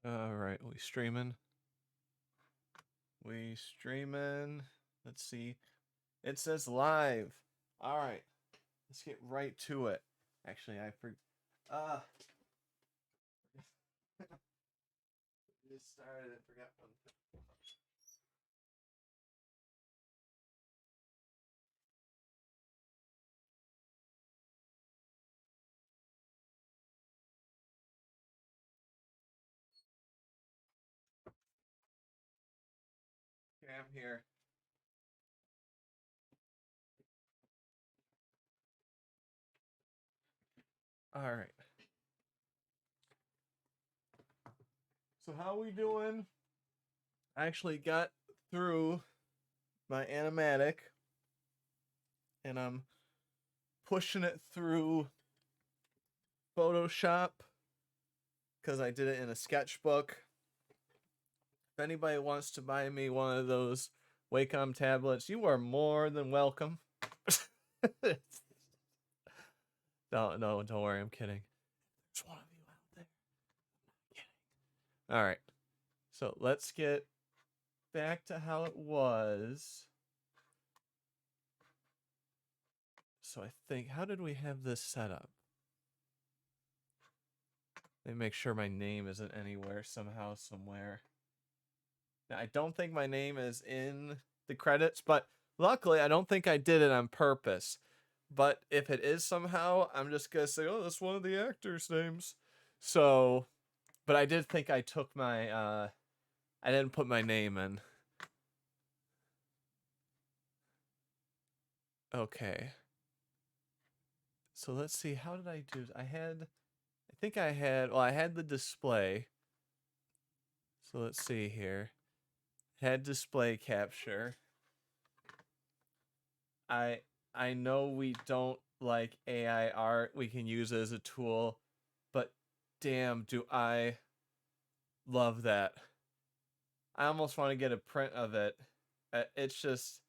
All right, we streaming. We streaming. Let's see. It says live. All right, let's get right to it. Actually, I forgot. Just started. I forgot one thing. Okay, I'm here. All right. So how we doing? I actually got through my animatic, and I'm pushing it through Photoshop because I did it in a sketchbook. If anybody wants to buy me one of those Wacom tablets, you are more than welcome. No, don't worry, I'm kidding. There's one of you out there. I'm kidding. All right, so let's get back to how it was. So I think, how did we have this set up? Let me make sure my name isn't anywhere somehow, somewhere. Now, I don't think my name is in the credits, but luckily I don't think I did it on purpose. But if it is somehow, I'm just gonna say, oh, that's one of the actors' names. So, but I did think I took my, I didn't put my name in. Okay. So let's see, how did I do? I had the display. So let's see here. Had display capture. I know we don't like AI art. We can use it as a tool, but damn, do I love that. I almost want to get a print of it. It's just,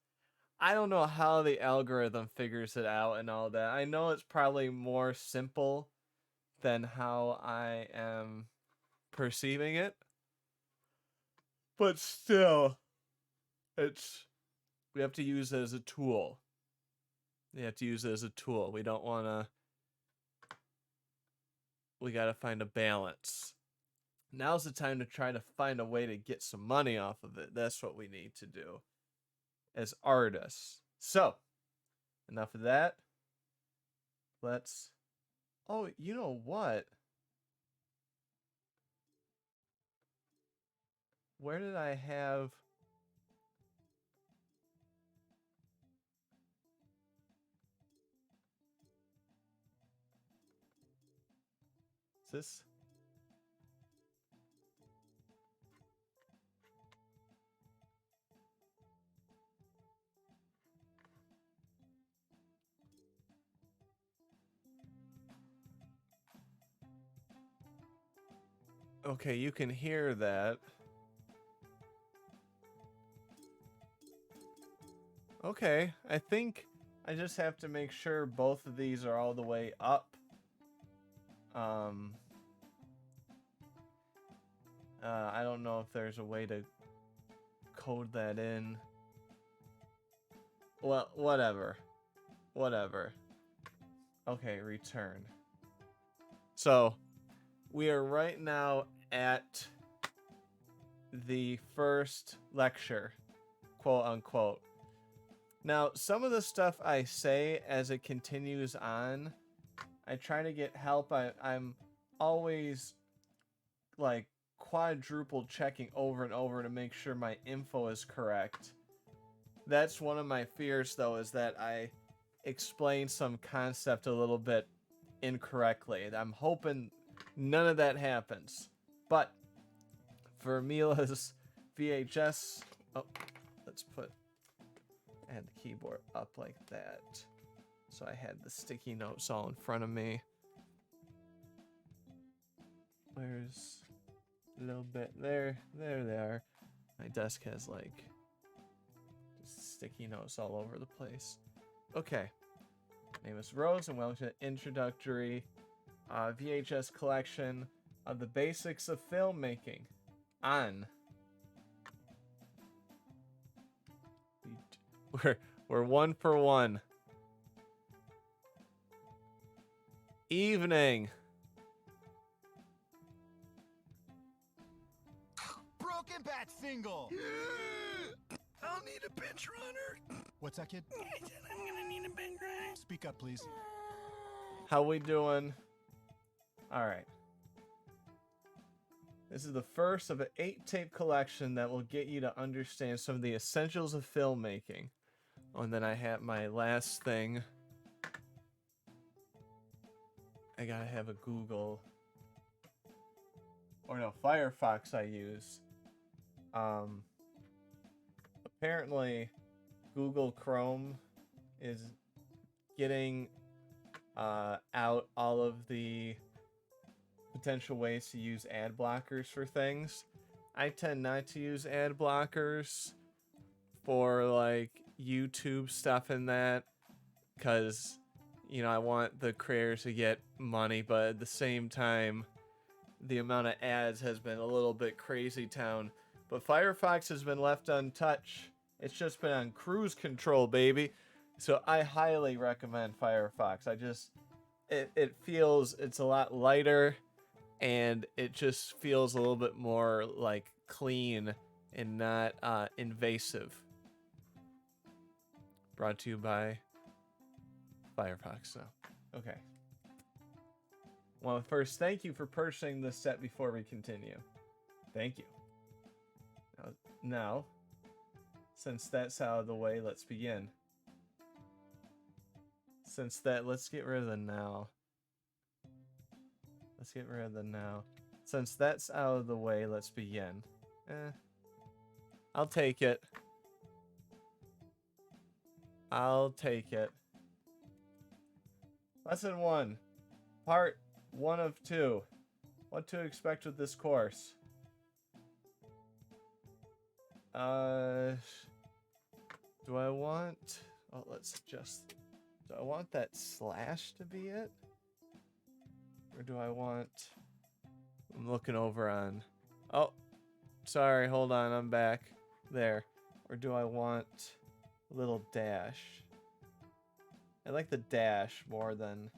I don't know how the algorithm figures it out and all that. I know it's probably more simple than how I am perceiving it, but still, we have to use it as a tool. We have to use it as a tool. We don't want to, we got to find a balance. Now's the time to try to find a way to get some money off of it. That's what we need to do as artists. So, enough of that. Let's. Oh, you know what? Where did I have. Is this. Okay, you can hear that. Okay, I think I just have to make sure both of these are all the way up. I don't know if there's a way to code that in. Well, whatever. Whatever. Okay, return. So, we are right now at the first lecture, quote unquote. Now, some of the stuff I say as it continues on, I try to get help. I'm always like quadruple checking over and over to make sure my info is correct. That's one of my fears, though, is that I explain some concept a little bit incorrectly. I'm hoping none of that happens. But for Mila's VHS, oh, let's add the keyboard up like that. So I had the sticky notes all in front of me. Where's a little bit there? There they are. My desk has like sticky notes all over the place. Okay. My name is Rose, and welcome to the introductory VHS collection of the basics of filmmaking on. We're 1 for 1. Evening. Broken Bat single. I'll need a bench runner. What's that, kid? I said I'm gonna need a bench runner. Speak up, please. How we doing? All right. This is the first of an 8-tape collection that will get you to understand some of the essentials of filmmaking. Oh, and then I have my last thing. I gotta have a Google. Or no, Firefox I use. Apparently, Google Chrome is getting out all of the potential ways to use ad blockers for things. I tend not to use ad blockers for like YouTube stuff and that, because you know I want the creators to get money, but at the same time the amount of ads has been a little bit crazy town. But Firefox has been left untouched. It's just been on cruise control, baby. So I highly recommend Firefox. It feels, it's a lot lighter, and it just feels a little bit more like clean and not invasive. Brought to you by Firefox. So, okay. Well, first, thank you for purchasing this set before we continue. Thank you. Now, since that's out of the way, let's begin. Let's get rid of the now. Let's get rid of the now. Since that's out of the way, let's begin. I'll take it. I'll take it. Lesson 1. Part 1 of 2. What to expect with this course. Do I want... Oh, let's just... Do I want that slash to be it? Or do I want... I'm looking over on... Oh, sorry, hold on, I'm back. There. Or do I want a little dash? I like the dash more than...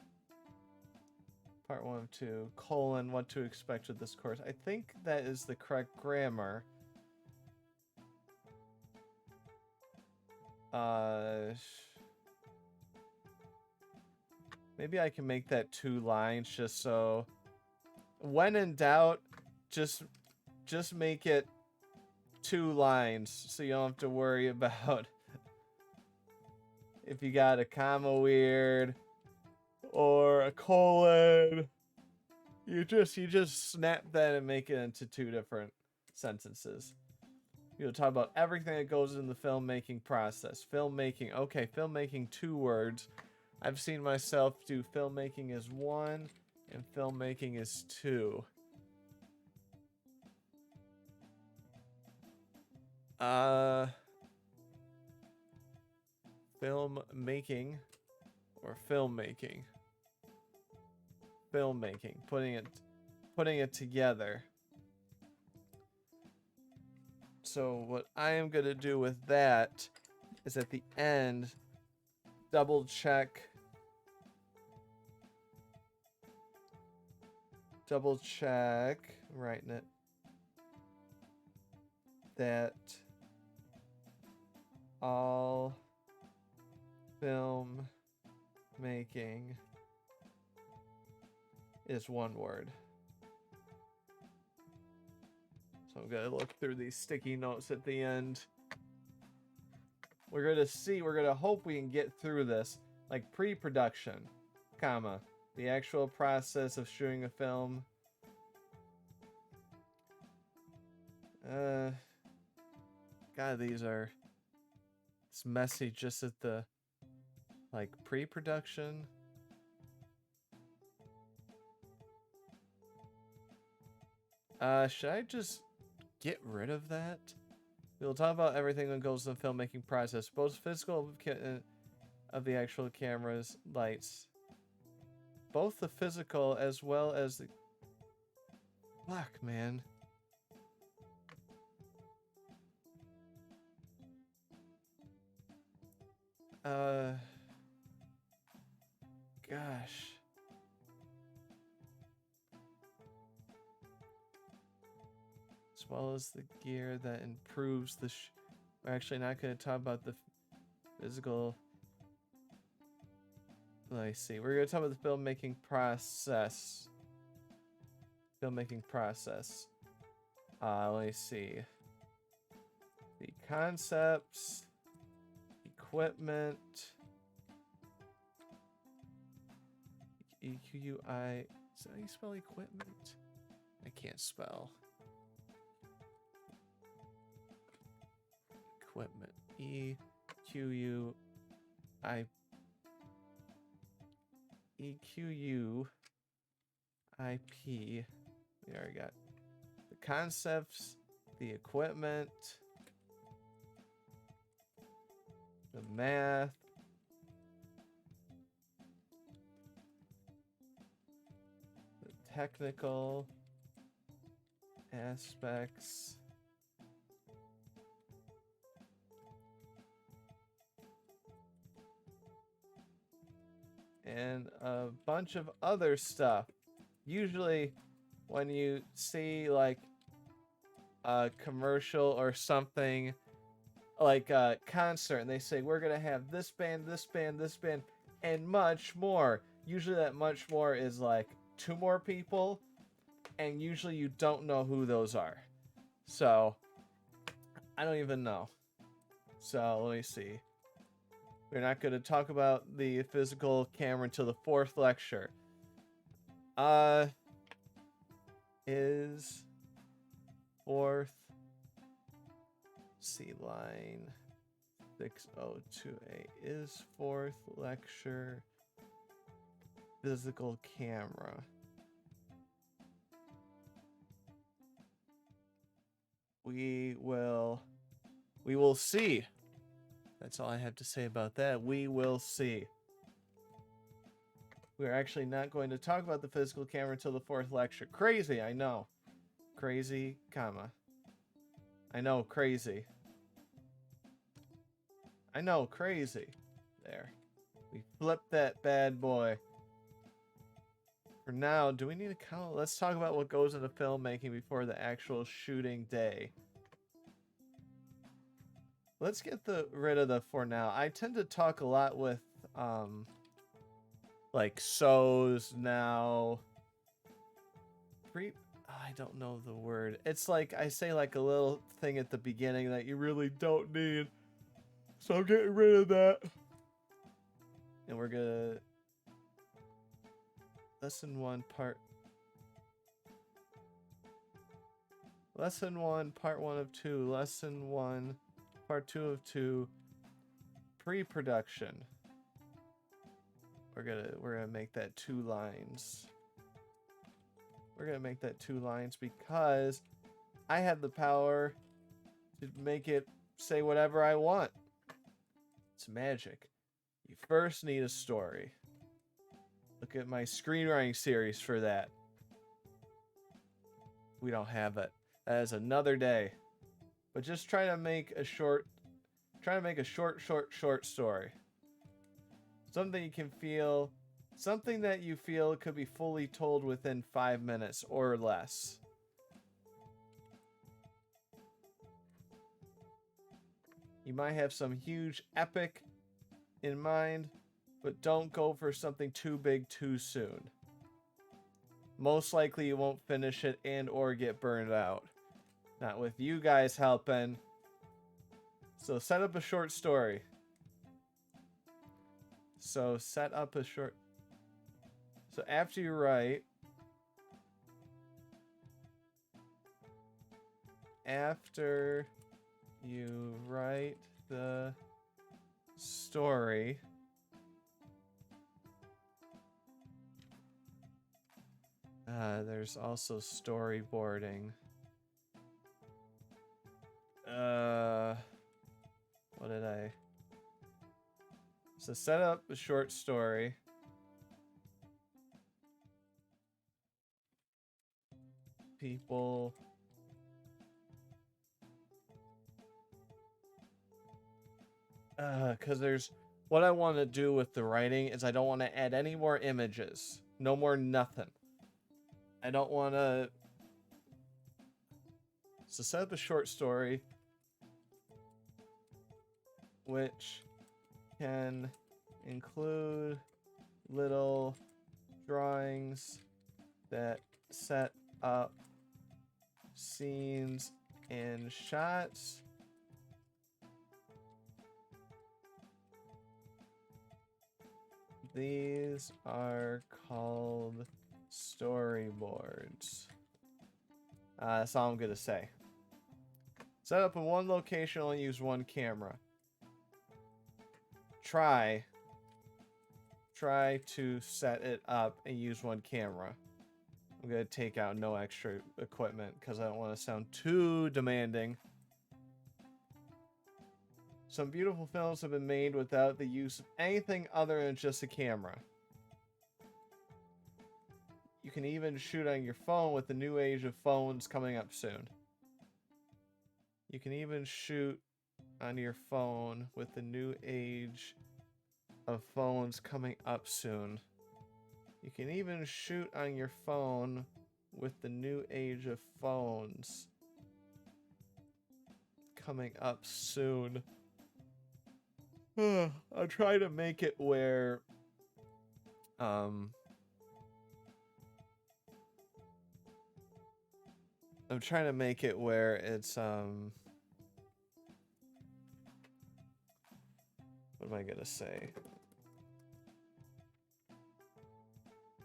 Part 1 of 2, colon, what to expect with this course. I think that is the correct grammar. Maybe I can make that 2 lines just so when in doubt, just make it 2 lines so you don't have to worry about if you got a comma weird or a colon. You just snap that and make it into 2 different sentences. You'll talk about everything that goes in the filmmaking process. Filmmaking, okay, filmmaking 2 words. I've seen myself do filmmaking as 1 and filmmaking as 2. Filmmaking or filmmaking. Filmmaking, putting it together. So what I am going to do with that is at the end, double check writing it, that all film making is 1 word. So I'm gonna look through these sticky notes at the end. We're gonna hope we can get through this. Like pre-production, comma, the actual process of shooting a film. God, it's messy just at the, like, pre-production. Should I just get rid of that? We'll talk about everything that goes in the filmmaking process, both physical of the actual cameras, lights, both the physical as well as the Fuck, man. Gosh. As well as the gear that improves the we're actually not going to talk about the physical. Let me see. We're going to talk about the filmmaking process. Filmmaking process. Let me see. The concepts, equipment, EQUI. Is that how you spell equipment? I can't spell. Equipment. EQUI. EQUIP. We already got the concepts, the equipment, the math, the technical aspects, and a bunch of other stuff. Usually when you see like a commercial or something like a concert and they say we're gonna have this band, this band, this band, and much more, usually that much more is like 2 more people, and usually you don't know who those are. So I don't even know. So let me see. We're not going to talk about the physical camera until the 4th lecture. Is 4th C line 6028 is 4th lecture physical camera. We will see. That's all I have to say about that. We will see. We're actually not going to talk about the physical camera until the 4th lecture. Crazy, I know. Crazy, comma. I know, crazy. I know, crazy. There. We flipped that bad boy. For now, do we need to count? Let's talk about what goes into filmmaking before the actual shooting day. Let's get rid of the for now. I tend to talk a lot with, like, so's now. I don't know the word. It's like, I say like a little thing at the beginning that you really don't need. So I'm getting rid of that. And we're gonna... Lesson 1, part 1 of 2. Lesson 1, part 2 of 2. Pre-production. We're gonna make that 2 lines. We're gonna make that 2 lines because I have the power to make it say whatever I want. It's magic. You first need a story. Look at my screenwriting series for that. We don't have it. That is another day. But just try to make a short story. Something you can feel, something that you feel could be fully told within 5 minutes or less. You might have some huge epic in mind, but don't go for something too big too soon. Most likely you won't finish it and or get burned out. Not with you guys helping. So set up a short story. So after you write, the story, there's also storyboarding. What did I... So set up a short story. people. Because there's what I want to do with the writing is I don't want to add any more images. No more nothing. I don't want to. So set up a short story which can include little drawings that set up scenes and shots. These are called storyboards. That's all I'm gonna say. Set up in one location, only use one camera. Try to set it up and use one camera. I'm gonna take out no extra equipment because I don't want to sound too demanding. Some beautiful films have been made without the use of anything other than just a camera. You can even shoot on your phone with the new age of phones coming up soon. You can even shoot on your phone with the new age of phones coming up soon. You can even shoot on your phone with the new age of phones coming up soon. I'll try to make it where I'm trying to make it where it's what am I gonna say?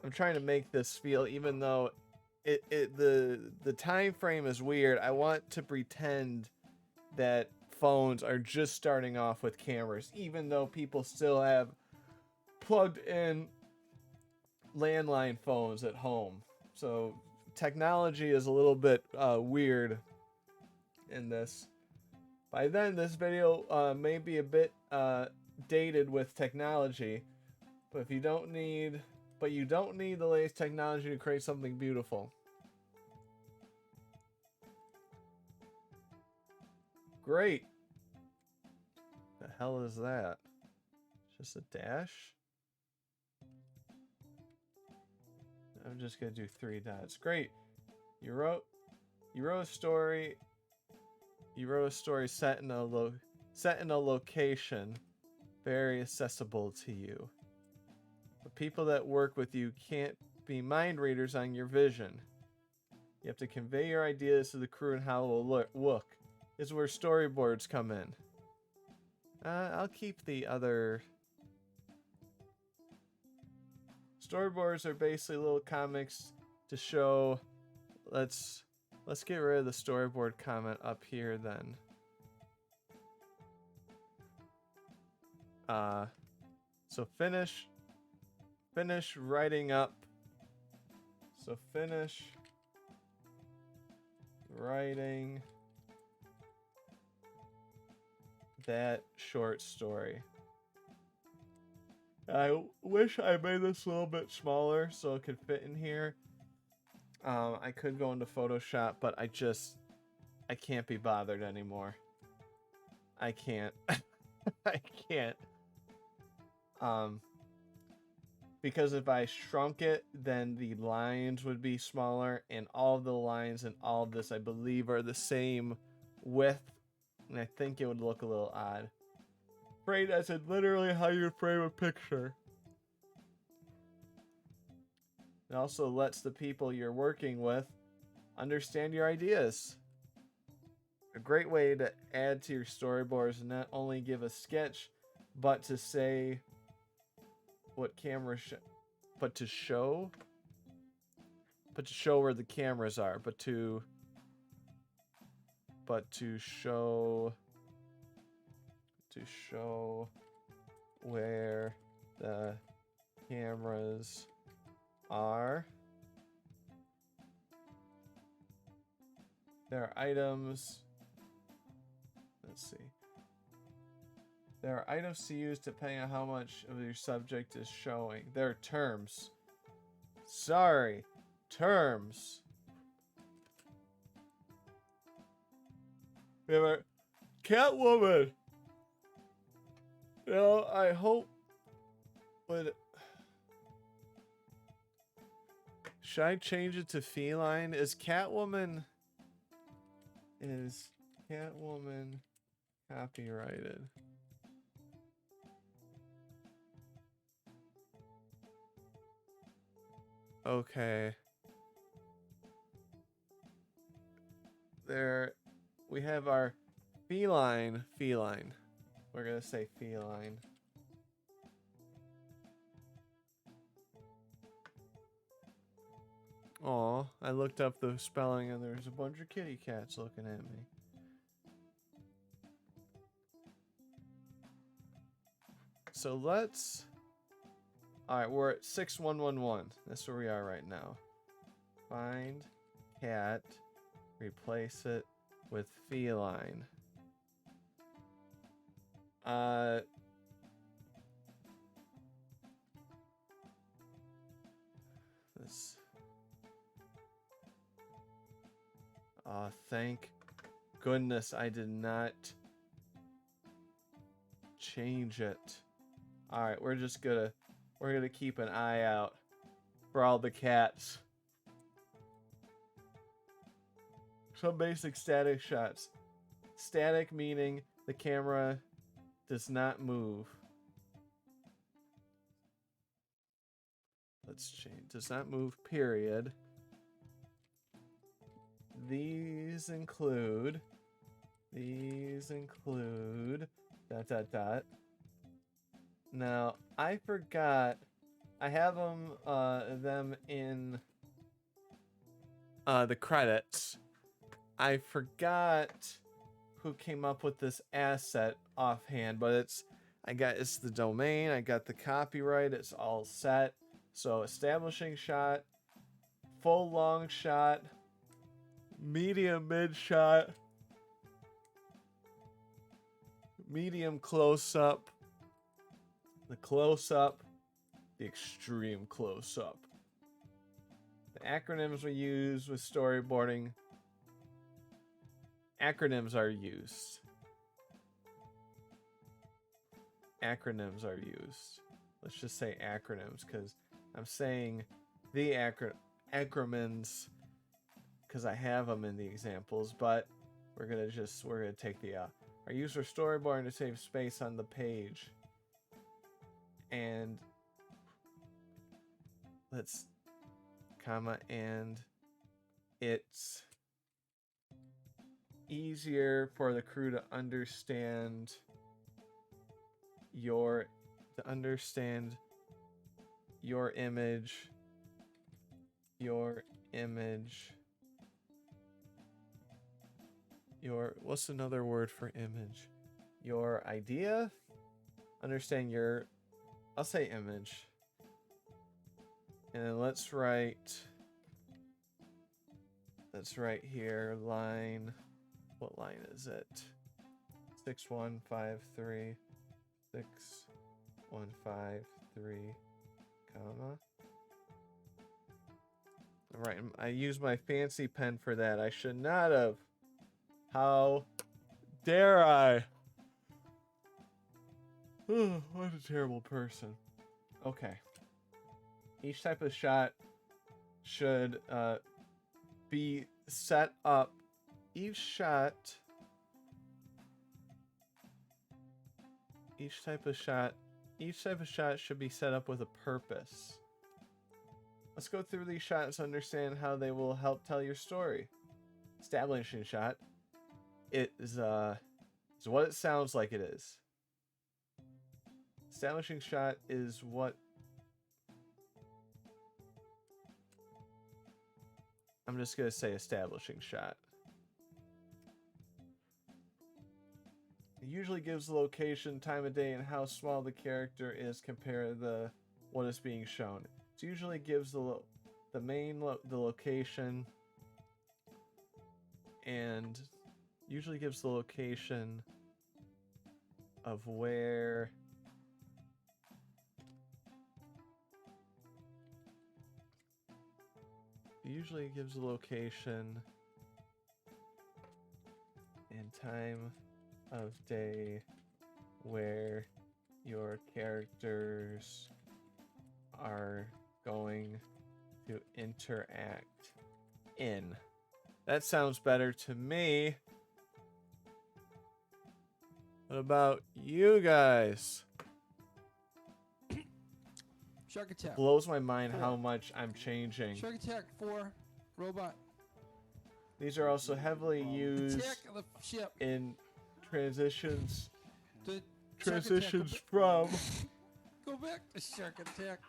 I'm trying to make this feel, even though the time frame is weird, I want to pretend that phones are just starting off with cameras, even though people still have plugged in landline phones at home. So technology is a little bit weird in this. By then, this video may be a bit dated with technology, but you don't need the latest technology to create something beautiful. Great. The hell is that? Just a dash? I'm just gonna do 3 dots. Great. You wrote a story. You wrote a story set in a location very accessible to you. The people that work with you can't be mind readers on your vision. You have to convey your ideas to the crew and how it will look. This is where storyboards come in. I'll keep the other. Storyboards are basically little comics to show. Let's get rid of the storyboard comment up here then. So finish writing up. So finish writing that short story. I wish I made this a little bit smaller so it could fit in here. I could go into Photoshop, but I can't be bothered anymore. I can't. I can't. Because if I shrunk it, then the lines would be smaller, and all of the lines and all of this, I believe, are the same width, and I think it would look a little odd. Frame as in literally how you frame a picture. It also lets the people you're working with understand your ideas. A great way to add to your storyboards and not only give a sketch, but to say what camera but to show where the cameras are, but to show where the cameras are. There are items. Let's see. There are items to use depending on how much of your subject is showing. There are terms. Sorry. Terms. We have our Catwoman. You know, I hope. Should I change it to feline? Is Catwoman copyrighted? Okay. There, we have our feline. We're gonna say feline. Aw, I looked up the spelling and there's a bunch of kitty cats looking at me. So let's... Alright, we're at 6111. That's where we are right now. Find cat, replace it with feline. This... thank goodness I did not change it. Alright, we're gonna keep an eye out for all the cats. Some basic static shots. Static meaning the camera does not move. Let's change. Does not move, period. These include ... Now, I forgot. I have them in the credits. I forgot who came up with this asset offhand, but it's the domain, I got the copyright, it's all set. So establishing shot, full long shot, medium mid shot, medium close up, the close up, the extreme close up. The acronyms we use with storyboarding. Acronyms are used. Let's just say acronyms, because I'm saying the acronyms because I have them in the examples, but we're gonna take the our user storyboarding to save space on the page. And let's comma, and it's easier for the crew to understand your image, what's another word for image? Your idea? Understand your, I'll say image. And then let's write here, line, what line is it? 6153, 6153, comma. Alright, I used my fancy pen for that. I should not have. How dare I? Oh, what a terrible person. Okay. Each type of shot should be set up. Each type of shot should be set up with a purpose. Let's go through these shots and understand how they will help tell your story. Establishing shot. It is what it sounds like it is. Establishing shot is what... I'm just going to say establishing shot. It usually gives the location, time of day, and how small the character is compared to what is being shown. It usually gives the location, and usually gives the location of where and time of day where your characters are going to interact in. That sounds better to me. What about you guys? Shark attack. Blows my mind 4. how much I'm changing. Shark attack 4. Robot. These are also heavily used Attack the ship. in transitions. The Transitions shark from. attack. Go back to shark attack.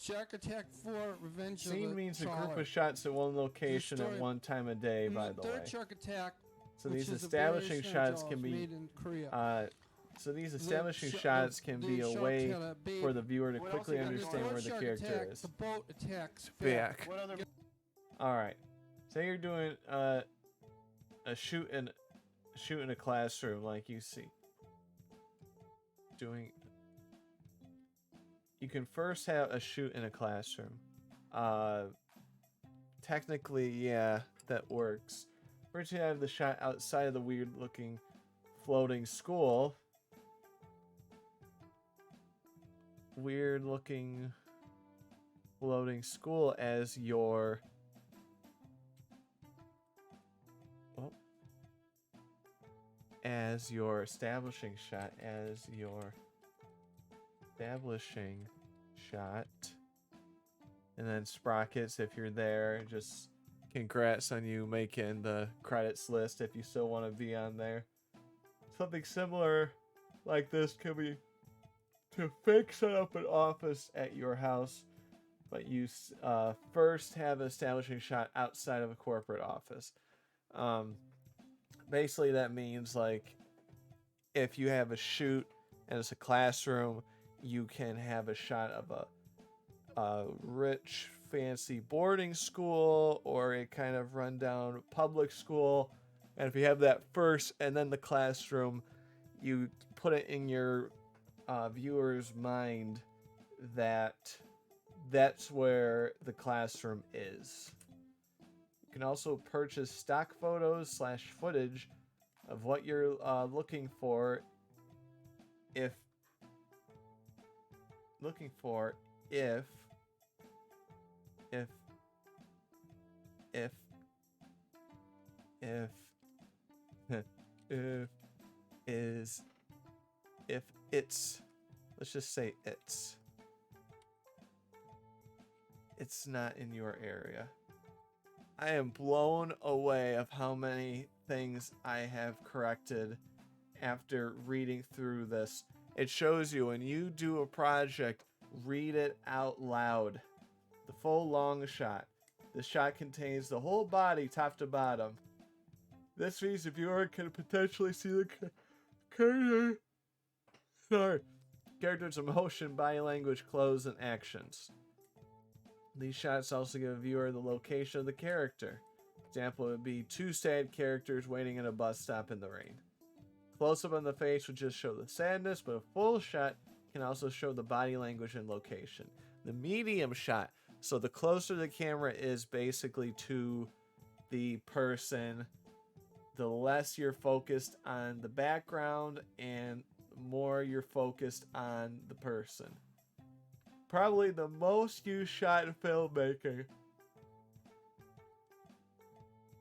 Shark attack 4. Revenge of Scene the means a group trawler. of shots at one location at story- one time of day, And by the way. third shark attack. So which these is a establishing variation of shots Jaws can be made in Korea. so these The establishing sh- shots the- can the be a shark way had a babe. for the viewer to What quickly else you got understand going where on? the Shark character attack, is. The boat attacks Back. What other? All right. Say you're doing a shoot in a classroom, like you see. You can first have a shoot in a classroom. Technically, yeah, that works. First, you have the shot outside of the weird-looking floating school. Weird-looking floating school as your. As your establishing shot, and then Sprockets, if you're there, just congrats on you making the credits list if you still want to be on there. Something similar like this can be to fix up an office at your house, but you first have an establishing shot outside of a corporate office. Basically, that means like if you have a shoot and it's a classroom, you can have a shot of a rich, fancy boarding school or a kind of rundown public school. And if you have that first and then the classroom, you put it in your viewer's mind that that's where the classroom is. You can also purchase stock photos / footage of what you're looking for if it's, let's just say it's not in your area. I am blown away of how many things I have corrected after reading through this. It shows you when you do a project, read it out loud. The full long shot. The shot contains the whole body top to bottom. This means the viewer can potentially see the character's emotion, body language, clothes, and actions. These shots also give a viewer the location of the character. Example would be 2 sad characters waiting at a bus stop in the rain. Close-up on the face would just show the sadness, but a full shot can also show the body language and location. The medium shot, so the closer the camera is basically to the person, the less you're focused on the background and more you're focused on the person. Probably the most used shot in filmmaking.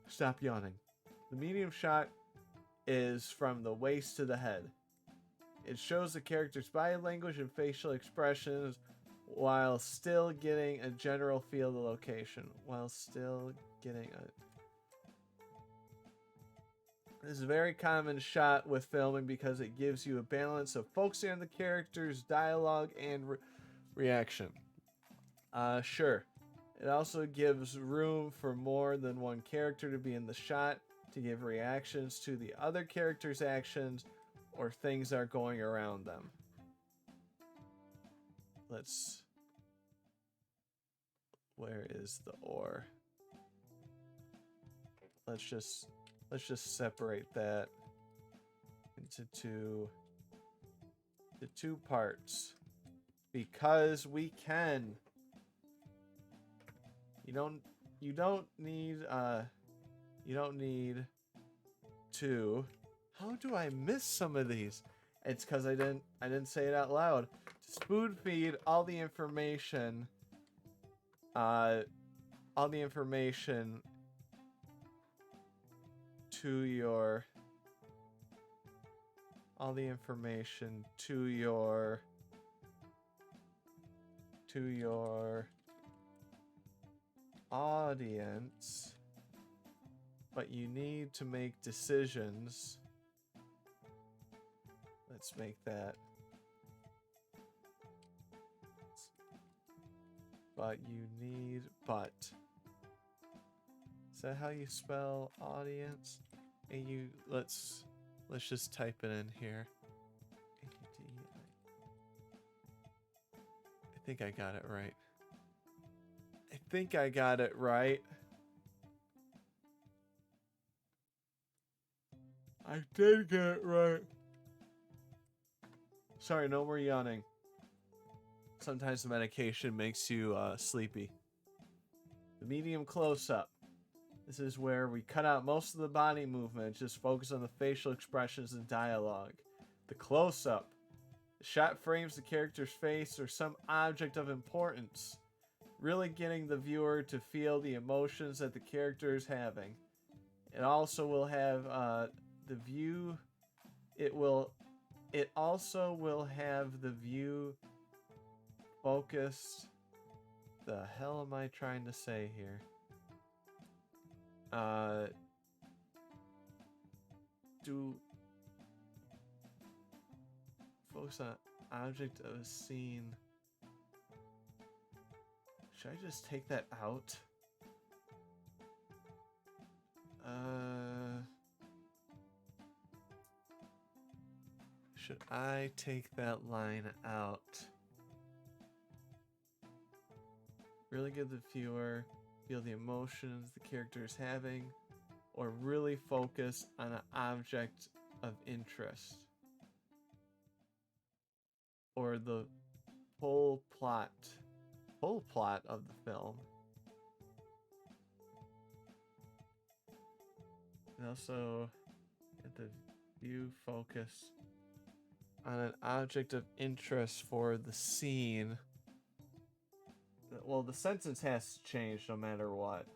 Stop yawning. The medium shot is from the waist to the head. It shows the character's body language and facial expressions while still getting a general feel of the location. This is a very common shot with filming because it gives you a balance of focusing on the character's dialogue and reaction. Sure. It also gives room for more than one character to be in the shot to give reactions to the other character's actions or things that are going around them. Where is the or? Let's just separate that into two parts because we can. You don't need to, how do I miss some of these? It's because I didn't say it out loud. To spoon feed all the information to your audience, but you need to make decisions. Let's make that. But you need but. Is that how you spell audience? And you let's just type it in here. I think I got it right. I think I got it right. I did get it right. Sorry, no more yawning. Sometimes the medication makes you sleepy. The medium close-up. This is where we cut out most of the body movement, just focus on the facial expressions and dialogue. The close-up. The shot frames the character's face or some object of importance, really getting the viewer to feel the emotions that the character is having. It also will have the view. It also will have the view focused. The hell am I trying to say here? Do focus on object of a scene. Should I just take that out? Should I take that line out? Really give the viewer feel the emotions the character is having, or really focus on an object of interest, or the whole plot of the film. And also get the view focus on an object of interest for the scene. Well, the sentence has to change no matter what.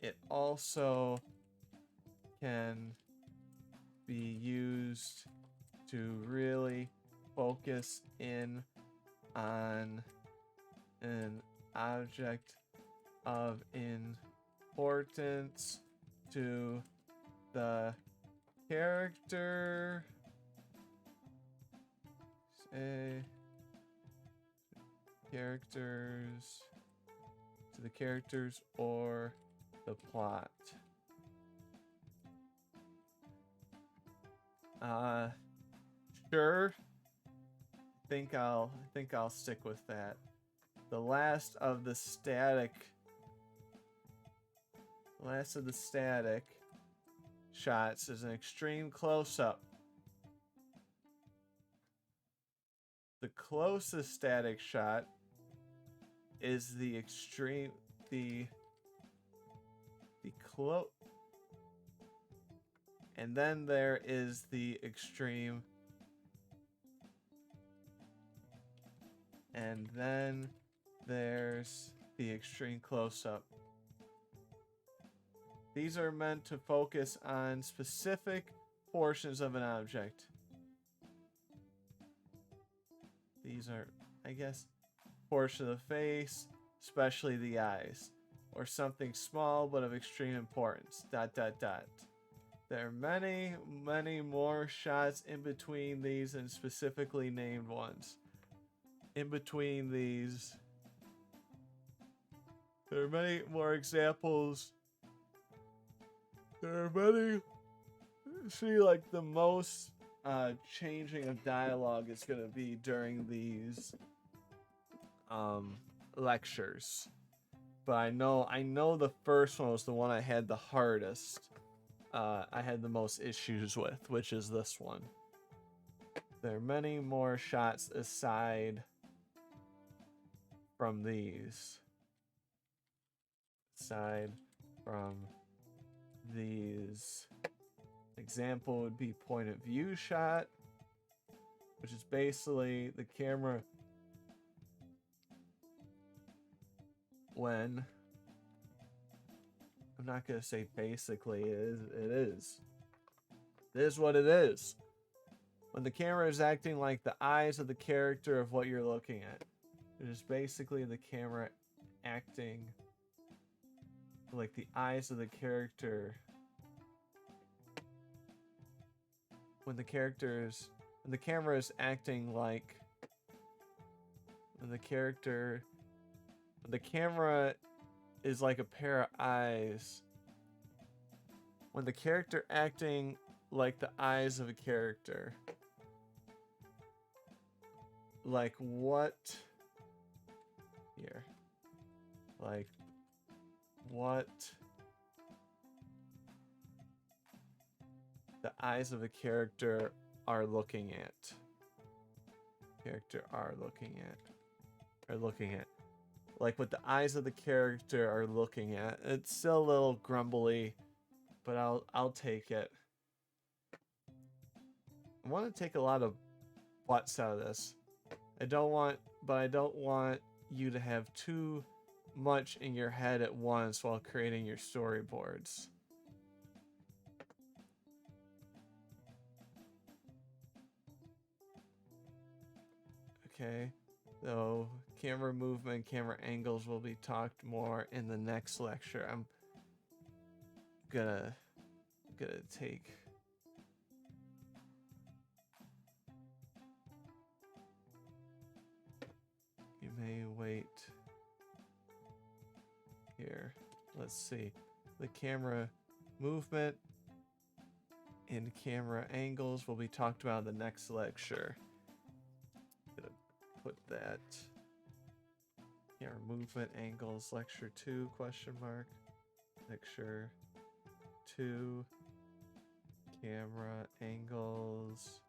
It also can be used to really focus in on an object of importance to the character. To the characters or the plot. Sure. I think I'll stick with that. The last of the static shots is an extreme close-up. The closest static shot is the extreme, and then there is the extreme, and then there's the extreme close-up. These are meant to focus on specific portions of an object. These are, I guess, portion of the face, especially the eyes, or something small but of extreme importance. ... There are many, many more shots in between these and specifically named ones. In between these, there are many more examples. There are many. See, like the most changing of dialogue is going to be during these lectures. But I know the first one was the one I had the hardest. I had the most issues with, which is this one. There are many more shots aside from these. aside from these. Example would be point of view shot, which is basically the camera when, I'm not going to say basically, it is what it is. When the camera is acting like the eyes of the character of what you're looking at. It is basically the camera acting like the eyes of the character. When the camera is acting like the camera is like a pair of eyes. When the character acting like the eyes of a character. Like what? Here. Like what the eyes of a character are looking at. Like what the eyes of the character are looking at. It's still a little grumbly, but I'll take it. I want to take a lot of butts out of this. I don't want you to have too much in your head at once while creating your storyboards. Okay, so camera movement, camera angles will be talked more in the next lecture. I'm gonna take you may wait here. Let's see. The camera movement and camera angles will be talked about in the next lecture. Gonna put that camera movement angles lecture 2 question mark. Lecture 2 camera angles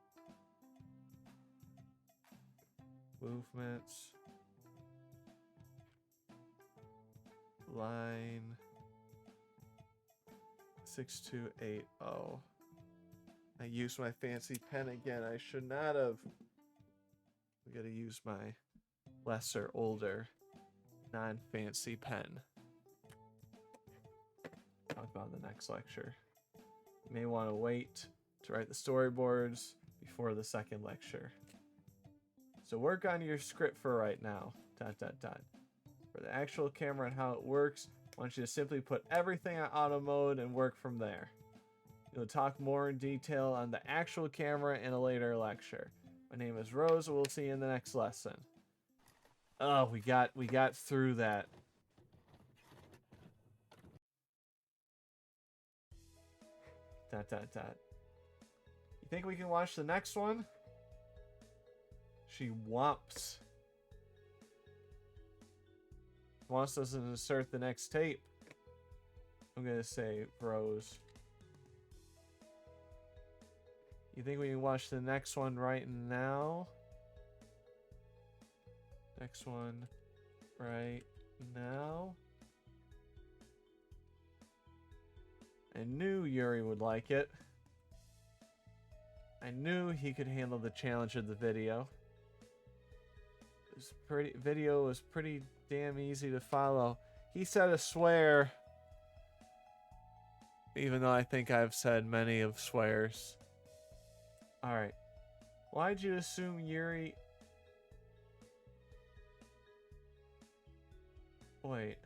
movements line 6280. I used my fancy pen again. I should not have. We gotta use my lesser, older, non-fancy pen. Talk about the next lecture. You may want to wait to write the storyboards before the second lecture. So work on your script for right now. ... For the actual camera and how it works, I want you to simply put everything on auto mode and work from there. We'll talk more in detail on the actual camera in a later lecture. My name is Rose, and we'll see you in the next lesson. Oh, we got through that. You think we can watch the next one? She wants us to insert the next tape. I'm gonna say Rose. You think we can watch the next one right now? Next one right now? I knew Yuri would like it. I knew he could handle the challenge of the video. Video was pretty damn easy to follow. He said a swear. Even though I think I've said many of swears. Alright. Why'd you assume Yuri... Wait.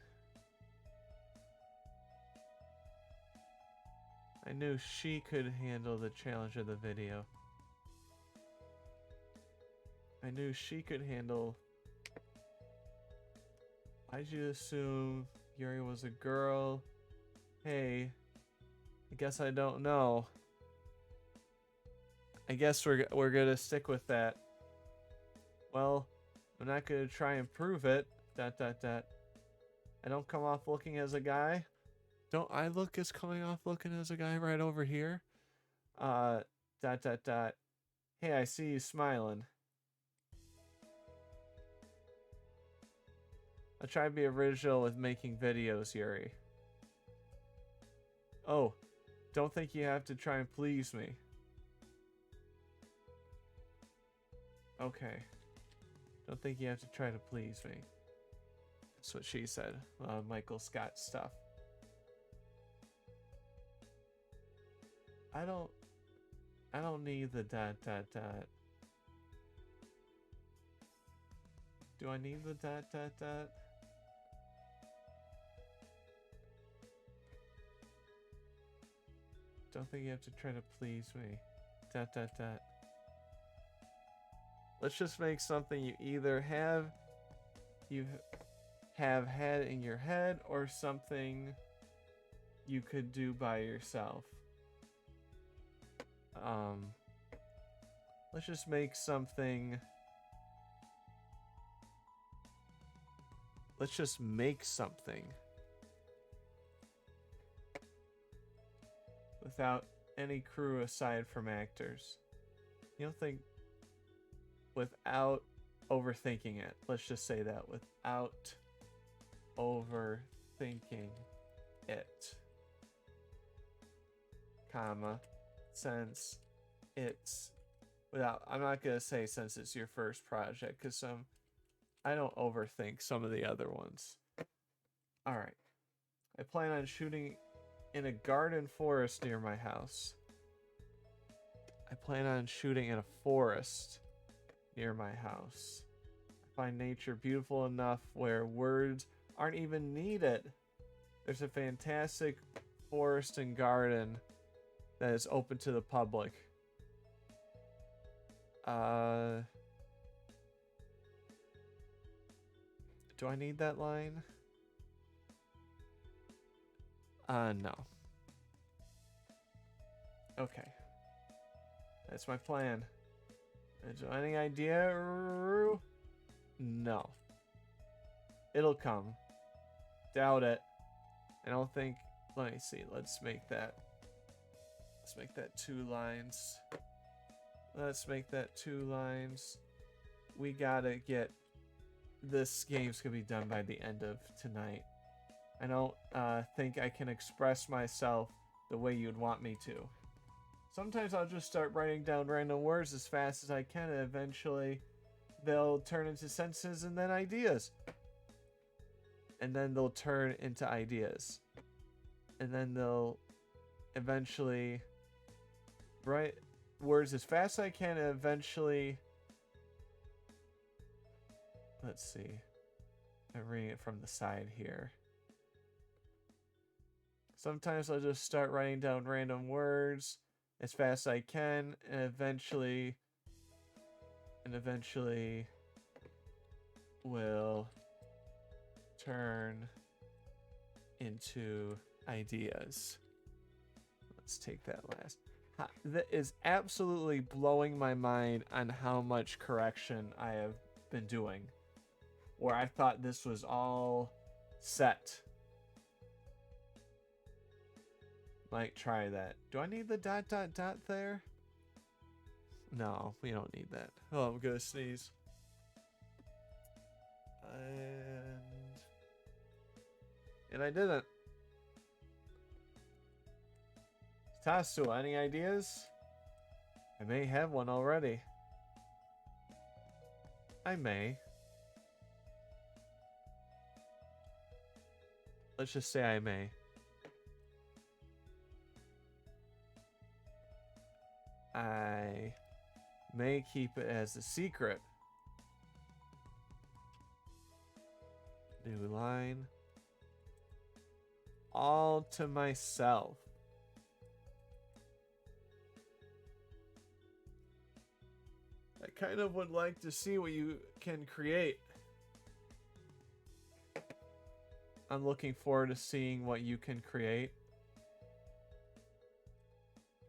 I knew she could handle the challenge of the video. I knew she could handle... Why'd you assume Yuri was a girl? Hey, I guess I don't know. I guess we're gonna stick with that. Well, I'm not gonna try and prove it. ... I don't come off looking as a guy. Don't I look as coming off looking as a guy right over here? Hey, I see you smiling. I'll try to be original with making videos, Yuri. Oh, don't think you have to try and please me. Okay. Don't think you have to try to please me. That's what she said. Michael Scott stuff. I don't need the ... Do I need the ... Don't think you have to try to please me. ... Let's just make something you either have had in your head or something you could do by yourself. Let's just make something. Let's just make something without any crew aside from actors. You don't think without overthinking it. Let's just say that without overthinking it, comma, since it's without, I'm not gonna say since it's your first project, because I don't overthink some of the other ones. All right, I plan on shooting in a garden forest near my house. I plan on shooting in a forest near my house. I find nature beautiful enough where words aren't even needed. There's a fantastic forest and garden that is open to the public. Do I need that line? No. Okay. That's my plan. Any idea? No. It'll come. Doubt it. I don't think. Let me see. Let's make that 2 lines. Let's make that 2 lines. We gotta get this game's gonna be done by the end of tonight. I don't think I can express myself the way you'd want me to. Sometimes I'll just start writing down random words as fast as I can, and eventually they'll turn into sentences and then ideas. And then they'll turn into ideas. And then they'll eventually write words as fast as I can, and eventually... Let's see. I'm reading it from the side here. Sometimes I'll just start writing down random words as fast as I can, and eventually will turn into ideas. Let's take that last. That is absolutely blowing my mind on how much correction I have been doing. Where I thought this was all set. Might try that. Do I need the ... there? No, we don't need that. Oh, I'm gonna sneeze. And I didn't. Tasu, any ideas? I may have one already. I may. Let's just say I may. I may keep it as a secret. New line. All to myself. I kind of would like to see what you can create. I'm looking forward to seeing what you can create.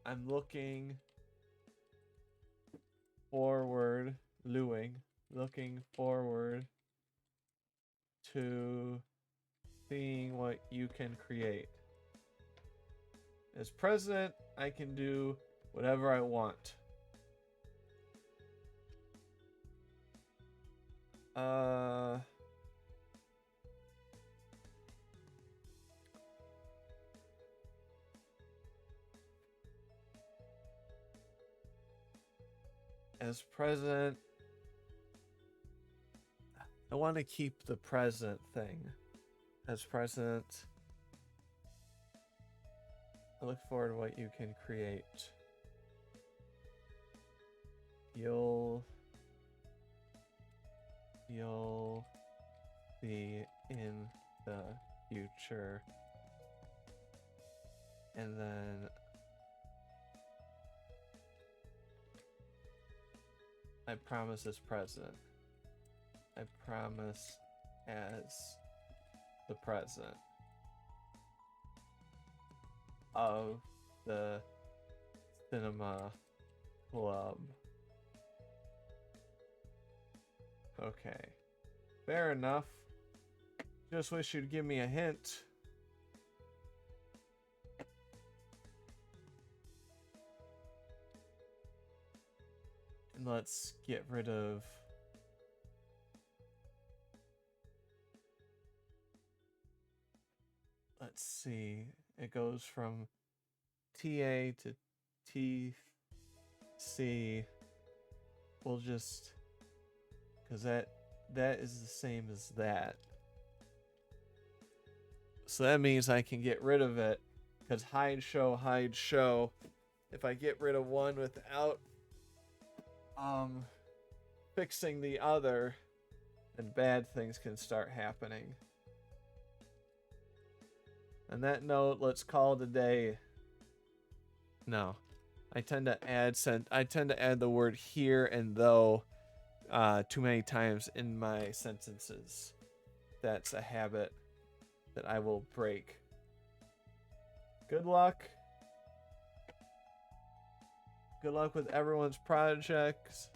I'm looking forward, looking forward to seeing what you can create. As president, I can do whatever I want. as president, I want to keep the president thing. As president, I look forward to what you can create. You'll be in the future. And then I promise as president. I promise as the president of the cinema club. Okay. Fair enough. Just wish you'd give me a hint. And let's get rid of let's see. It goes from TA to TC. We'll just because that is the same as that. So that means I can get rid of it because hide show. If I get rid of one without fixing the other, then bad things can start happening. On that note, let's call it a day. No. I tend to add the word here and though too many times in my sentences. That's a habit that I will break. Good luck. Good luck with everyone's projects.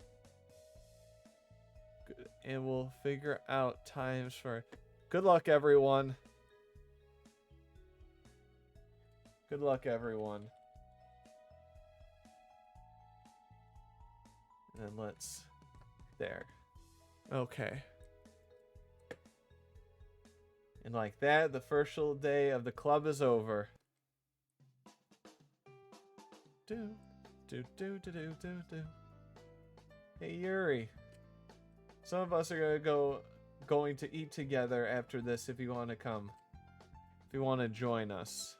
And we'll figure out times for... Good luck, everyone. Good luck, everyone. And then let's... There. Okay. And like that, the first full day of the club is over. Do, do, do, do, do, do, do. Hey, Yuri. Some of us are going to eat together after this if you want to come. If you want to join us.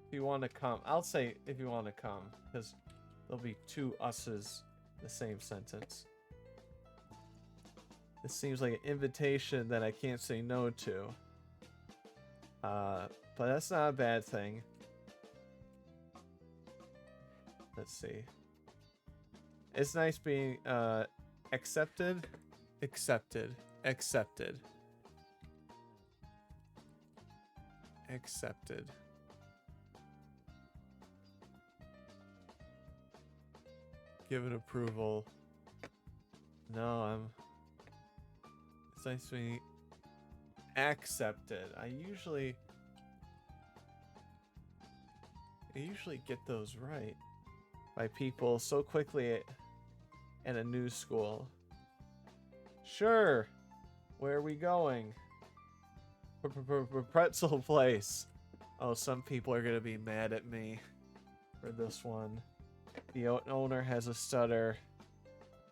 If you want to come. I'll say if you want to come. Because there'll be two us's in the same sentence. This seems like an invitation that I can't say no to. But that's not a bad thing. Let's see. It's nice being accepted. Accepted. Accepted. Accepted. Give it approval. No, it's nice being accepted. I usually get those right by people so quickly at a new school. Sure. Where are we going? Pretzel place. Oh, some people are gonna be mad at me for this one. The owner has a stutter,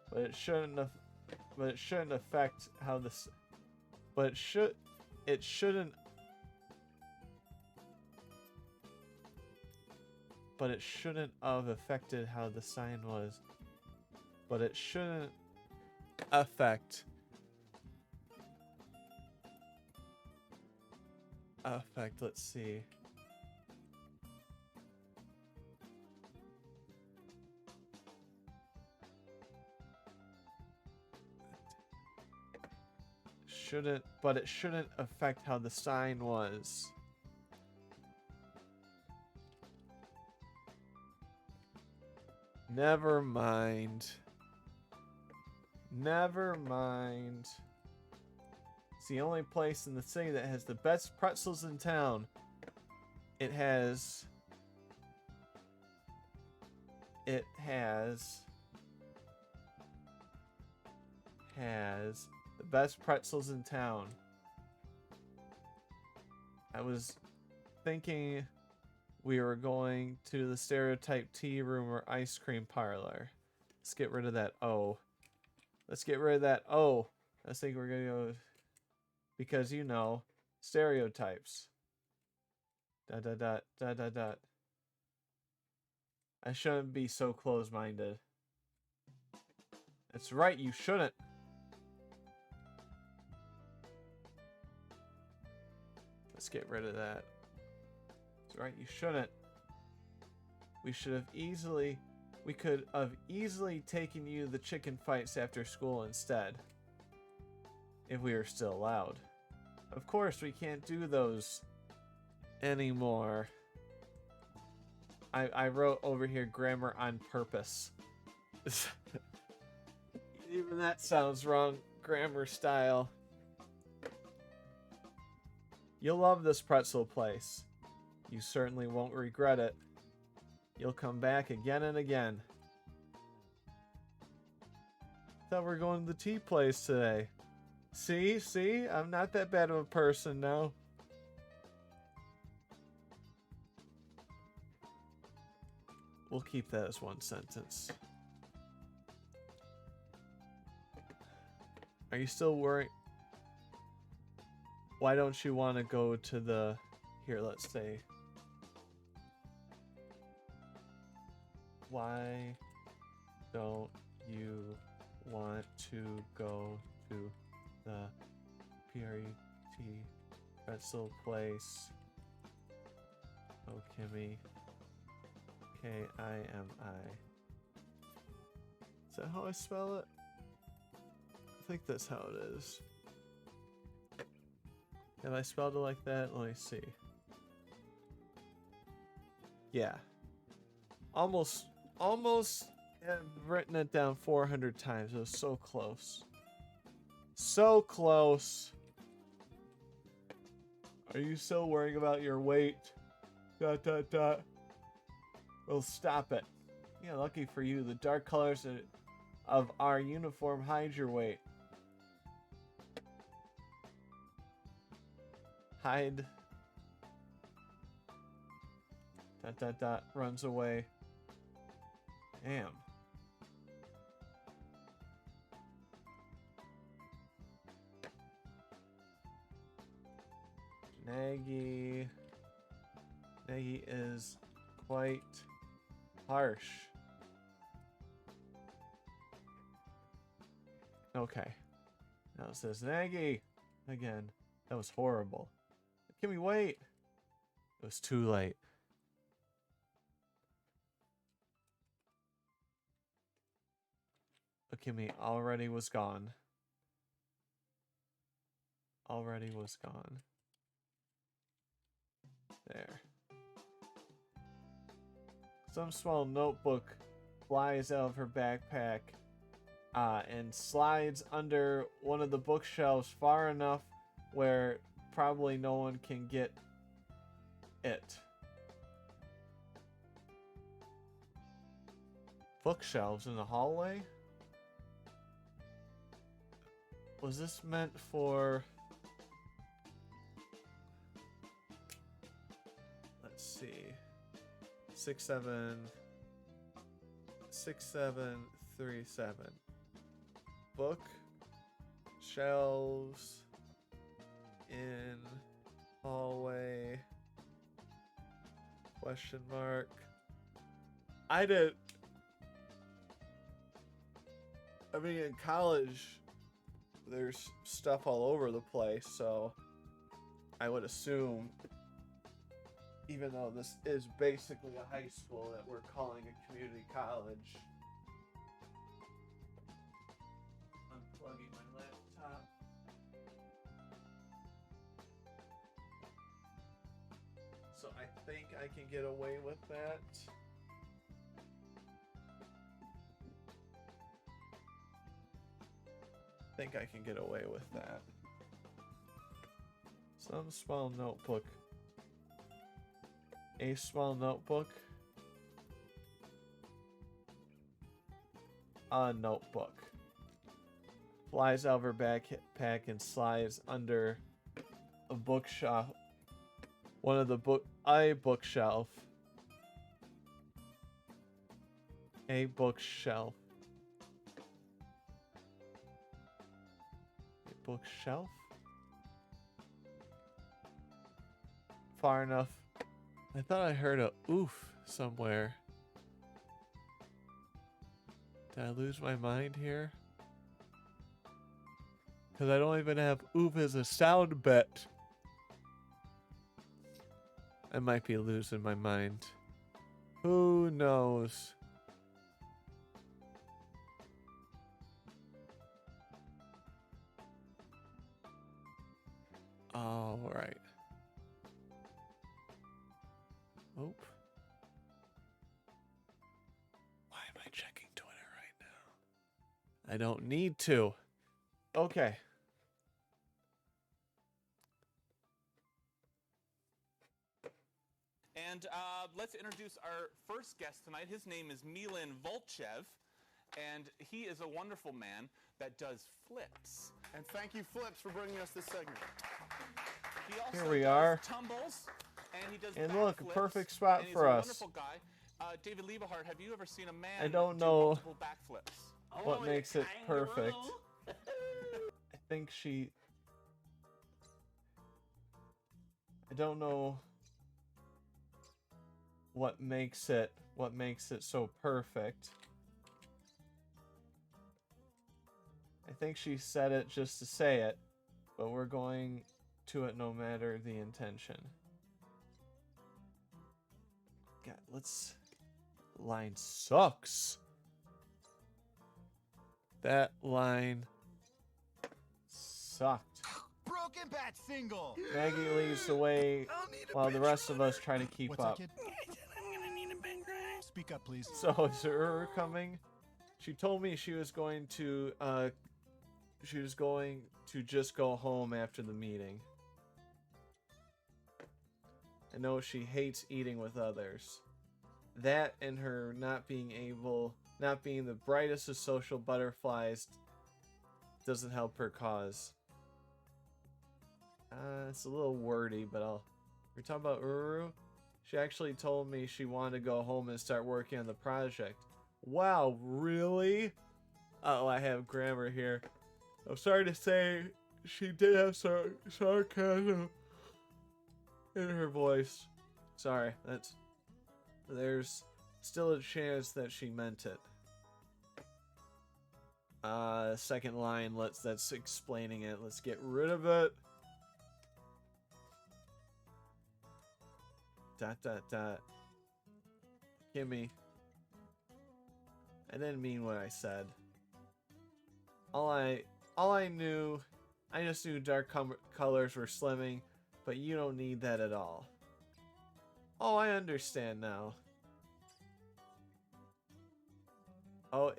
but it shouldn't affect how this. But it shouldn't. But it shouldn't have affected how the sign was. But it shouldn't affect. Let's see. But it shouldn't affect how the sign was. Never mind. Never mind. It's the only place in the city that has the best pretzels in town. It has the best pretzels in town. I was thinking we were going to the stereotype tea room or ice cream parlor. Let's get rid of that O. Let's get rid of that O. I think we're gonna go because you know stereotypes. Dot dot dot dot dot dot. I shouldn't be so close-minded. That's right, you shouldn't. Let's get rid of that. That's right, you shouldn't. We should have easily... We could have easily taken you the chicken fights after school instead. If we were still allowed. Of course, we can't do those anymore. I wrote over here grammar on purpose. Even that sounds wrong. Grammar style. You'll love this pretzel place. You certainly won't regret it. You'll come back again and again. Thought we were going to the tea place today. See? I'm not that bad of a person now. We'll keep that as one sentence. Are you still worried? Why don't you want to go to the... Here, let's say... Why don't you want to go to the PRET pretzel place? Oh, Kimmy. K-I-M-I. Is that how I spell it? I think that's how it is. Have I spelled it like that? Let me see. Yeah. Almost have written it down 400 times. It was so close. So close. Are you still worrying about your weight? ... Well, stop it. Yeah, lucky for you, the dark colors of our uniform hide your weight. Hide. ... Runs away. Damn. Nagy is quite harsh. Okay. Now it says Nagy again. That was horrible. Can we wait? It was too late. Kimmy already was gone. Already was gone. There. Some small notebook flies out of her backpack and slides under one of the bookshelves far enough where probably no one can get it. Bookshelves in the hallway? Was this meant for... Let's see. 6737. Book shelves in hallway. Question mark. I mean, in college, there's stuff all over the place, so I would assume, even though this is basically a high school, that we're calling a community college. Unplugging my laptop. So I think I can get away with that. I think I can get away with that. Some small notebook. A small notebook. A notebook. Flies out of her backpack and slides under a bookshelf. A bookshelf A bookshelf. A bookshelf? Far enough. I thought I heard a oof somewhere. Did I lose my mind here? Because I don't even have oof as a sound bit. I might be losing my mind. Who knows? All right. Oop. Why am I checking Twitter right now? I don't need to. Okay. And let's introduce our first guest tonight. His name is Milan Volchev, and he is a wonderful man that does flips. And thank you, Flips, for bringing us this segment. He also Here we does are. tumbles, and he does And look, a backflips, perfect spot and he's for a us. wonderful guy. David Liebehart, have you ever seen a man I don't do know multiple backflips? what makes it perfect. I think she... I don't know what makes it so perfect. I think she said it just to say it, but we're going to it no matter the intention. God, let's... Line sucks. That line sucked. Broken bat single. Maggie leads the way I'll need a while the bench rest of us runner. try to keep What's up. that, kid? I'm gonna need a bench runner. Speak up, please. So is her coming? She told me she was going to just go home after the meeting. I know she hates eating with others. That and her not being the brightest of social butterflies doesn't help her cause. It's a little wordy, but we're talking about Uru. She actually told me she wanted to go home and start working on the project. Wow, really? Oh, I have grammar here. I'm sorry to say, she did have sarcasm in her voice. Sorry, there's still a chance that she meant it. Second line, that's explaining it. Let's get rid of it. Dot dot dot. Gimme. I didn't mean what I said. All I knew, I just knew dark colors were slimming, but you don't need that at all. Oh, I understand now. Oh,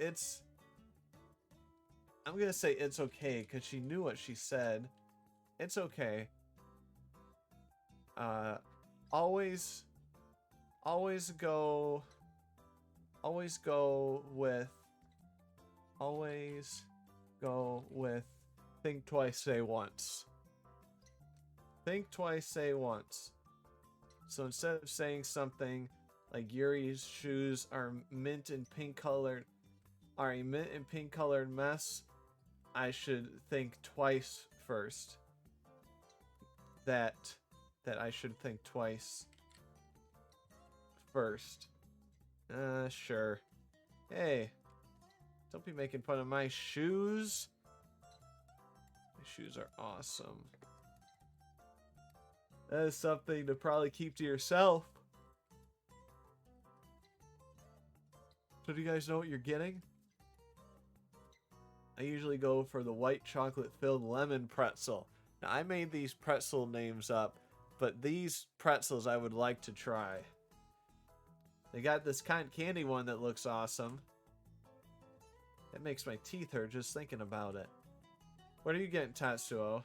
I'm gonna say it's okay, because she knew what she said. It's okay. Always go with think twice, say once. Think twice, say once. So instead of saying something like Yuri's shoes are mint and pink colored mess, I should think twice first. That I should think twice first. Sure. Hey, don't be making fun of my shoes. My shoes are awesome. That is something to probably keep to yourself. So do you guys know what you're getting? I usually go for the white chocolate filled lemon pretzel. Now I made these pretzel names up, but these pretzels I would like to try. They got this cotton candy one that looks awesome. It makes my teeth hurt just thinking about it. What are you getting, Tatsuo?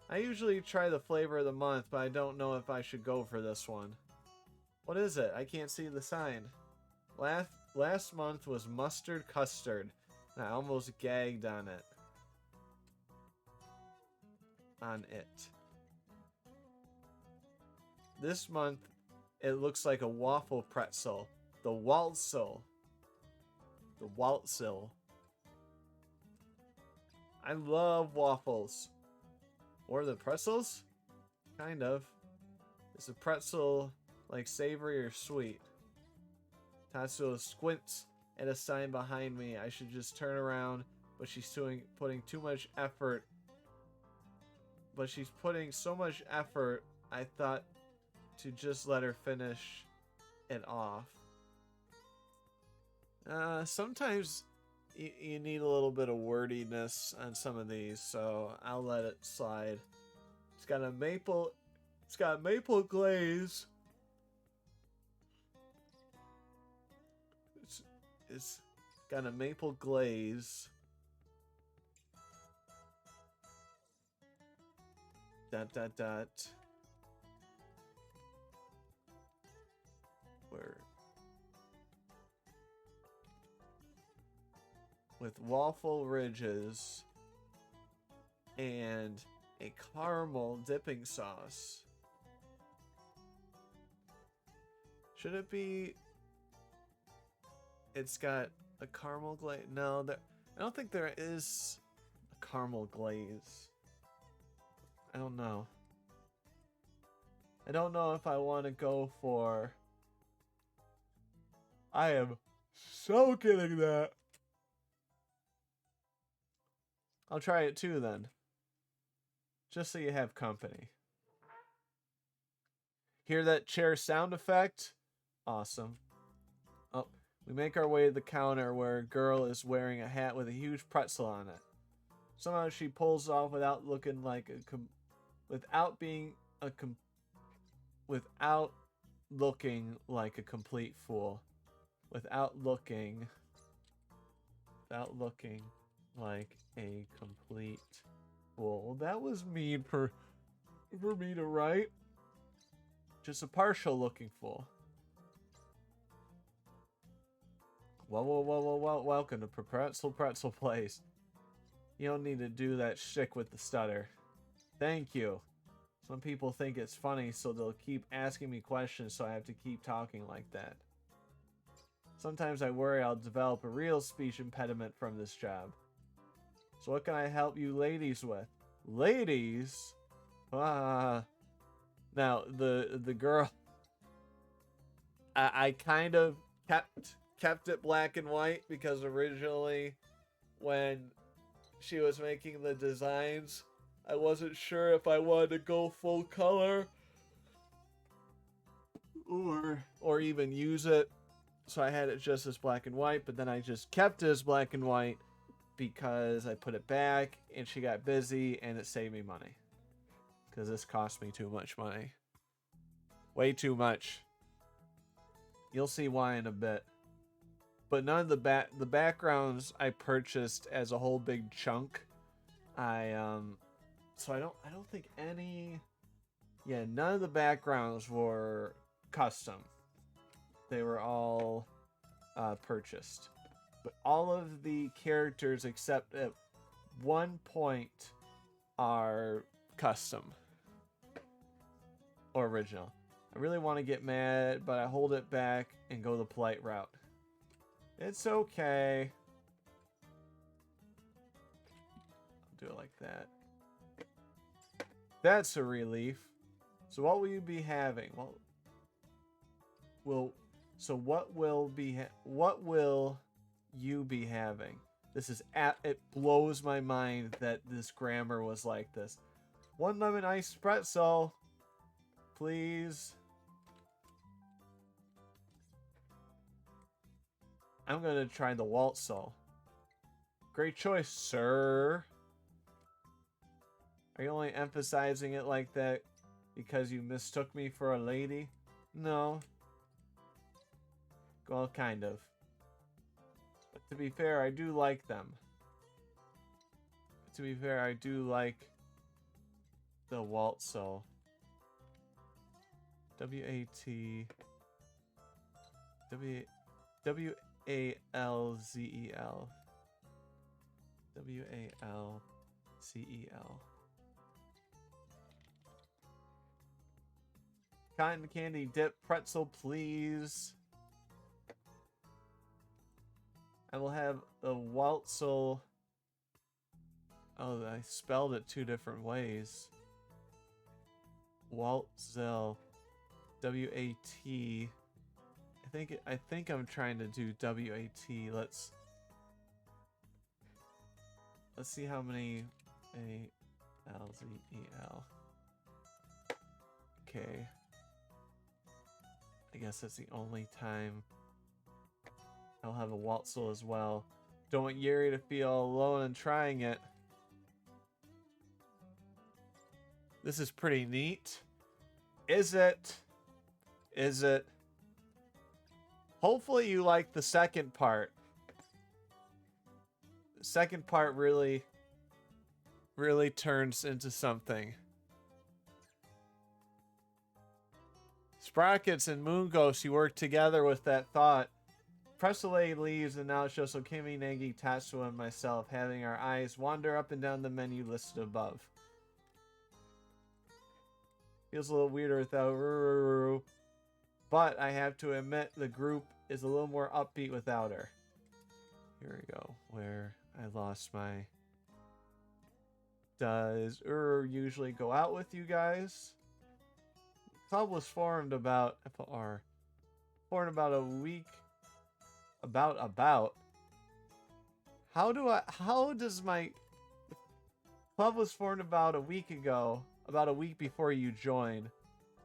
I usually try the flavor of the month, but I don't know if I should go for this one. What is it? I can't see the sign. Last month was mustard custard. I almost gagged on it. This month, it looks like a waffle pretzel. The Walsel. The Waltzel. I love waffles. Or the pretzels? Kind of. Is a pretzel like savory or sweet? Tatsuo squints at a sign behind me. I should just turn around, but she's putting too much effort. But she's putting so much effort, I thought to just let her finish it off. Sometimes you need a little bit of wordiness on some of these, so I'll let it slide. It's got maple glaze. It's got a maple glaze. Dot dot dot. Where? With waffle ridges and a caramel dipping sauce. Should it be? It's got a caramel glaze. No, I don't think there is a caramel glaze. I don't know. I don't know if I want to go for. I am so getting that. I'll try it too then. Just so you have company. Hear that chair sound effect? Awesome. Oh, we make our way to the counter where a girl is wearing a hat with a huge pretzel on it. Somehow she pulls off without looking like without looking like a complete fool. Without looking like a complete fool. That was mean for me to write. Just a partial looking fool. Whoa, welcome to Pretzel Place. You don't need to do that shtick with the stutter. Thank you. Some people think it's funny, so they'll keep asking me questions, so I have to keep talking like that. Sometimes I worry I'll develop a real speech impediment from this job. So what can I help you ladies with? Ladies? Now, the girl... I kind of kept it black and white because originally when she was making the designs, I wasn't sure if I wanted to go full color or even use it. So I had it just as black and white, but then I just kept it as black and white because I put it back and she got busy and it saved me money. Because this cost me too much money. Way too much. You'll see why in a bit. But none of the backgrounds I purchased as a whole big chunk. So I don't think any. Yeah, none of the backgrounds were custom. They were all purchased. But all of the characters except at one point are custom or original. I really want to get mad, but I hold it back and go the polite route. It's okay. I'll do it like that. That's a relief. So what will you be having? So what will you be having? It blows my mind that this grammar was like this. 1 lemon iced pretzel, please. I'm gonna try the Waltzel. Great choice, sir. Are you only emphasizing it like that because you mistook me for a lady? No. Well, kind of. But to be fair, I do like them. To be fair, I do like the Waltzel. W-A-L-Z-E-L. W-A-L-Z-E-L. Cotton candy dip pretzel, please. I will have the Waltzel. Oh, I spelled it 2 different ways. Waltzel. W-A-T. I think I'm trying to do W-A-T. Let's see how many A-L-Z-E-L. Okay. I guess that's the only time I'll have a Waltzel as well. Don't want Yuri to feel alone in trying it. This is pretty neat. Is it? Is it? Hopefully you like the second part. The second part really turns into something. Sprockets and Moon Ghost, you work together with that thought. Presley leaves, and now it shows Kimmy, Nagi, Tatsuo, and myself having our eyes wander up and down the menu listed above. Feels a little weirder without Ruru, but I have to admit the group is a little more upbeat without her. Here we go, where I lost my... Does Uru usually go out with you guys? Club was formed about... I put R. Formed about a week... About... How does my... Club was formed about a week ago. About a week before you joined.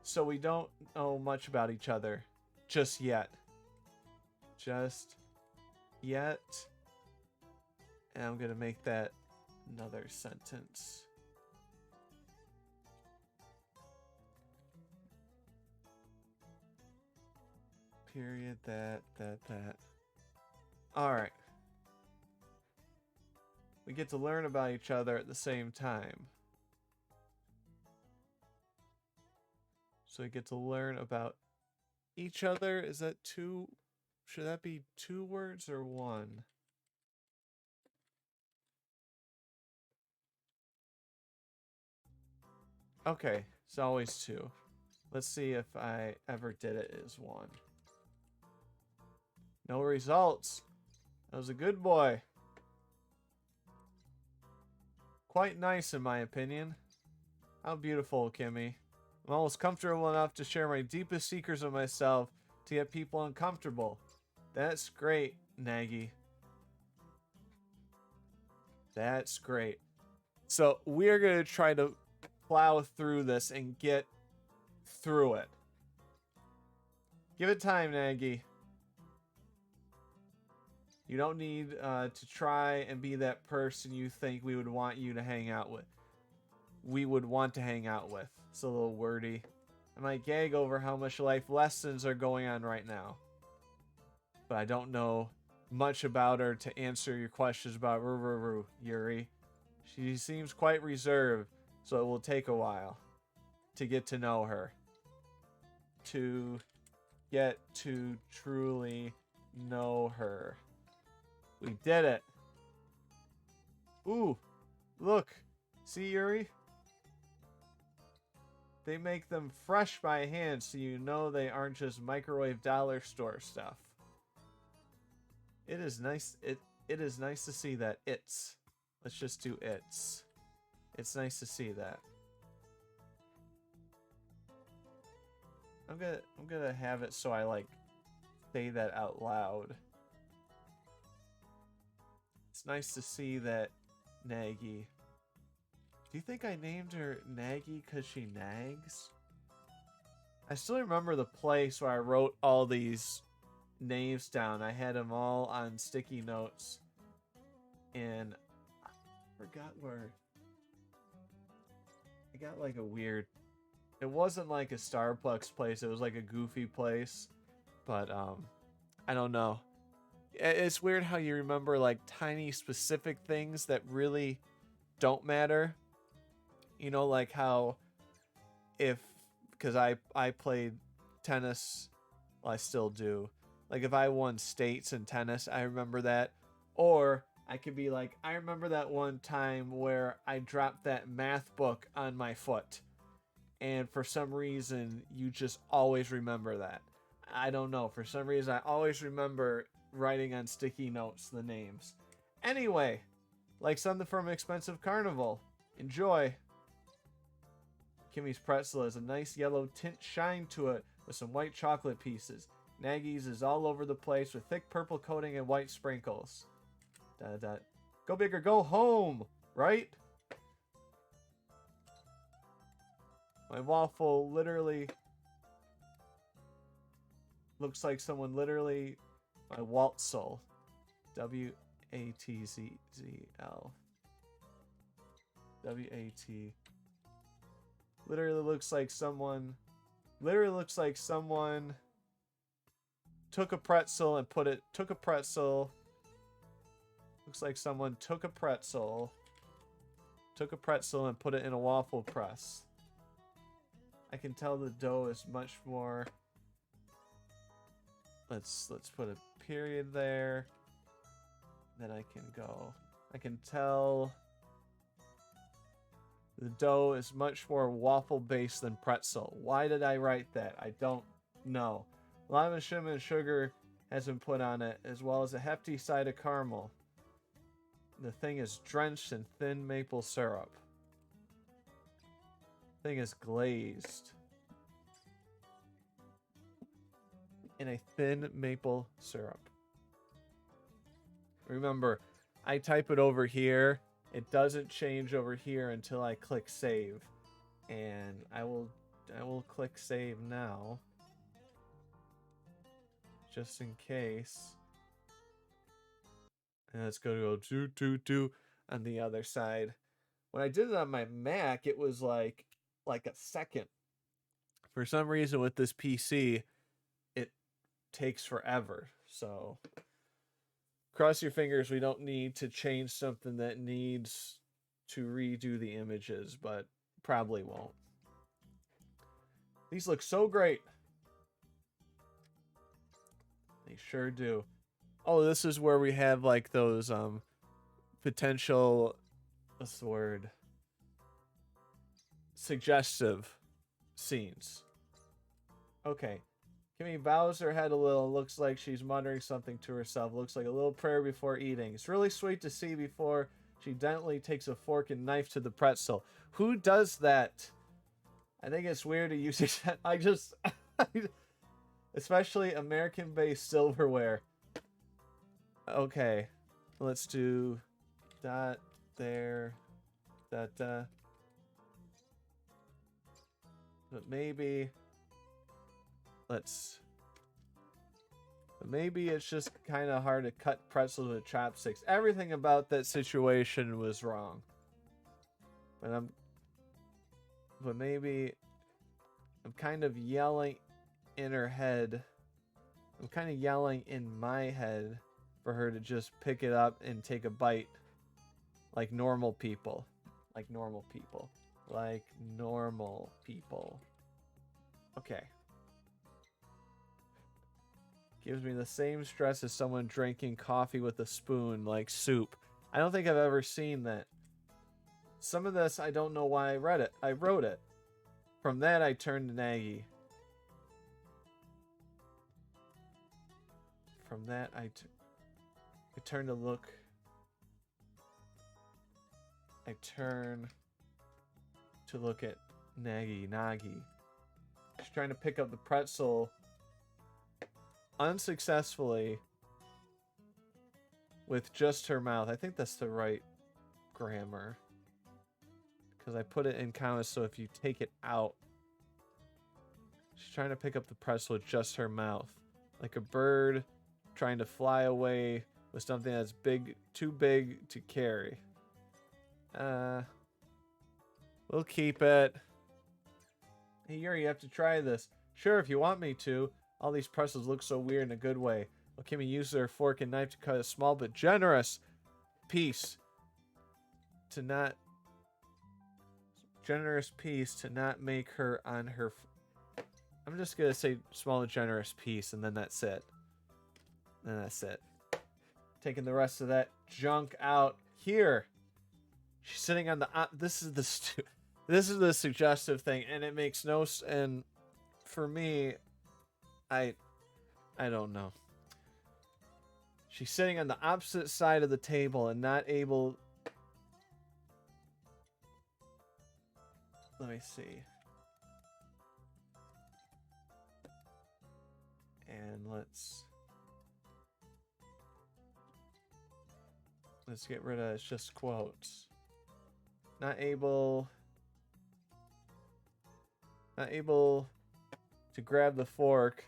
So we don't know much about each other. Just yet. Just yet. And I'm gonna make that another sentence. Period, that. Alright. We get to learn about each other at the same time. So we get to learn about each other. Is that 2? Should that be 2 words or 1? Okay, it's always 2. Let's see if I ever did it as 1. No results. That was a good boy. Quite nice in my opinion. How beautiful, Kimmy. I'm almost comfortable enough to share my deepest secrets of myself to get people uncomfortable. That's great, Nagi. That's great. So we're going to try to plow through this and get through it. Give it time, Nagi. You don't need to try and be that person you think we would want you to hang out with. We would want to hang out with. It's a little wordy. I might gag over how much life lessons are going on right now. But I don't know much about her to answer your questions about Ruru, Yuri. She seems quite reserved, so it will take a while to get to know her. To get to truly know her. We did it. Ooh, look. See, Yuri? They make them fresh by hand, so you know they aren't just microwave dollar store stuff. It is nice. It is nice to see that. Let's just do it's. It's nice to see that. I'm gonna have it so I like say that out loud. It's nice to see that, Nagi. Do you think I named her Nagi because she nags? I still remember the place where I wrote all these names down. I had them all on sticky notes. And I forgot where... I got like a weird... It wasn't like a Starbucks place. It was like a goofy place. But, I don't know. It's weird how you remember like tiny specific things that really don't matter. You know, like how because I played tennis, well, I still do. Like if I won states in tennis, I remember that. Or I could be like, I remember that one time where I dropped that math book on my foot. And for some reason, you just always remember that. I don't know. For some reason, I always remember writing on sticky notes the names. Anyway, like something from an expensive carnival. Enjoy. Kimmy's pretzel has a nice yellow tint shine to it with some white chocolate pieces. Nagy's is all over the place with thick purple coating and white sprinkles. Go big or go home, right? My waffle literally looks like someone literally... My Waltzel. W-A-T-Z-Z-L. W-A-T. Literally looks like someone... Literally looks like someone took a pretzel and put it... Took a pretzel... Looks like someone took a pretzel... Took a pretzel and put it in a waffle press. I can tell the dough is much more... Let's put a period there. Then I can go. I can tell the dough is much more waffle based than pretzel. Why did I write that? I don't know. Lima shim and sugar has been put on it, as well as a hefty side of caramel. The thing is drenched in thin maple syrup. Thing is glazed in a thin maple syrup. Remember, I type it over here. It doesn't change over here until I click save. And I will click save now. Just in case. And let's go to on the other side. When I did it on my Mac, it was like a second. For some reason with this PC, it takes forever. So cross your fingers we don't need to change something that needs to redo the images, but probably won't. These look so great. They sure do. Oh, this is where we have like those potential, what's the word? Suggestive scenes. Okay. Kimmy bows her head a little. Looks like she's muttering something to herself. Looks like a little prayer before eating. It's really sweet to see before she gently takes a fork and knife to the pretzel. Who does that? I think it's weird to use it. Especially American-based silverware. Okay. Let's do that there. That, But maybe it's just kind of hard to cut pretzels with chopsticks. Everything about that situation was wrong. But maybe I'm kind of yelling in her head. I'm kind of yelling in my head for her to just pick it up and take a bite like normal people. Like normal people. Like normal people. Okay. Gives me the same stress as someone drinking coffee with a spoon, like soup. I don't think I've ever seen that. Some of this, I don't know why I read it. I wrote it. From that, I turned to Nagy. From that, I turn to look. I turn to look at Nagy. She's trying to pick up the pretzel unsuccessfully with just her mouth. I think that's the right grammar. Because I put it in commas, so if you take it out. She's trying to pick up the pretzel with just her mouth. Like a bird trying to fly away with something that's too big to carry. We'll keep it. Hey Yuri, you have to try this. Sure, if you want me to. All these pretzels look so weird in a good way. Well, Kimmy used her fork and knife to cut a small but generous piece to not make her on her. I'm just gonna say small and generous piece, and then that's it. Taking the rest of that junk out here. She's sitting on the. This is the suggestive thing, and it makes no sense. And for me, I don't know. She's sitting on the opposite side of the table and not able... Let me see. And let's get rid of it's just quotes. Not able to grab the fork.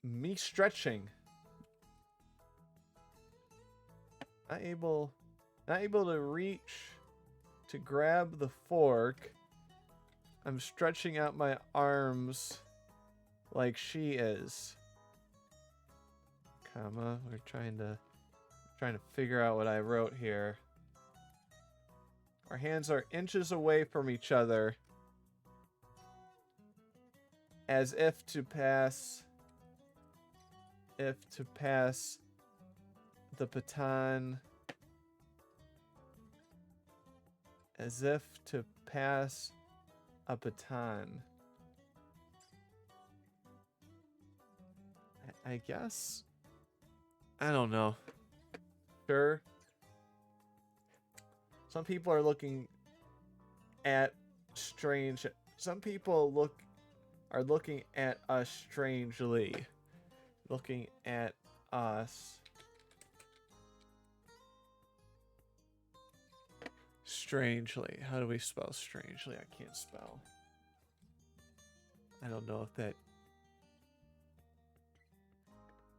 Me stretching. Not able to reach to grab the fork. I'm stretching out my arms like she is. Comma. We're trying to figure out what I wrote here. Our hands are inches away from each other, as if to pass the baton. As if to pass a baton. I guess. I don't know. Sure. Some people are looking at strange. Some people are looking at us strangely. Looking at us strangely. How do we spell strangely? I can't spell. I don't know if that...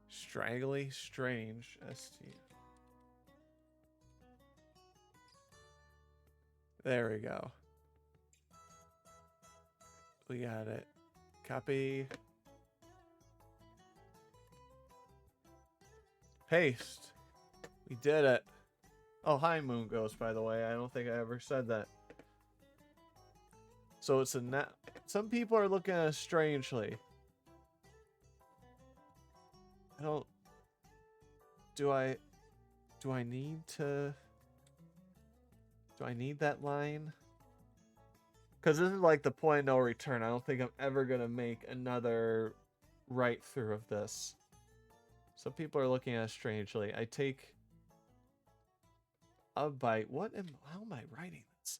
Straggly? Strange. S-T. There we go. We got it. Copy. Paste. We did it. Oh, hi, Moon Ghost, by the way. I don't think I ever said that. So it's a... Some people are looking at us strangely. I don't... Do I need to... Do I need that line? Because this is like the point of no return. I don't think I'm ever going to make another write through of this. Some people are looking at us strangely. I take a bite. How am I writing this?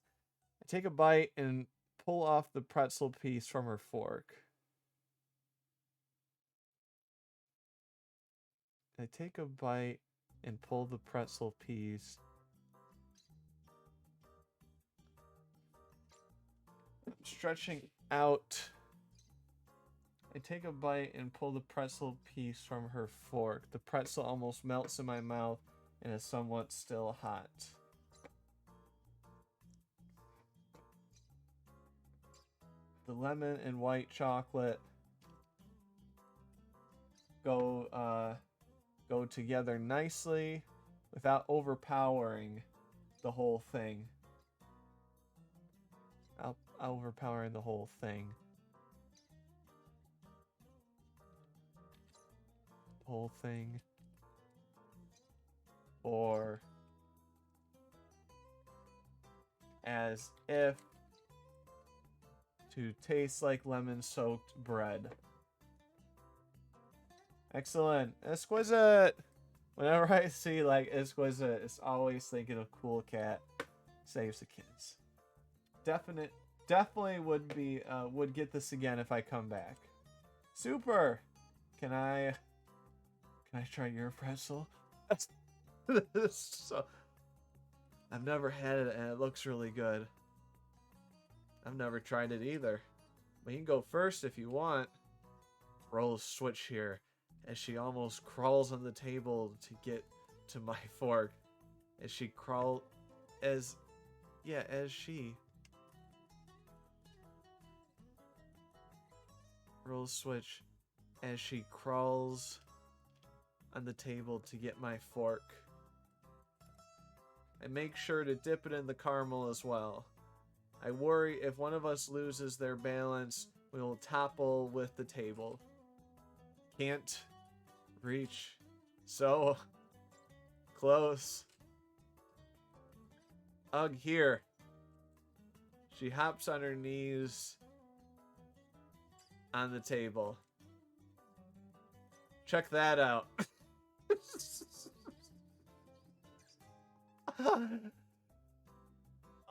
I take a bite and pull off the pretzel piece from her fork. I take a bite and pull the pretzel piece. I'm stretching out. I take a bite and pull the pretzel piece from her fork. The pretzel almost melts in my mouth and is somewhat still hot. The lemon and white chocolate go together nicely without overpowering the whole thing. Overpowering the whole thing. Whole thing. Or as if to taste like lemon-soaked bread. Excellent. Exquisite. Whenever I see like exquisite, it's always thinking of Cool Cat Saves the Kids. Definitely would get this again if I come back. Super. Can I try your pretzel? So, I've never had it and it looks really good. I've never tried it either. But you can go first if you want. Roll a switch here as she almost crawls on the table to get to my fork. As she roll switch as she crawls on the table to get my fork. I make sure to dip it in the caramel as well. I worry if one of us loses their balance, we will topple with the table. Can't reach so close. Ugh, here. She hops on her knees on the table. Check that out.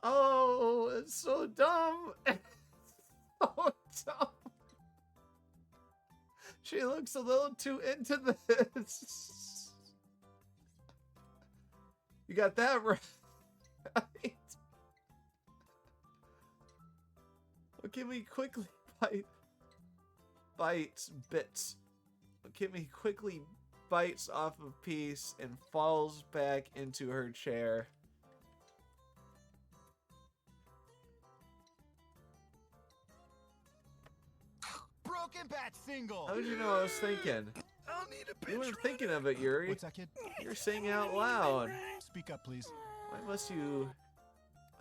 Oh, it's so dumb. So dumb. She looks a little too into this. You got that right. Can we quickly bits? Kimmy quickly bites off a piece and falls back into her chair. Broken bat single. How did you know I was thinking? I'll need a pinch You weren't runner. thinking of it, Yuri. What's that, kid? You're singing out loud. Speak up, please. Why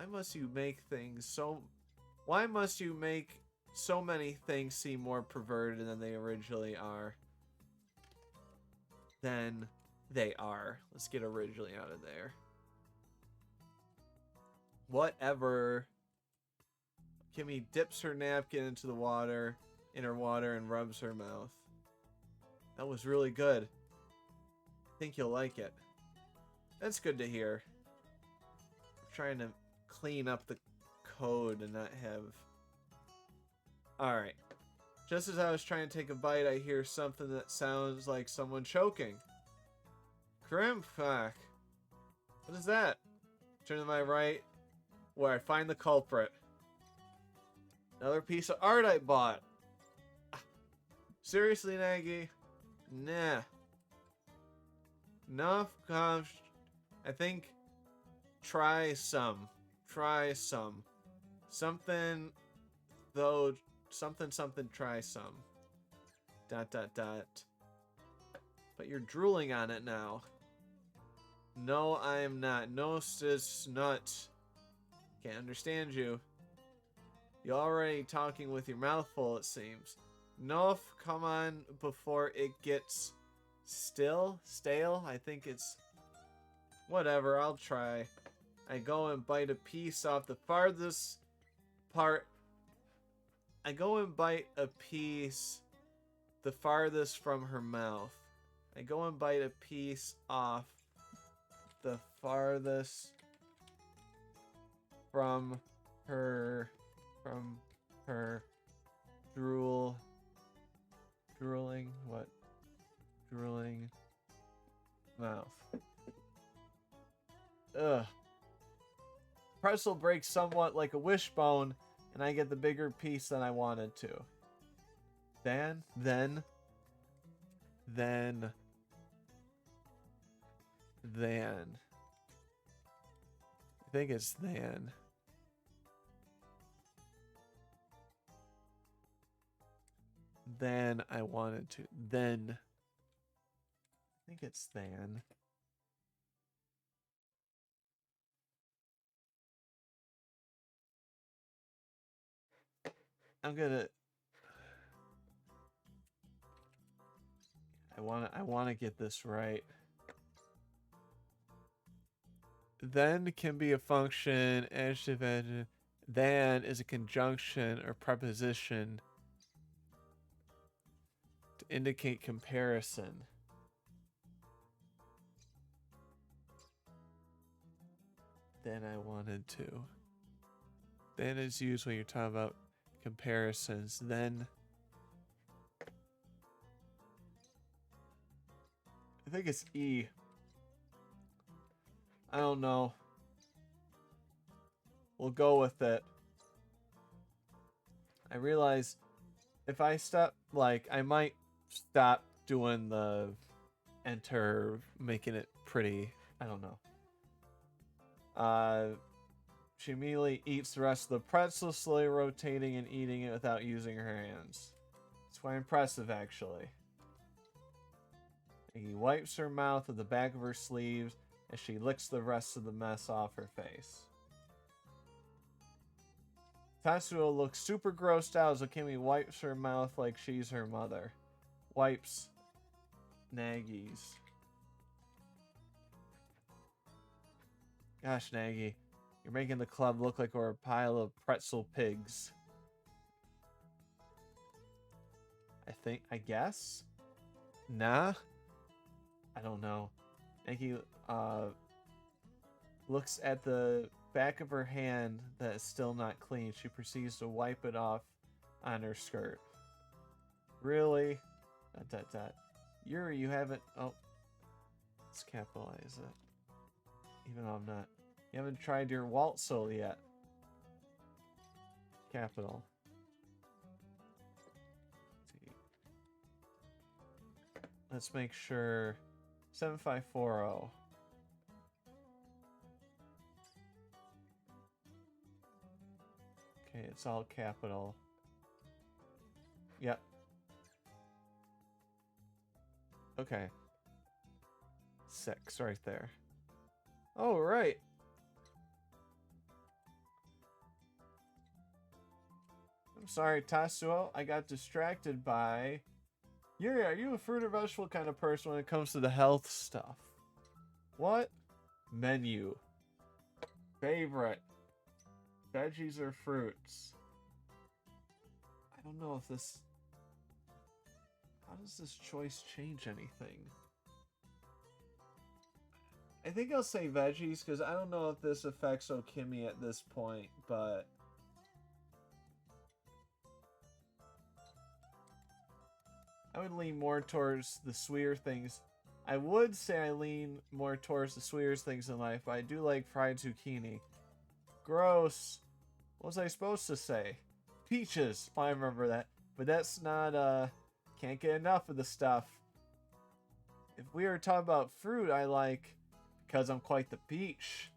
must you make things so... Why must you make so many things seem more perverted than they originally are? Than they are. Let's get originally out of there. Whatever. Kimmy dips her napkin into the water, in her water, and rubs her mouth. That was really good. I think you'll like it. That's good to hear. I'm trying to clean up the code and not have... Alright. Just as I was trying to take a bite, I hear something that sounds like someone choking. Crimpfuck. What is that? Turn to my right, where I find the culprit. Another piece of art I bought. Seriously, Nagy? Nah. Enough I think try some. Try some. Something though something try some. ... But you're drooling on it now. No, I am not. No, sis, nut. Can't understand you. You're already talking with your mouth full, it seems. No, come on before it gets stale. I think it's... Whatever, I'll try. I go and bite a piece off the farthest part. I go and bite a piece the farthest from her mouth. I go and bite a piece off the farthest from her drooling mouth. Ugh. Pretzel breaks somewhat like a wishbone, and I get the bigger piece than I wanted to. Then I think it's then. Then I wanted to. Then. I think it's then. I'm gonna. I wanna get this right. Then can be a function, adjective, than is a conjunction or preposition to indicate comparison. Then I wanted to. Then is used when you're talking about comparisons. Then I think it's E. I don't know. We'll go with it. I realize if I stop, like, I might stop doing the enter, making it pretty. I don't know. She immediately eats the rest of the pretzel, slowly rotating and eating it without using her hands. It's quite impressive, actually. He wipes her mouth with the back of her sleeves as she licks the rest of the mess off her face. Tatsuo looks super grossed out as Akemi wipes her mouth like she's her mother. Wipes Nagy's. Gosh, Nagy, you're making the club look like we're a pile of pretzel pigs. I guess? Nah. I don't know. Nikki looks at the back of her hand that is still not clean. She proceeds to wipe it off on her skirt. Really? ... Yuri, you haven't... Oh. Let's capitalize it. Even though I'm not... You haven't tried your Waltzel yet. Capital. Let's make sure 7540. Okay, it's all capital. Yep. Okay. 6 right there. Oh, right. I'm sorry, Tatsuo. I got distracted by... Yuri, are you a fruit or vegetable kind of person when it comes to the health stuff? What? Menu. Favorite. Veggies or fruits? I don't know if this... How does this choice change anything? I think I'll say veggies, because I don't know if this affects Okimi at this point, but... I would lean more towards the sweeter things. I would say I lean more towards the sweeter things in life, but I do like fried zucchini. Gross. What was I supposed to say? Peaches. I remember that. But that's not, can't get enough of the stuff. If we were talking about fruit, I like... Because I'm quite the peach.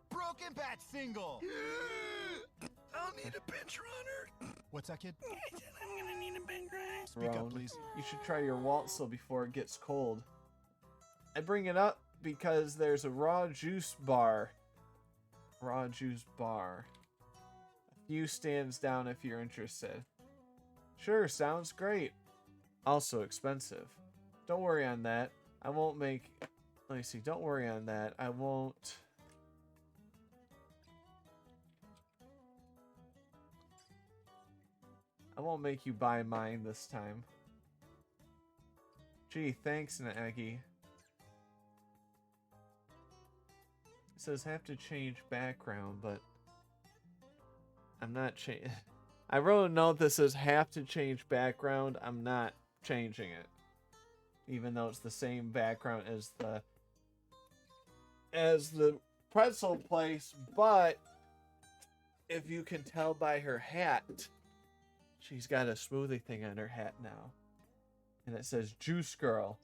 Broken bat single. I'll need a bench runner. What's that, kid? I said I'm gonna need a bench runner. Speak Roan, up, please. you should try your Waltzel before it gets cold. I bring it up because there's a raw juice bar. Raw juice bar. A few stands down if you're interested. Sure, sounds great. Also expensive. Don't worry on that. I won't make... Let me see. Don't worry on that. I won't... I won't make you buy mine this time. Gee, thanks, Nagi. It says have to change background, but... I'm not changing... I wrote a note that says have to change background. I'm not changing it. Even though it's the same background as the pretzel place, but if you can tell by her hat, she's got a smoothie thing on her hat now. And it says Juice Girl.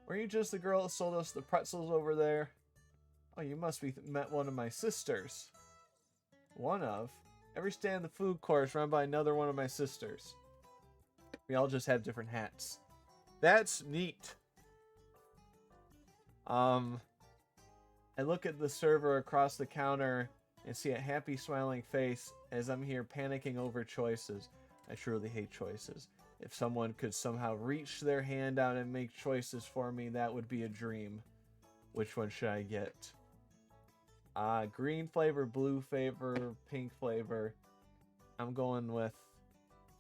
Were you just the girl that sold us the pretzels over there? Oh, you must be met one of my sisters. One of? Every stand in the food court is run by another one of my sisters. We all just have different hats. That's neat. I look at the server across the counter and see a happy smiling face as I'm here panicking over choices. I truly hate choices. If someone could somehow reach their hand out and make choices for me, that would be a dream. Which one should I get? Green flavor, blue flavor, pink flavor. I'm going with...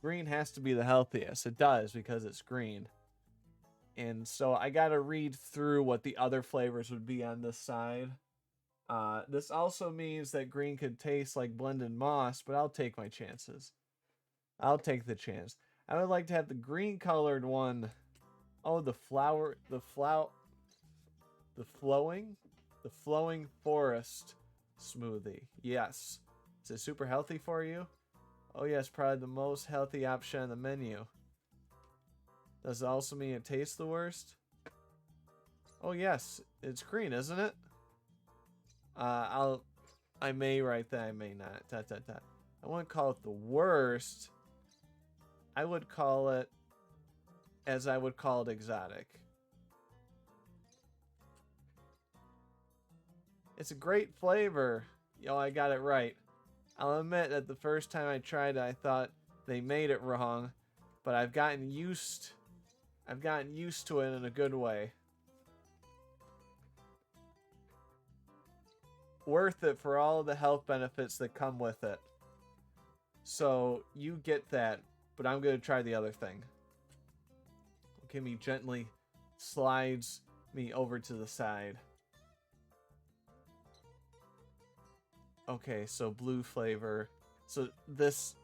Green has to be the healthiest. It does, because it's green. And so I gotta read through what the other flavors would be on this side. This also means that green could taste like blended moss, but I'll take my chances. I'll take the chance. I would like to have the green colored one. Oh, the flowing forest smoothie. Yes. Is it super healthy for you? Oh yes, probably the most healthy option on the menu. Does it also mean it tastes the worst? Oh yes, it's green, isn't it? I may write that, I may not. I wouldn't call it the worst. I would call it as I would call it exotic. It's a great flavor. Yo, I got it right. I'll admit that the first time I tried it, I thought they made it wrong, but I've gotten used to it in a good way. Worth it for all of the health benefits that come with it. So you get that, but I'm going to try the other thing. Kimmy gently slides me over to the side. Okay, so blue flavor. So this...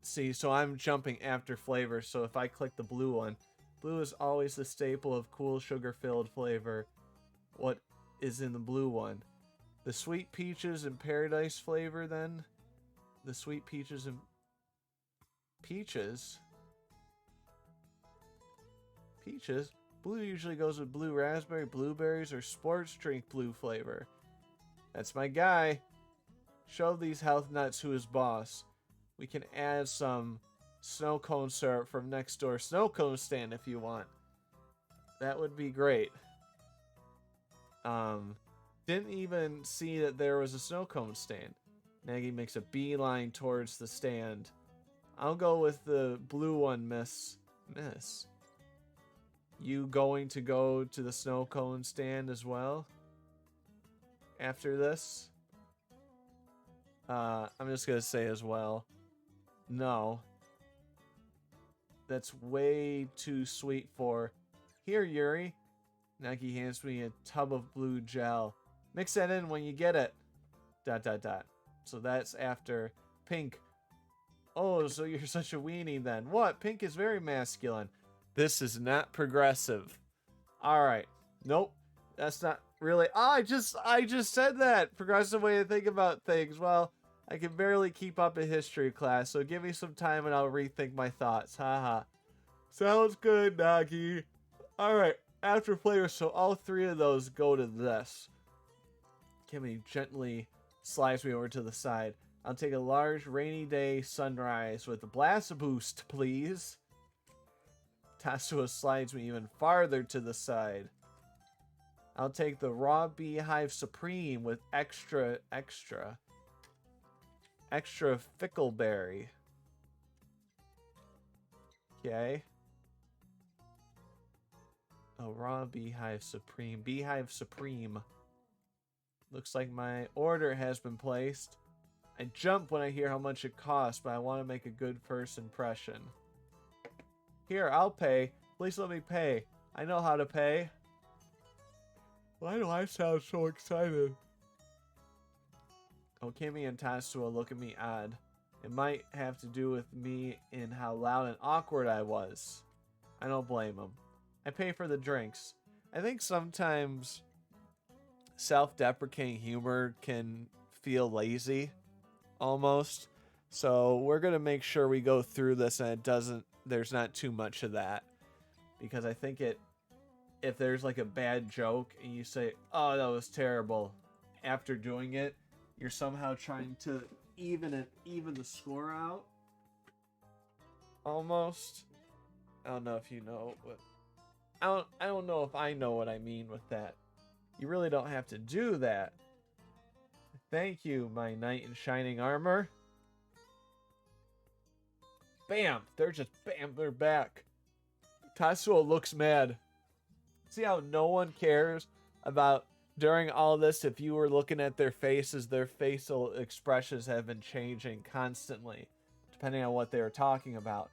See, so I'm jumping after flavor, so if I click the blue one, blue is always the staple of cool sugar-filled flavor. What is in the blue one? The sweet peaches and paradise flavor, then? The sweet peaches and... Peaches? Peaches? Blue usually goes with blue raspberry, blueberries, or sports drink blue flavor. That's my guy. Show these health nuts who is boss. We can add some snow cone syrup from next door snow cone stand if you want. That would be great. Didn't even see that there was a snow cone stand. Nagy makes a beeline towards the stand. I'll go with the blue one, miss. Miss. You going to go to the snow cone stand as well? After this? I'm just gonna say as well. No. That's way too sweet for... Here, Yuri. Nagi hands me a tub of blue gel. Mix that in when you get it. ... So that's after pink. Oh, so you're such a weenie then. What? Pink is very masculine. This is not progressive. Alright. Nope. That's not really... Oh, I just said that. Progressive way to think about things. Well... I can barely keep up in history class, so give me some time and I'll rethink my thoughts. Haha. Sounds good, Nagi. Alright, after flavor, so all three of those go to this. Kimmy gently slides me over to the side. I'll take a large rainy day sunrise with a blast boost, please. Tatsuo slides me even farther to the side. I'll take the raw beehive supreme with extra fickleberry. Okay. Oh, raw beehive supreme. Beehive supreme. Looks like my order has been placed. I jump when I hear how much it costs, but I want to make a good first impression. Here, I'll pay. Please let me pay. I know how to pay. Why do I sound so excited? Okami and Tatsuo look at me odd. It might have to do with me in how loud and awkward I was. I don't blame them. I pay for the drinks. I think sometimes self-deprecating humor can feel lazy, almost. So we're going to make sure we go through this and there's not too much of that. Because I think if there's like a bad joke and you say, oh, that was terrible, after doing it, you're somehow trying to even the score out. Almost. I don't know if you know what... I don't know if I know what I mean with that. You really don't have to do that. Thank you, my knight in shining armor. Bam! They're back. Tatsuo looks mad. See how no one cares about... During all this, if you were looking at their faces, their facial expressions have been changing constantly, depending on what they were talking about.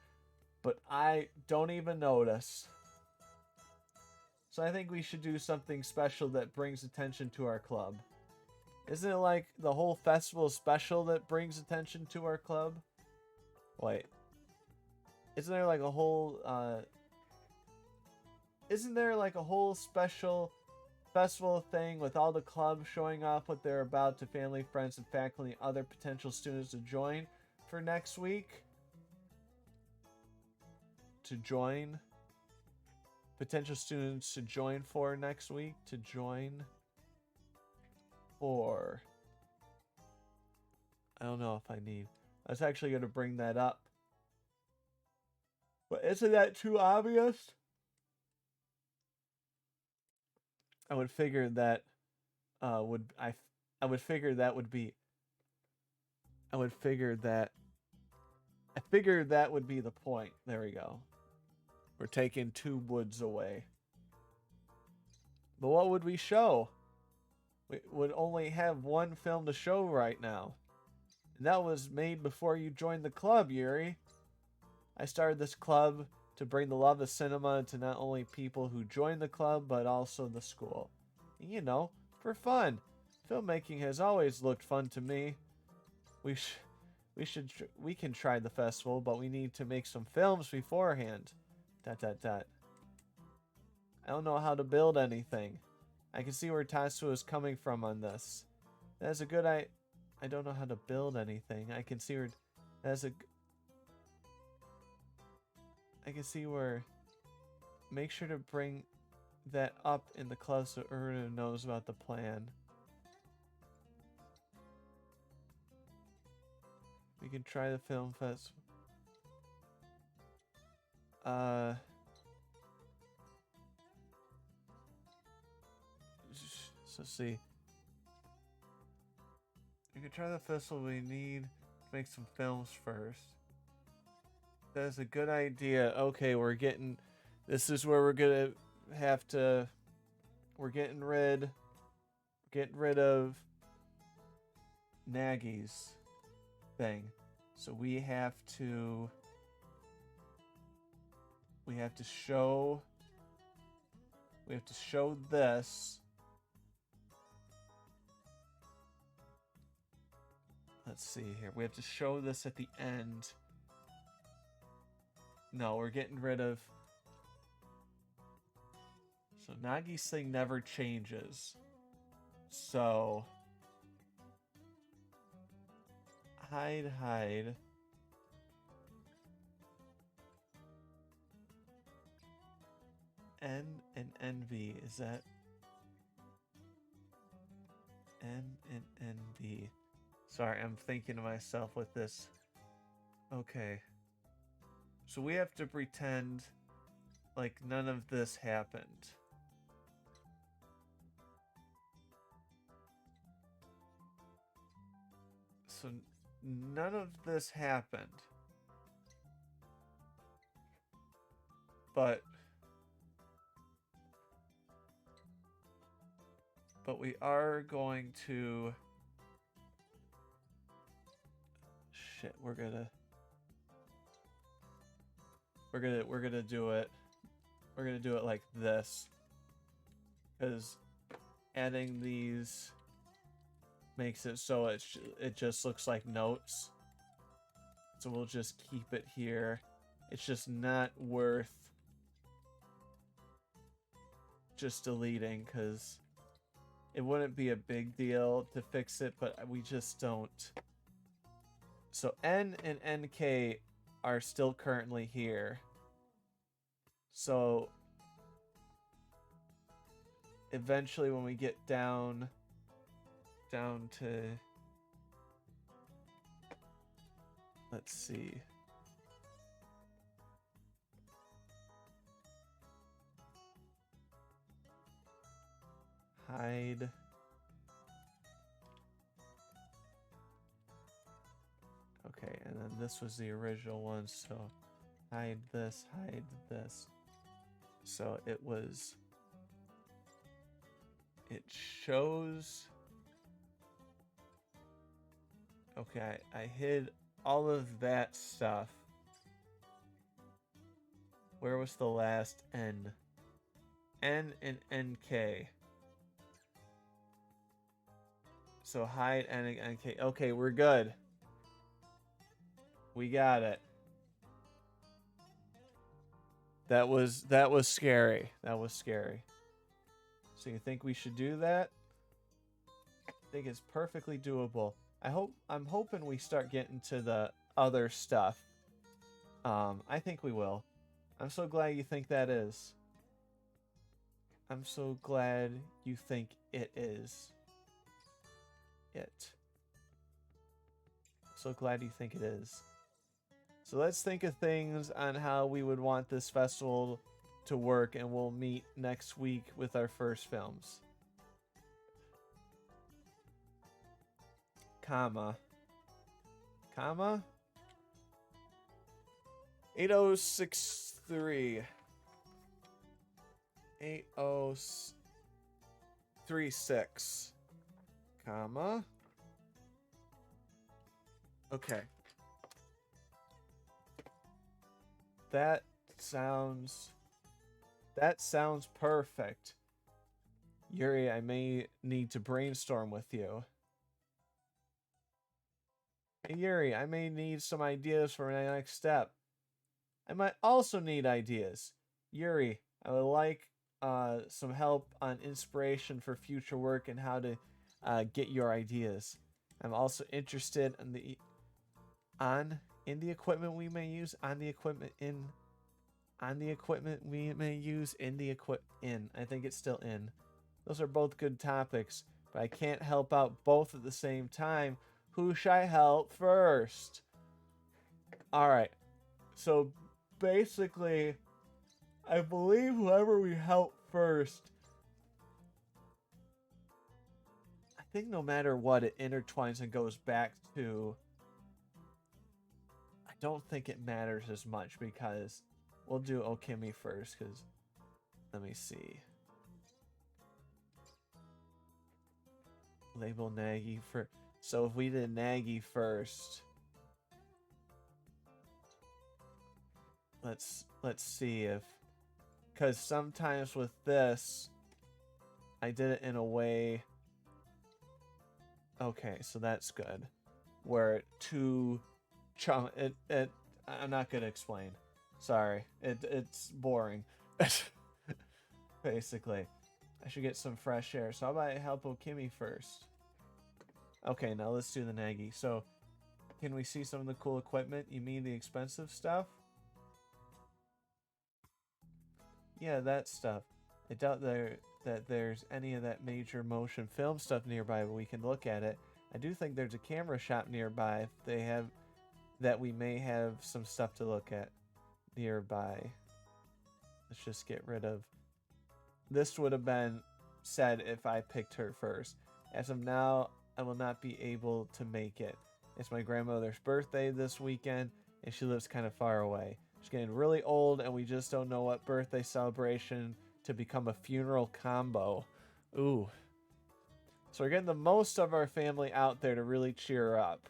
But I don't even notice. So I think we should do something special that brings attention to our club. Isn't it like the whole festival special that brings attention to our club? Wait. Isn't there like a whole, special festival thing with all the clubs showing off what they're about to family, friends, and faculty and other potential students to join for next week? To join? Potential students to join for next week? To join for... I don't know if I need... I was actually going to bring that up. But isn't that too obvious? I would figure that would figure that would be the point. There we go. We're taking 2 woods away. But what would we show? We would only have 1 film to show right now. And that was made before you joined the club, Yuri. I started this club to bring the love of cinema to not only people who join the club, but also the school. You know, for fun. Filmmaking has always looked fun to me. We can try the festival, but we need to make some films beforehand. ... I don't know how to build anything. I can see where Tatsu is coming from on this. That's a good I don't know how to build anything. I can see where I can see where... Make sure to bring that up in the club so Uru knows about the plan. We can try the film festival. So see. We can try the festival. We need to make some films first. That's a good idea. Okay, we're getting... This is where we're gonna have to... We're getting rid of Nagi's thing. So we have to show this. Let's see here. We have to show this at the end. No, we're getting rid of... So Nagi's thing never changes. So... Hide. N and NV, is that... N and NV. Sorry, I'm thinking to myself with this. Okay. So we have to pretend like none of this happened. So none of this happened. But we are going to... Shit, we're gonna do it. We're gonna do it like this. Because adding these makes it so it just looks like notes. So we'll just keep it here. It's just not worth just deleting, because it wouldn't be a big deal to fix it, but we just don't. So N and NK are still currently here. So eventually when we get down to, let's see. Hide. Okay, and then this was the original one, so hide this. So it shows... Okay, I hid all of that stuff. Where was the last N? N and NK. So hide N and NK. Okay, we're good. We got it. That was scary. That was scary. So you think we should do that? I think it's perfectly doable. I'm hoping we start getting to the other stuff. I think we will. I'm so glad you think that is. I'm so glad you think it is. So glad you think it is. So let's think of things on how we would want this festival to work, and we'll meet next week with our first films. Comma 8063 8036 comma Okay. That sounds perfect. Yuri, I may need to brainstorm with you. Hey, Yuri, I may need some ideas for my next step. I might also need ideas. Yuri, I would like some help on inspiration for future work and how to get your ideas. I'm also interested in the equipment we may use I think it's still in. Those are both good topics, but I can't help out both at the same time. Who should I help first? All right. So basically, I believe whoever we help first, I think no matter what, it intertwines and goes back to. I don't think it matters as much because we'll do Okimi first. Because let me see. Label Nagi for. So if we did Nagi first, let's see if, because sometimes with this, I did it in a way. Okay, so that's good. Where I'm not gonna explain. Sorry, it's boring. Basically, I should get some fresh air. So how about I help Okimi first? Okay, now let's do the Nagi. So, can we see some of the cool equipment? You mean the expensive stuff? Yeah, that stuff. I doubt that there's any of that major motion film stuff nearby, but we can look at it. I do think there's a camera shop nearby. If they have that, we may have some stuff to look at nearby. Let's just get rid of. This would have been said if I picked her first. As of now, I will not be able to make it. It's my grandmother's birthday this weekend, and she lives kind of far away. She's getting really old, and we just don't know what birthday celebration to become a funeral combo. Ooh. So we're getting the most of our family out there to really cheer her up.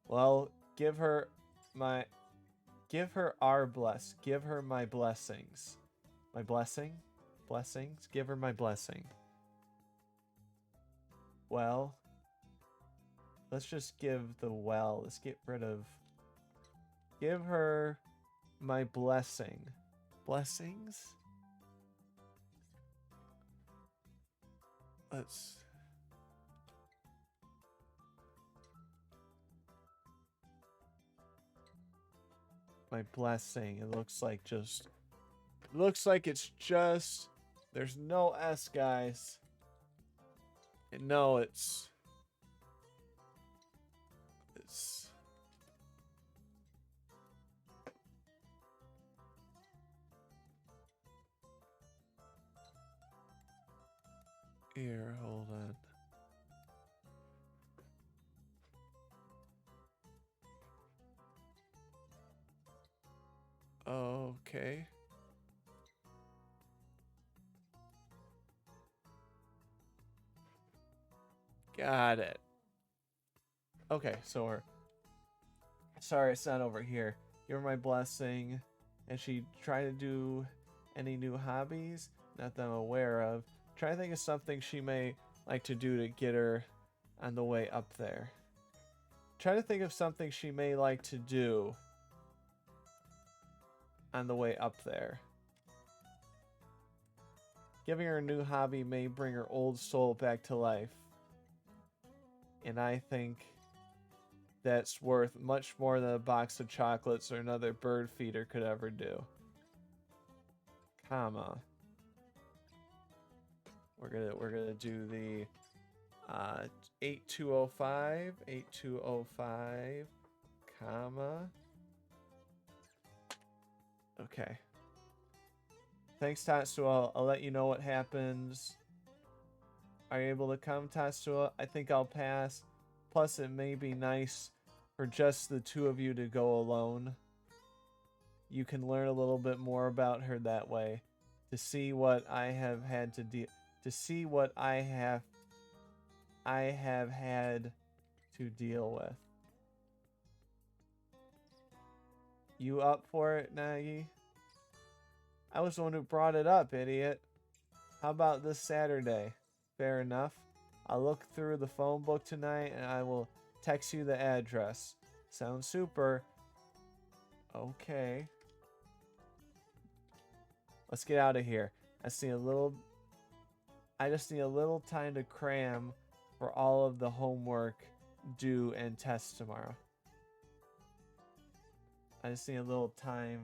Well, give her my blessings. My blessing? Blessings? Give her my blessing. Well, let's just give let's get rid of, give her my blessing. Blessings? Let's, my blessing, it looks like it's just, there's no S, guys. No, it's here, hold on. Okay. Got it. Okay, so we're... Sorry, it's not over here. You're my blessing. And she try to do any new hobbies? Not that I'm aware of. Try to think of something she may like to do to get her on the way up there. Try to think of something she may like to do on the way up there. Giving her a new hobby may bring her old soul back to life. And I think that's worth much more than a box of chocolates or another bird feeder could ever do. Comma. We're gonna do the 8205, comma. Okay. Thanks, Tatsuo. I'll let you know what happens. Are you able to come, Tatsuo? I think I'll pass. Plus, it may be nice for just the two of you to go alone. You can learn a little bit more about her that way. To see what I have had to deal... To see what I have had to deal with. You up for it, Nagy? I was the one who brought it up, idiot. How about this Saturday? Fair enough. I'll look through the phone book tonight and I will text you the address. Sounds super. Okay. Let's get out of here. I just need a little time to cram for all of the homework due and tests tomorrow. I just need a little time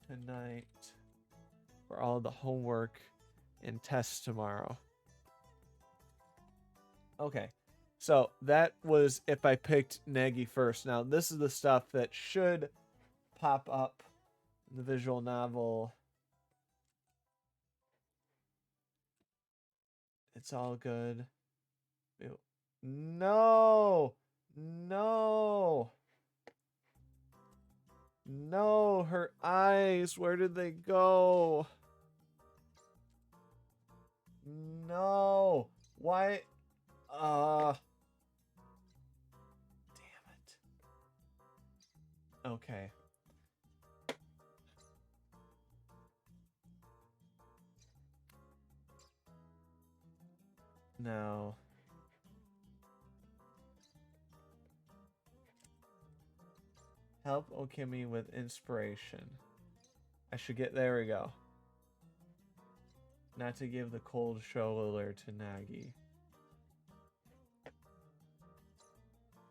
tonight for all of the homework and tests tomorrow. Okay. So that was if I picked Nagy first. Now this is the stuff that should pop up in the visual novel. It's all good. No! No! No, her eyes, where did they go? No! Why? Damn it. Okay. No. Help Okimi with inspiration. I should get, there we go. Not to give the cold shoulder to Nagy.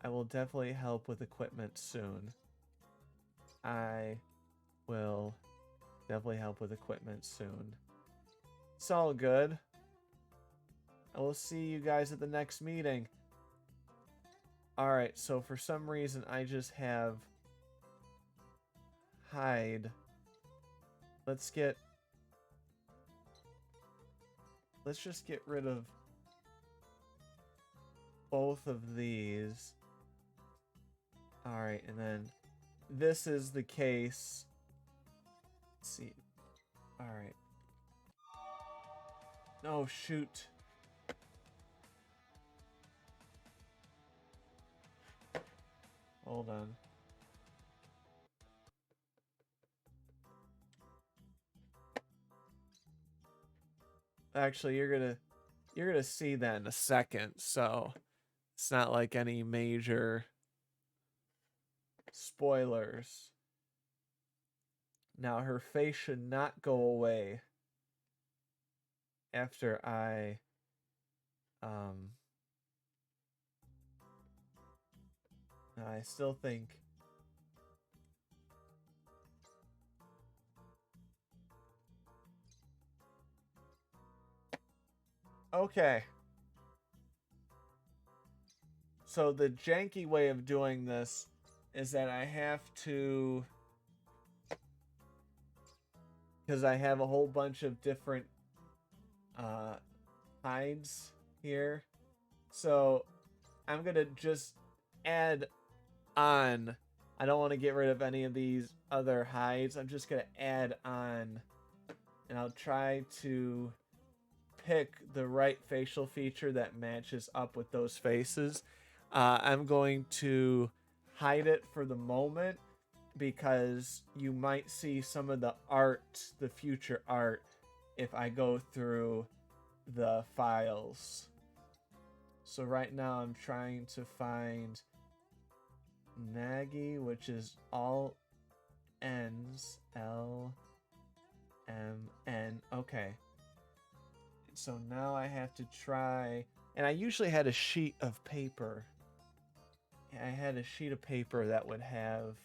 I will definitely help with equipment soon. I will definitely help with equipment soon. It's all good. I will see you guys at the next meeting. Alright, so for some reason I just have hide. Let's just get rid of both of these. Alright, and then this is the case. Let's see. Alright. Oh, shoot. Hold on. Actually, you're gonna see that in a second, so it's not like any major spoilers. Now her face should not go away after I still think okay. So the janky way of doing this is that I have to, because I have a whole bunch of different hides here. So I'm gonna just add on. I don't want to get rid of any of these other hides. I'm just gonna add on, and I'll try to pick the right facial feature that matches up with those faces. I'm going to hide it for the moment because you might see some of the art, the future art, if I go through the files. So right now I'm trying to find Nagy, which is all N's, L, M, N. Okay. So now I have to try, and I usually had a sheet of paper. I had a sheet of paper that would have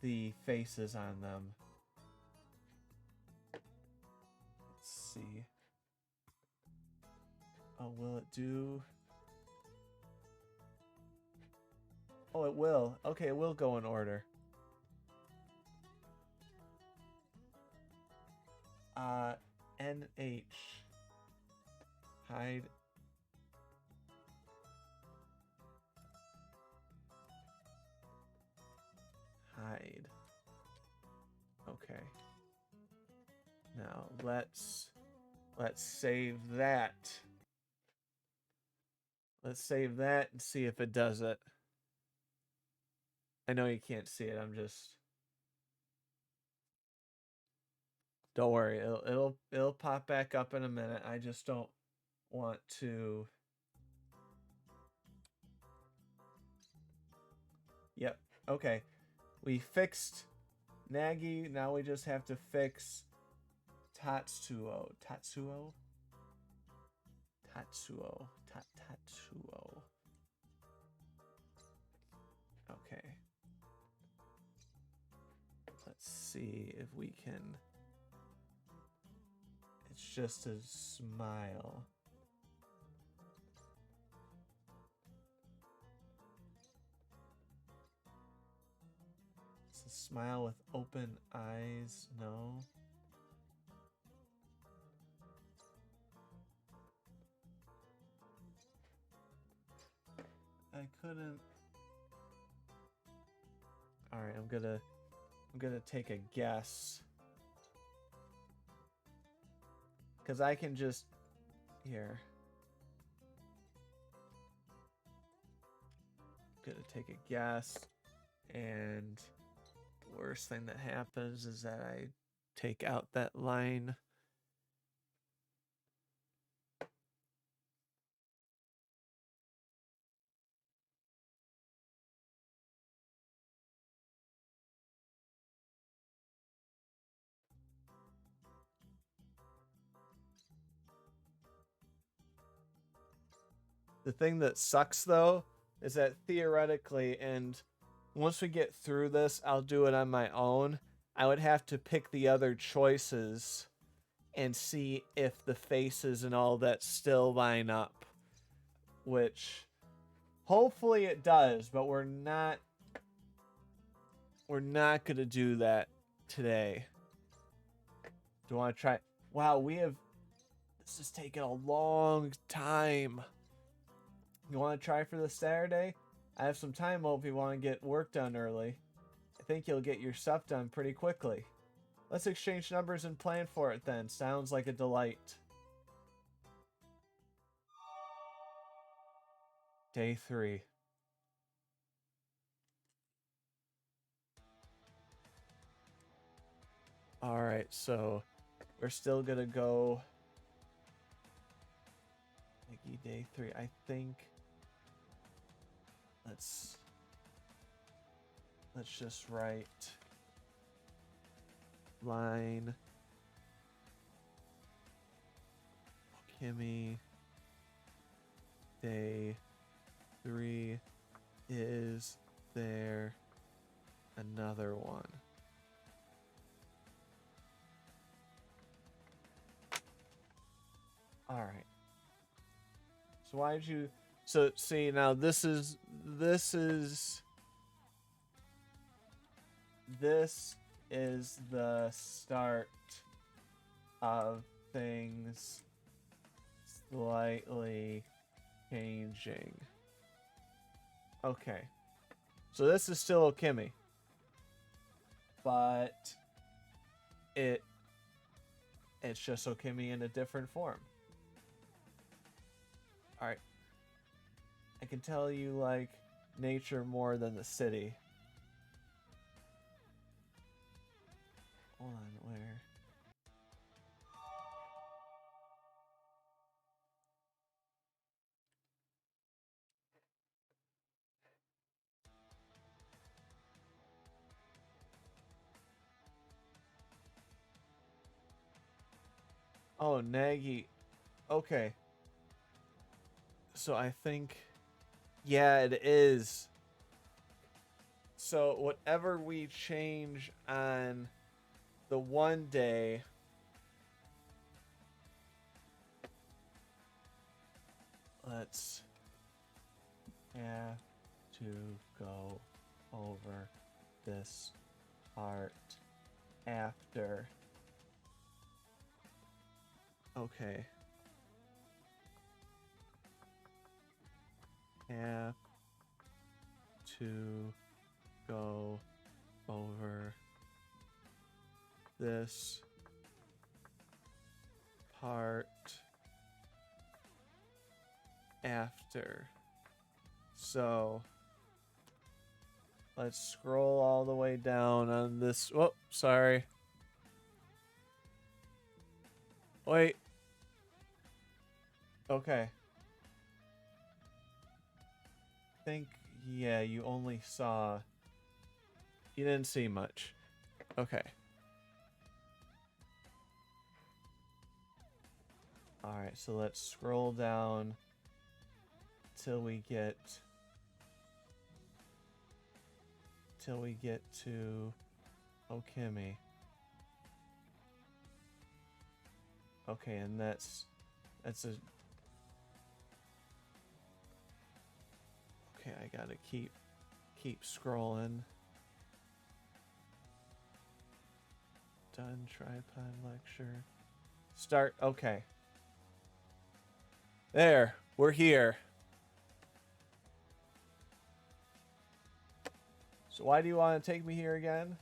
the faces on them. Let's see. Oh, will it do? Oh, it will. Okay, it will go in order. NH. Hide. Hide. Okay. Now let's save that. Let's save that and see if it does it. I know you can't see it. I'm just. Don't worry. It'll pop back up in a minute. I just don't want to. Yep. Okay. We fixed Nagi. Now we just have to fix Tatsuo. Tatsuo? Tatsuo. Tatsuo. Okay. Let's see if we can. It's just a smile. It's a smile with open eyes. No. I couldn't. All right, I'm gonna take a guess. Cuz I can just here. Gonna take a guess, and the worst thing that happens is that I take out that line. The thing that sucks though is that theoretically, and once we get through this, I'll do it on my own. I would have to pick the other choices and see if the faces and all that still line up, which hopefully it does, but we're not going to do that today. Do you want to try? Wow, this is taking a long time. You want to try for this Saturday? I have some time if you want to get work done early. I think you'll get your stuff done pretty quickly. Let's exchange numbers and plan for it then. Sounds like a delight. Day 3. Alright, so we're still gonna go Mickey day 3. I think let's just write line Kimmy day 3. Is there another one? All right. So why did you? So see now this is the start of things slightly changing. Okay. So this is still Okimi. But it's just Okimi in a different form. Alright. I can tell you like nature more than the city. Hold on, where? Oh, Nagi. Okay. So I think, yeah, it is. So whatever we change on the one day, let's have to go over this part after. Okay. Have to go over this part after. So Let's scroll all the way down on this. Oh, sorry. Wait. Okay. I think, yeah, you only saw... You didn't see much. Okay. Alright, so let's scroll down till we get to Okimi. Okay, and that's a... Okay, I gotta keep scrolling. Done tripod lecture. Start. Okay. There, we're here. So why do you want to take me here again?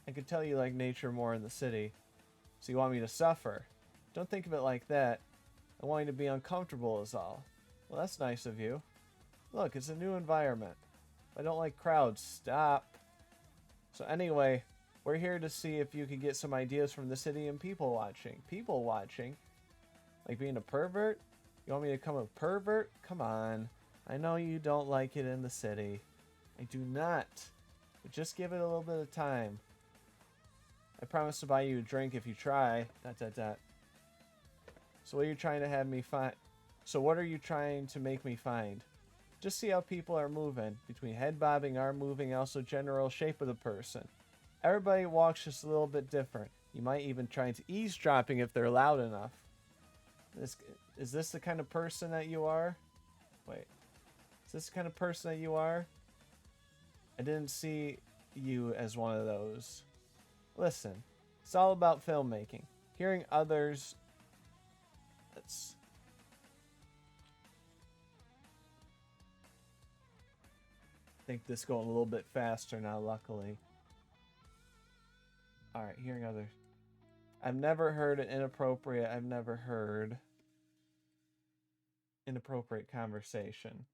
I could tell you like nature more in the city. So you want me to suffer? Don't think of it like that. I want you to be uncomfortable is all. Well, that's nice of you. Look, it's a new environment. I don't like crowds. Stop. So anyway, we're here to see if you can get some ideas from the city and people watching. People watching? Like being a pervert? You want me to become a pervert? Come on. I know you don't like it in the city. I do not. But just give it a little bit of time. I promise to buy you a drink if you try. ... So what are you trying to have me find? So what are you trying to make me find? Just see how people are moving. Between head bobbing, arm moving, also general shape of the person. Everybody walks just a little bit different. You might even try to eavesdropping if they're loud enough. Is this the kind of person that you are? Wait. Is this the kind of person that you are? I didn't see you as one of those. Listen, it's all about filmmaking. Hearing others... Let's... I think this going a little bit faster now, luckily. Alright, hearing others. I've never heard an inappropriate conversation.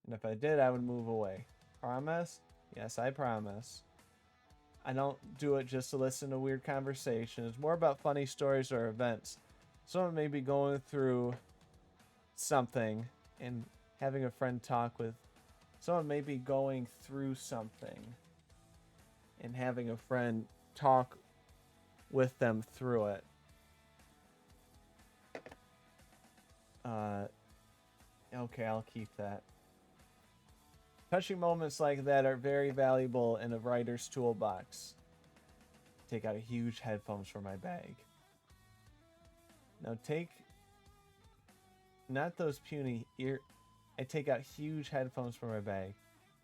And if I did, I would move away. Promise? Yes, I promise. I don't do it just to listen to weird conversations. It's more about funny stories or events. Someone may be going through something and having a friend talk with... Someone may be going through something and having a friend talk with them through it. Okay, I'll keep that. Touching moments like that are very valuable in a writer's toolbox. Take out a huge headphones from my bag. Now take... Not those puny ear... I take out huge headphones from my bag.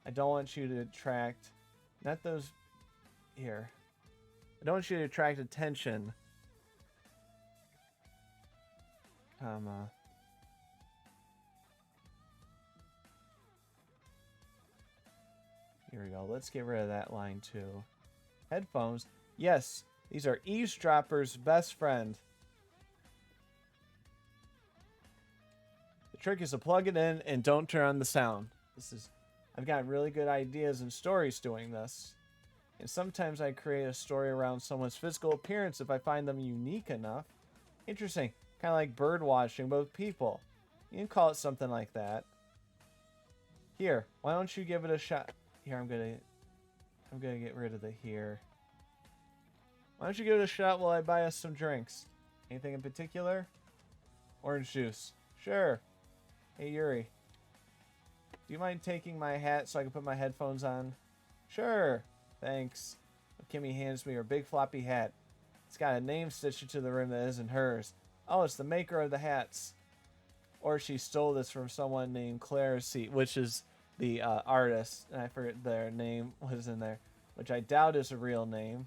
I don't want you to attract... Not those... Here. I don't want you to attract attention. Comma. Here we go. Let's get rid of that line too. Headphones. Yes, these are eavesdroppers' best friend. The trick is to plug it in and don't turn on the sound. I've got really good ideas and stories doing this. And sometimes I create a story around someone's physical appearance if I find them unique enough. Interesting. Kind of like bird watching, but with people. You can call it something like that. Here, why don't you give it a shot? Here, I'm gonna get rid of the here. Why don't you give it a shot while I buy us some drinks? Anything in particular? Orange juice. Sure. Hey, Yuri. Do you mind taking my hat so I can put my headphones on? Sure. Thanks. Kimmy hands me her big floppy hat. It's got a name stitched to the rim that isn't hers. Oh, it's the maker of the hats. Or she stole this from someone named Claire C, which is the artist. And I forget their name was in there, which I doubt is a real name.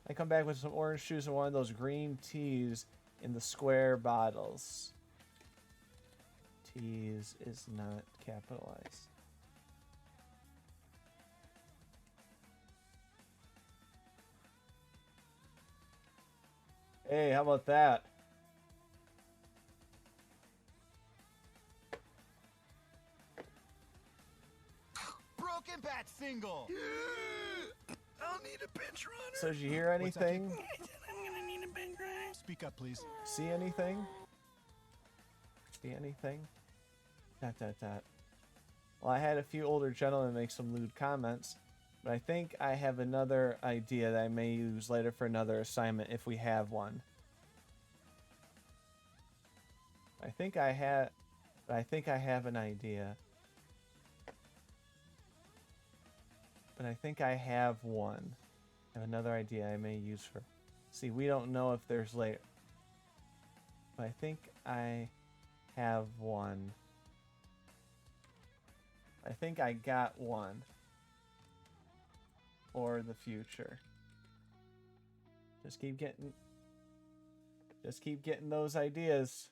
I come back with some orange juice and one of those green teas in the square bottles. Teas is not capitalized. Hey, how about that? Broken bat single. single. I'll need a bench runner. So did you hear What's that, anything? I'm gonna need a bench runner. Speak up, please. See anything? See anything? Dot dot dot. Well, I had a few older gentlemen make some lewd comments, but I think I have another idea that I may use later for another assignment if we have one. I think I have an idea. But I think I have one. I have another idea I may use for. See, we don't know if there's later. But I think I have one. I think I got one. For the future. Just keep getting those ideas.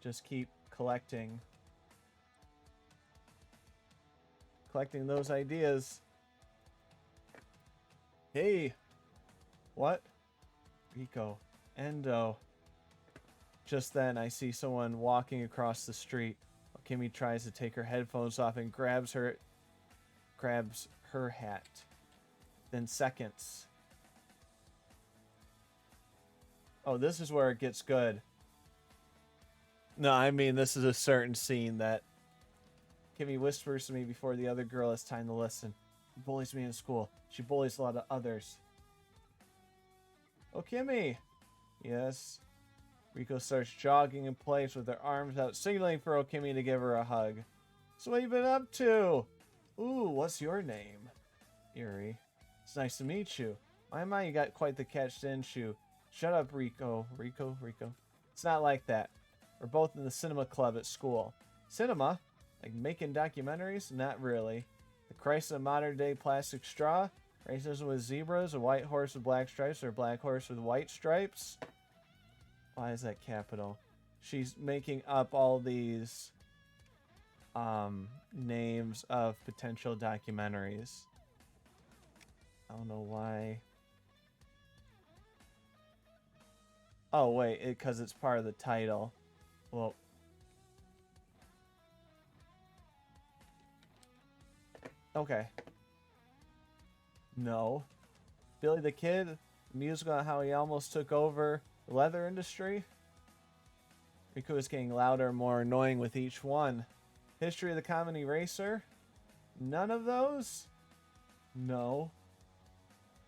Just keep collecting those ideas. Hey, what? Rico, Endo. Just then, I see someone walking across the street. Kimmy tries to take her headphones off and grabs her hat. Then seconds. Oh, this is where it gets good. No, I mean, this is a certain scene that Kimmy whispers to me before the other girl has time to listen. She bullies me in school. She bullies a lot of others. Oh, Kimmy! Yes. Rico starts jogging in place with her arms out, signaling for Okimi to give her a hug. So what have you been up to? Ooh, what's your name? Yuri. It's nice to meet you. My, you got quite the catch, didn't you? Shut up, Rico. Rico. It's not like that. We're both in the cinema club at school. Cinema? Like making documentaries? Not really. The Christ of modern day plastic straw? Racism with zebras? A white horse with black stripes? Or a black horse with white stripes? Why is that capital? She's making up all these names of potential documentaries. I don't know why. Oh, wait, because it's part of the title. Well, okay. No. Billy the Kid, the musical on how he almost took over the leather industry. Riku is getting louder and more annoying with each one. History of the Common Eraser? None of those? No.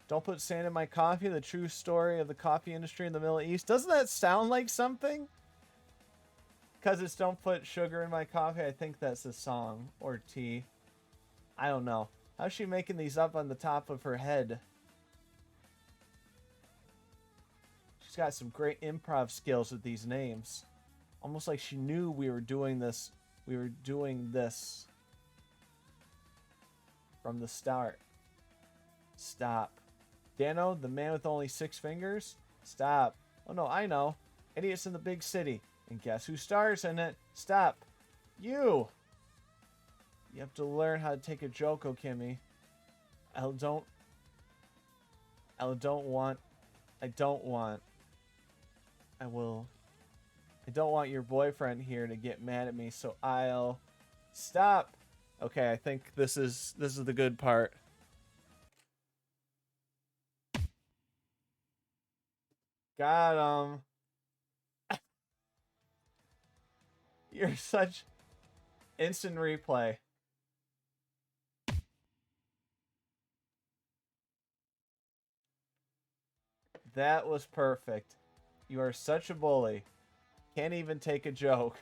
Don't put sand in my coffee, the true story of the coffee industry in the Middle East. Doesn't that sound like something? Because it's don't put sugar in my coffee, I think that's a song. Or tea. I don't know. How's she making these up on the top of her head? She's got some great improv skills with these names. Almost like she knew we were doing this. We were doing this from the start. Stop. Dano, the man with only 6 fingers? Stop. Oh no, I know. Idiots in the Big City. And guess who stars in it? Stop. You. You have to learn how to take a joke, Okimi. I don't want your boyfriend here to get mad at me, so I'll stop. Okay, I think this is the good part. Got him. You're such instant replay. That was perfect. You are such a bully. Can't even take a joke.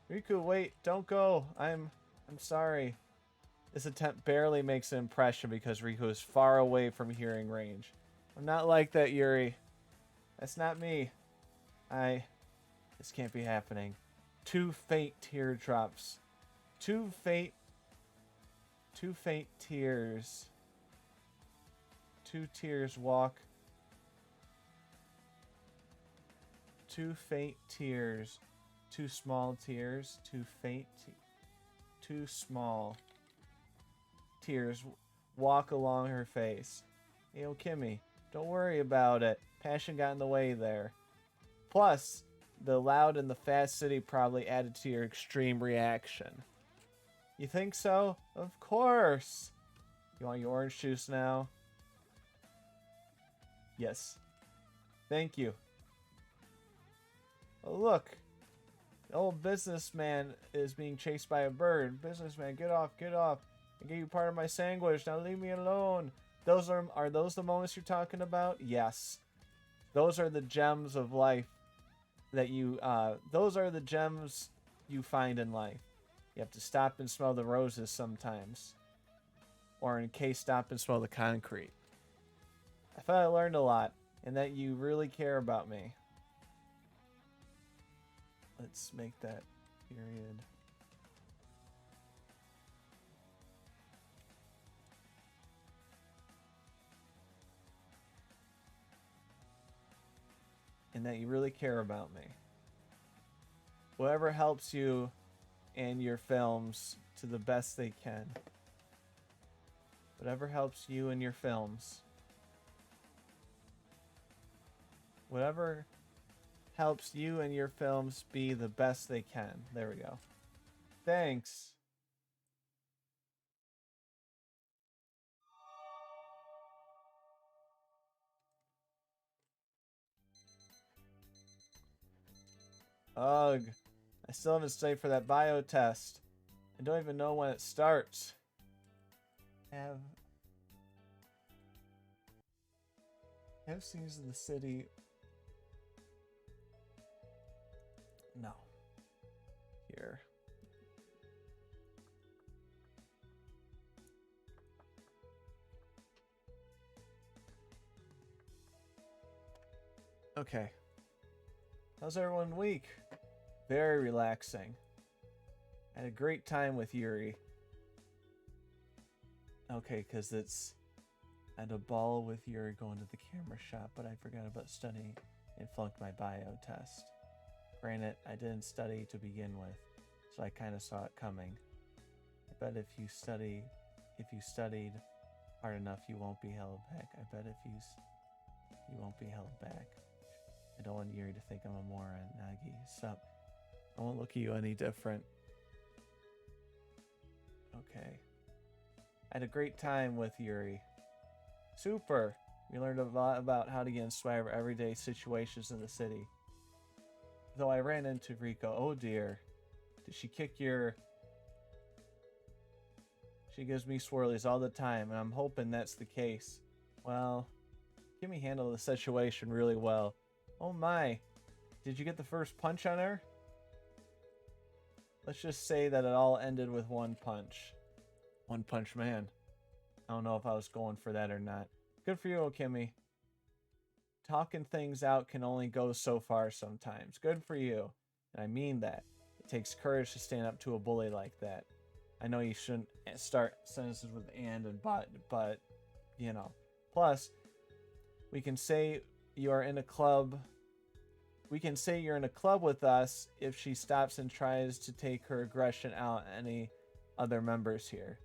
Riku, wait, don't go. I'm sorry. This attempt barely makes an impression because Riku is far away from hearing range. I'm not like that, Yuri. That's not me. This can't be happening. 2 faint teardrops. 2 faint tears. 2 tears walk. 2 faint tears. 2 small tears. 2 faint. 2 small tears walk along her face. Hey, Okimi, don't worry about it. Passion got in the way there. Plus, the loud and the fast city probably added to your extreme reaction. You think so? Of course. You want your orange juice now? Yes. Thank you. Oh, look. The old businessman is being chased by a bird. Businessman, get off, get off. I gave you part of my sandwich. Now leave me alone. Those are those the moments you're talking about? Yes. Those are the gems of life that you, those are the gems you find in life. You have to stop and smell the roses sometimes. Or in case, stop and smell the concrete. I thought I learned a lot, and that you really care about me. Let's make that period. And that you really care about me. Whatever helps you and your films to the best they can. Whatever helps you and your films. Whatever helps you and your films be the best they can. There we go. Thanks. Ugh. I still haven't studied for that bio test. I don't even know when it starts. Have scenes in the city. No. Here. Okay. How's everyone week? Very relaxing. I had a great time with Yuri. Okay, because it's I had a ball with Yuri going to the camera shop, but I forgot about studying and flunked my bio test. Granted, I didn't study to begin with, so I kind of saw it coming. I bet if you studied hard enough, you won't be held back. I bet if you won't be held back. I don't want Yuri to think I'm a moron, Nagi. Sup? I won't look at you any different. Okay. I had a great time with Yuri. Super! We learned a lot about how to get in swag of everyday situations in the city. Though I ran into Riko. Oh dear. Did she kick your... She gives me swirlies all the time, and I'm hoping that's the case. Well, Kimmy handled the situation really well. Oh my. Did you get the first punch on her? Let's just say that it all ended with one punch. One Punch Man. I don't know if I was going for that or not. Good for you, Okimi. Talking things out can only go so far sometimes. Good for you. And I mean that. It takes courage to stand up to a bully like that. I know you shouldn't start sentences with and but, you know. Plus, we can say you are in a club. We can say you're in a club with us if she stops and tries to take her aggression out on any other members here.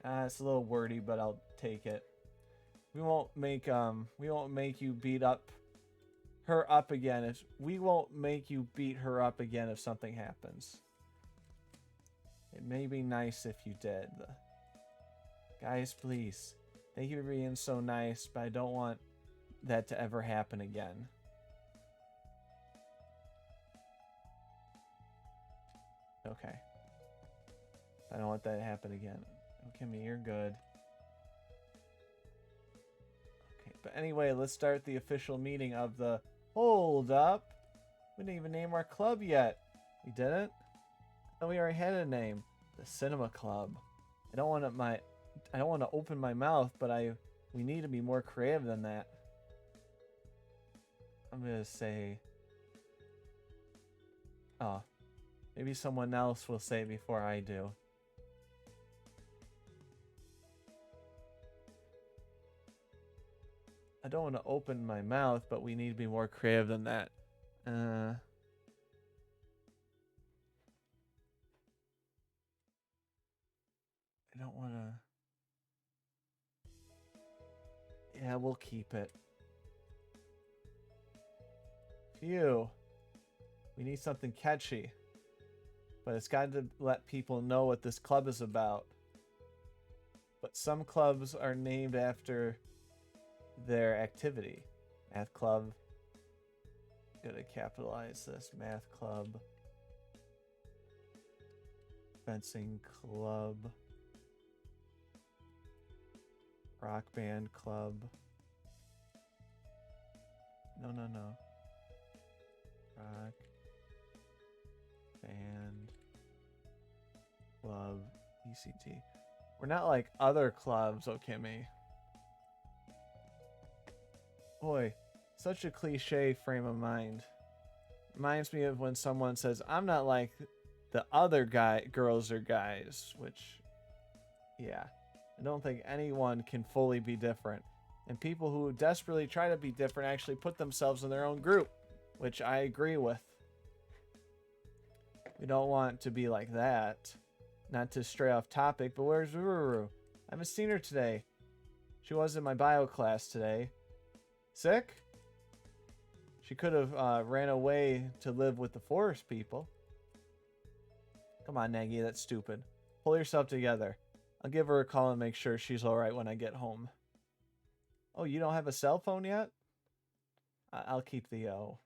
It's a little wordy, but I'll take it. We won't make you beat her up again if something happens. It may be nice if you did. Guys, please. Thank you for being so nice, but I don't want that to ever happen again. Okay. I don't want that to happen again. Okay, Kimmy, you're good. Okay, but anyway, let's start the official meeting of the... Hold up! We didn't even name our club yet. We didn't? Oh, we already had a name. The Cinema Club. I don't want to open my mouth, but we need to be more creative than that. I'm gonna say... Oh. Maybe someone else will say it before I do. I don't want to open my mouth, but we need to be more creative than that. I don't want to... Yeah, we'll keep it. Phew. We need something catchy. But it's got to let people know what this club is about. But some clubs are named after their activity. Math club. Gotta capitalize this. Math club. Fencing club. Rock band club. No. Rock band club ECT. We're not like other clubs, Okimi. Boy, such a cliche frame of mind. Reminds me of when someone says, I'm not like the other girls or guys, which, yeah. I don't think anyone can fully be different. And people who desperately try to be different actually put themselves in their own group, which I agree with. We don't want to be like that. Not to stray off topic, but where's Ruru? I haven't seen her today. She was in my bio class today. Sick? She could have ran away to live with the forest people. Come on, Nagy, that's stupid. Pull yourself together. I'll give her a call and make sure she's alright when I get home. Oh, you don't have a cell phone yet? I'll keep the O.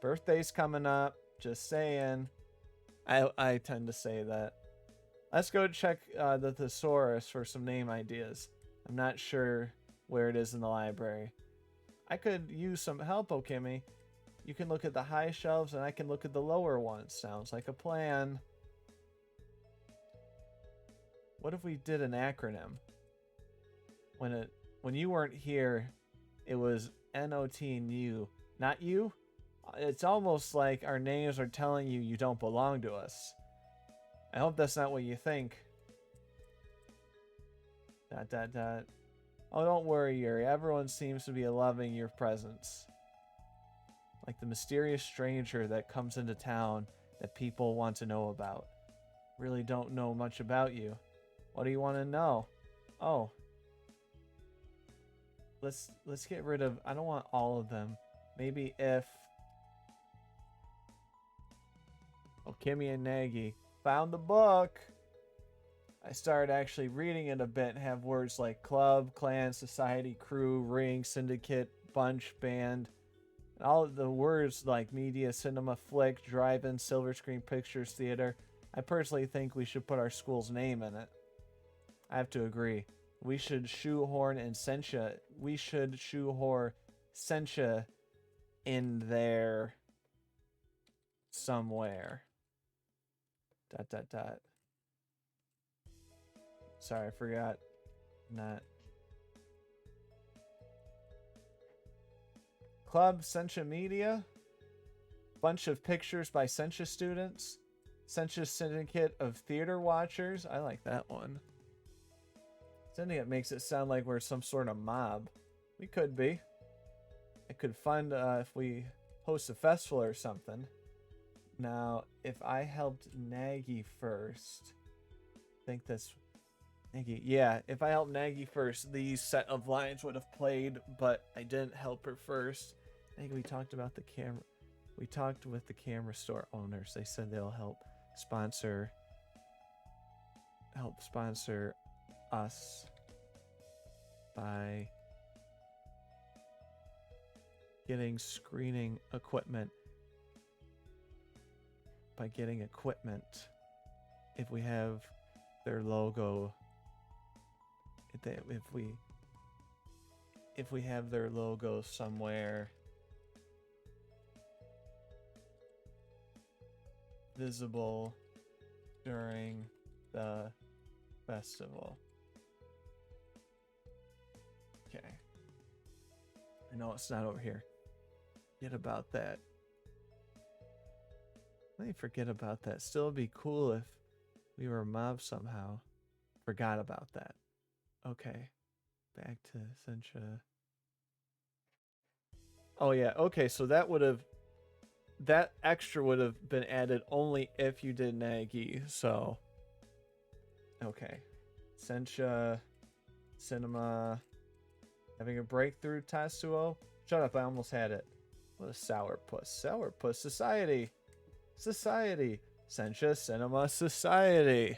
Birthday's coming up. Just saying. I tend to say that. Let's go check the thesaurus for some name ideas. I'm not sure where it is in the library. I could use some help, Okimi. You can look at the high shelves and I can look at the lower ones. Sounds like a plan. What if we did an acronym? When you weren't here, it was N-O-T and you. Not you? It's almost like our names are telling you you don't belong to us. I hope that's not what you think. ... Oh, don't worry, Yuri. Everyone seems to be loving your presence. Like the mysterious stranger that comes into town that people want to know about. Really don't know much about you. What do you want to know? Oh. Let's get rid of... I don't want all of them. Maybe if... Okimi and Nagy found the book. I started actually reading it a bit and have words like club, clan, society, crew, ring, syndicate, bunch, band. And all of the words like media, cinema, flick, drive-in, silver screen pictures, theater. I personally think we should put our school's name in it. I have to agree. We should shoehorn and Sencha. We should shoehorn Sencha in there somewhere. ... Sorry, I forgot. Not. Club Sencha Media. Bunch of pictures by Sencha students. Sencha Syndicate of Theater Watchers. I like that one. Syndicate makes it sound like we're some sort of mob. We could be. It could fund if we host a festival or something. Now, if I helped Nagy first, I think that's Nagy. Yeah, if I helped Nagy first, these set of lines would have played, but I didn't help her first. I think we talked about the camera. We talked with the camera store owners. They said they'll help sponsor us by getting screening equipment. By getting equipment, if we have their logo, if we have their logo somewhere visible during the festival. Okay. I know it's not over here. Forget about that. Let me forget about that. Still it'd be cool if we were a mob somehow. Forgot about that. Okay. Back to Sencha. Oh yeah, okay, so that extra would have been added only if you did Nagy, so okay. Sencha Cinema having a breakthrough, Tatsuo. Shut up, I almost had it. What a sourpuss. Sourpuss Society. Society. Sencha Cinema Society.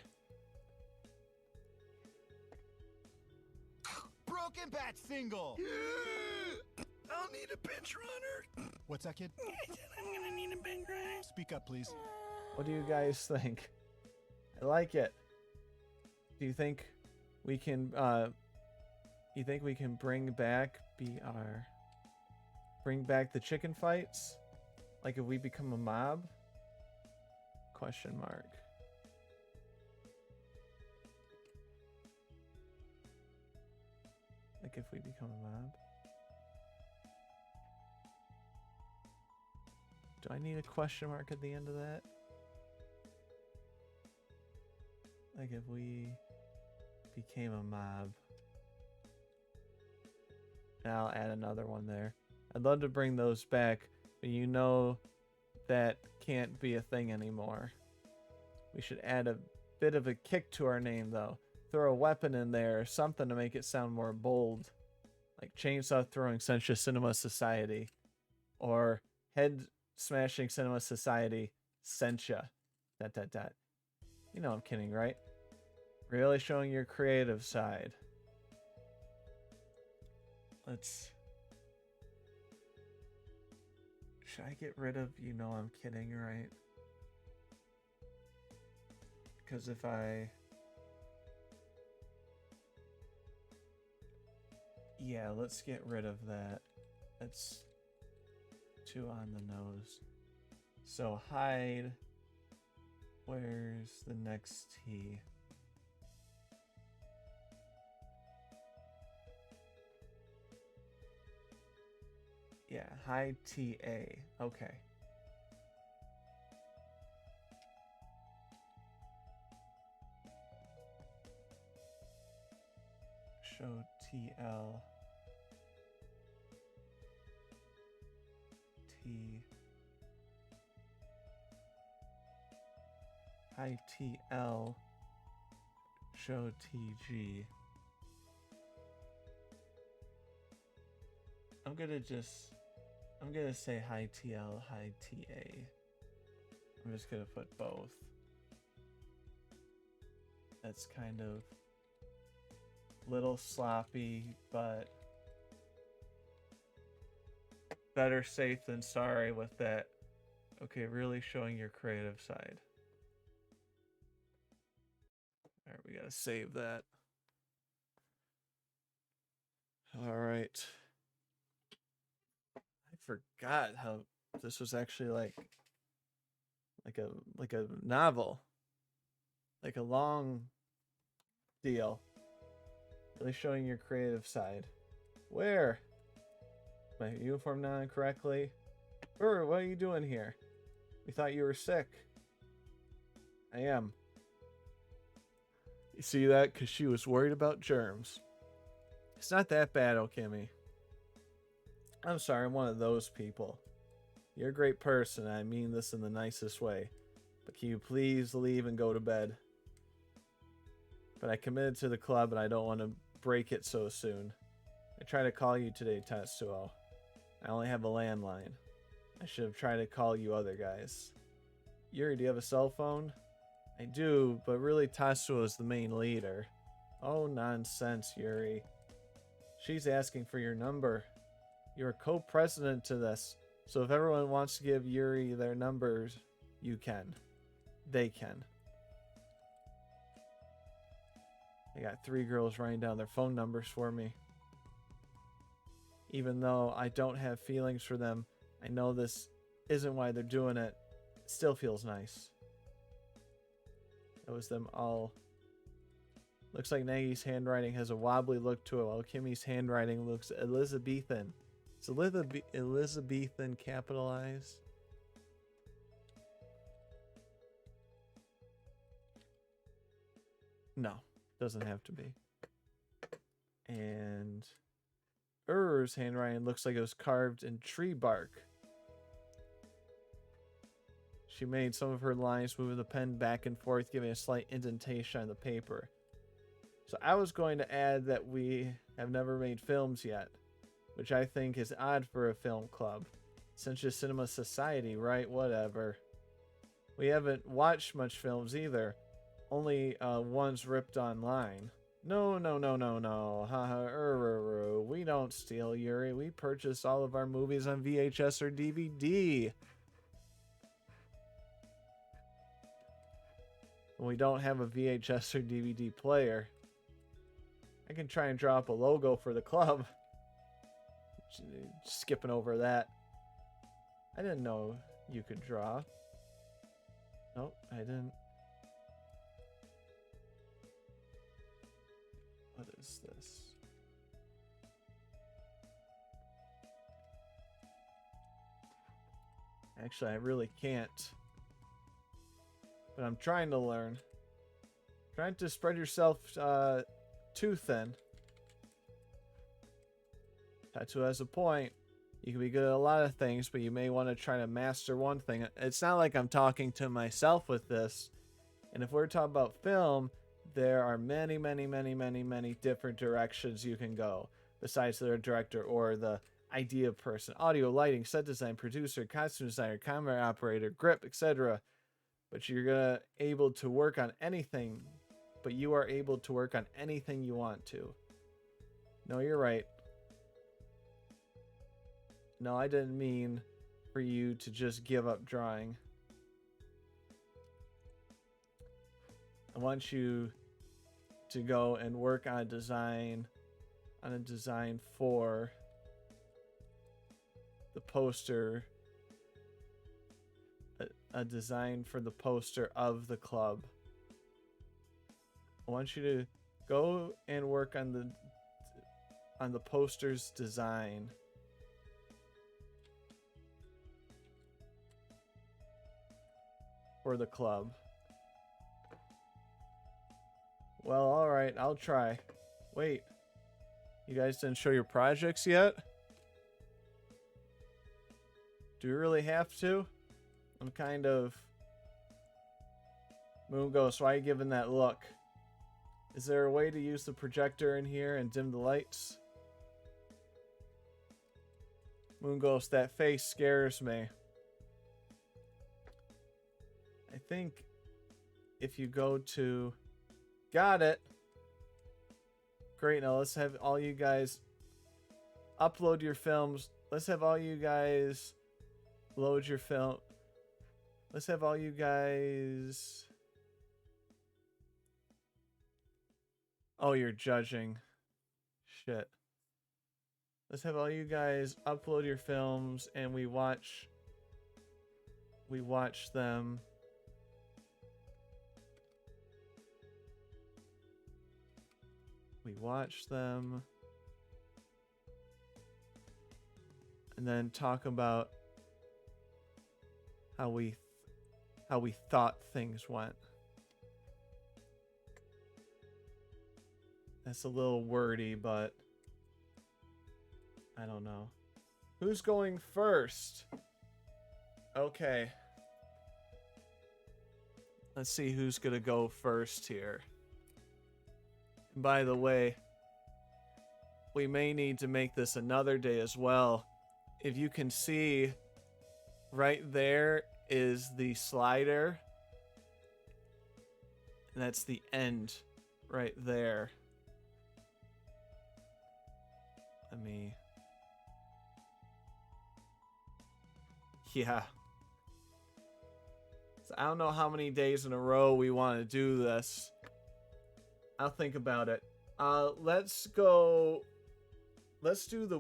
Broken bat single. I'll need a bench runner. What's that, kid? I said I'm gonna need a bench runner. Speak up, please. What do you guys think? I like it. Do you think we can bring back bring back the chicken fights? Like if we become a mob? Question mark. Like if we become a mob? Do I need a question mark at the end of that? Like if we became a mob. And I'll add another one there. I'd love to bring those back, but you know that can't be a thing anymore. We should add a bit of a kick to our name though. Throw a weapon in there or something to make it sound more bold. Like Chainsaw Throwing Sencha Cinema Society. Or Head Smashing Cinema Society Sencha. ... You know I'm kidding, right? Really showing your creative side. Let's... Should I get rid of you know I'm kidding, right? Because if I... Yeah, let's get rid of that. That's too on the nose. So hide. Where's the next T? Yeah, hide TA. Okay. Show TL. T. Hide TL. Show TG. I'm gonna say high TL, high TA. I'm just gonna put both. That's kind of little sloppy, but better safe than sorry with that. Okay, really showing your creative side. Alright, we gotta save that. Alright. I forgot how this was actually like a novel. Like a long deal. Really showing your creative side. Where? My uniform not on correctly? What are you doing here? We thought you were sick. I am. You see that? Because she was worried about germs. It's not that bad, Okimi. I'm sorry, I'm one of those people. You're a great person, and I mean this in the nicest way. But can you please leave and go to bed? But I committed to the club, and I don't want to break it so soon. I tried to call you today, Tatsuo. I only have a landline. I should have tried to call you other guys. Yuri, do you have a cell phone? I do, but really Tatsuo is the main leader. Oh, nonsense, Yuri. She's asking for your number. You're co-president to this, so if everyone wants to give Yuri their numbers, you can. They can. I got 3 girls writing down their phone numbers for me. Even though I don't have feelings for them, I know this isn't why they're doing it. It still feels nice. It was them all. Looks like Nagi's handwriting has a wobbly look to it, while Kimmy's handwriting looks Elizabethan. Is Elizabethan capitalized? No, doesn't have to be. And Ur's handwriting looks like it was carved in tree bark. She made some of her lines, moving the pen back and forth, giving a slight indentation on the paper. So I was going to add that we have never made films yet, which I think is odd for a film club. Century Cinema Society, right? Whatever. We haven't watched much films either. Only ones ripped online. No, no, no, no, no. Haha, we don't steal, Yuri. We purchase all of our movies on VHS or DVD. We don't have a VHS or DVD player. I can try and draw up a logo for the club. Skipping over that. I didn't know you could draw. Nope, I didn't. What is this? Actually, I really can't. But I'm trying to learn. Trying to spread yourself too thin. Tattoo has a point. You can be good at a lot of things, but you may want to try to master one thing. It's not like I'm talking to myself with this. And if we're talking about film, there are many, many, many, many, many different directions you can go. Besides the director or the idea person. Audio, lighting, set design, producer, costume designer, camera operator, grip, etc. But you're able to work on anything. But you are able to work on anything you want to. No, you're right. No, I didn't mean for you to just give up drawing. I want you to go and work on a design for the poster, a design for the poster of the club. I want you to go and work on the poster's design. For the club. Well, alright, I'll try. Wait. You guys didn't show your projects yet? Do we really have to? I'm kind of... Moon Ghost, why are you giving that look? Is there a way to use the projector in here and dim the lights? Moon Ghost, that face scares me. I think if you go to... Got it! Great, now let's have all you guys upload your films. Let's have all you guys load your film. Let's have all you guys... Oh, you're judging. Shit. Let's have all you guys upload your films and we watch them. We watch them. And then talk about how we thought things went. That's a little wordy, but I don't know. Who's going first? Okay. Let's see who's gonna go first here. And by the way, we may need to make this another day as well. If you can see, right there is the slider. And that's the end right there. Let me... Yeah. So I don't know how many days in a row we want to do this. I'll think about it. Let's go... Let's do the...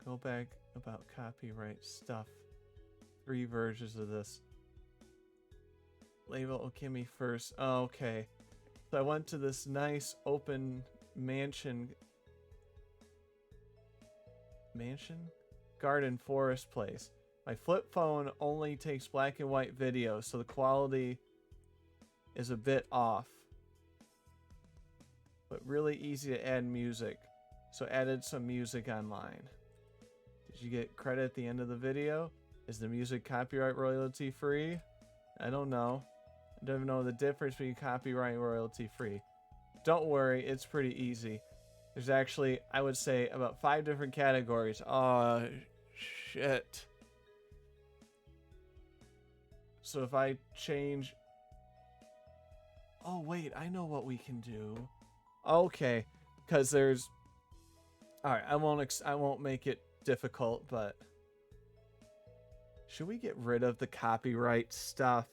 Go back about copyright stuff. 3 versions of this. Label Okami first. Oh, okay. So I went to this nice open mansion. Garden forest place. My flip phone only takes black and white video, so the quality is a bit off. But really easy to add music. So added some music online. Did you get credit at the end of the video? Is the music copyright royalty free? I don't know. I don't even know the difference between copyright and royalty free. don't worry, it's pretty easy. There's actually, I would say, about 5 different categories. Oh, shit. So if I change... Oh, wait, I know what we can do. Okay, because there's... Alright, I won't make it difficult, but... Should we get rid of the copyright stuff?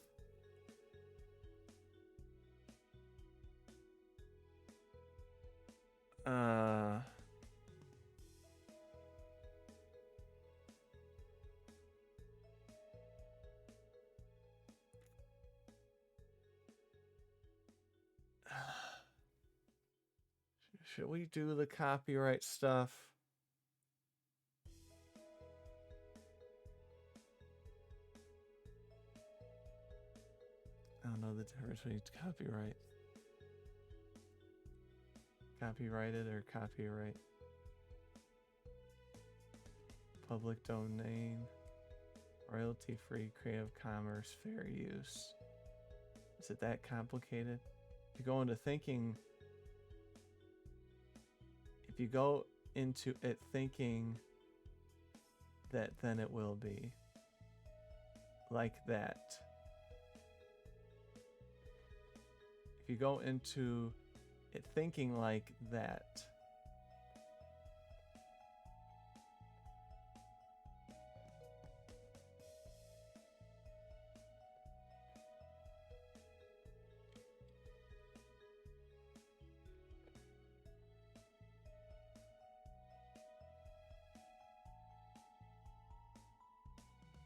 Should we do the copyright stuff? I don't know the difference between copyright. Copyrighted or copyright? Public domain. Royalty-free, creative commerce, fair use. Is it that complicated? If you go into thinking... If you go into it thinking that, then it will be. Like that. If you go into it thinking like that.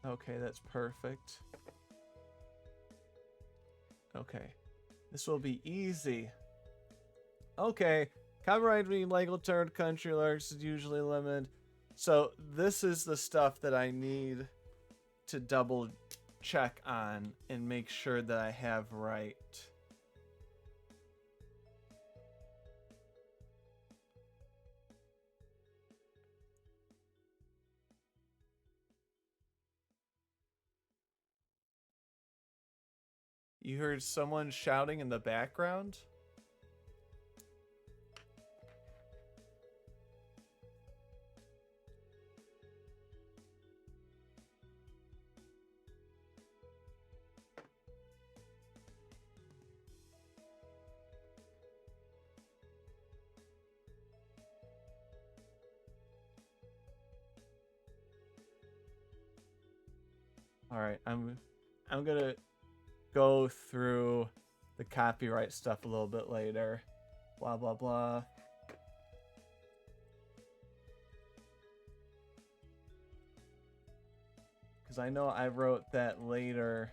Okay, that's perfect. Okay. This will be easy. Okay. Copyright being legal term country alerts is usually limited. So this is the stuff that I need to double check on and make sure that I have right. You heard someone shouting in the background? All right, I'm gonna go through the copyright stuff a little bit later. Blah blah blah. Because I know I wrote that later.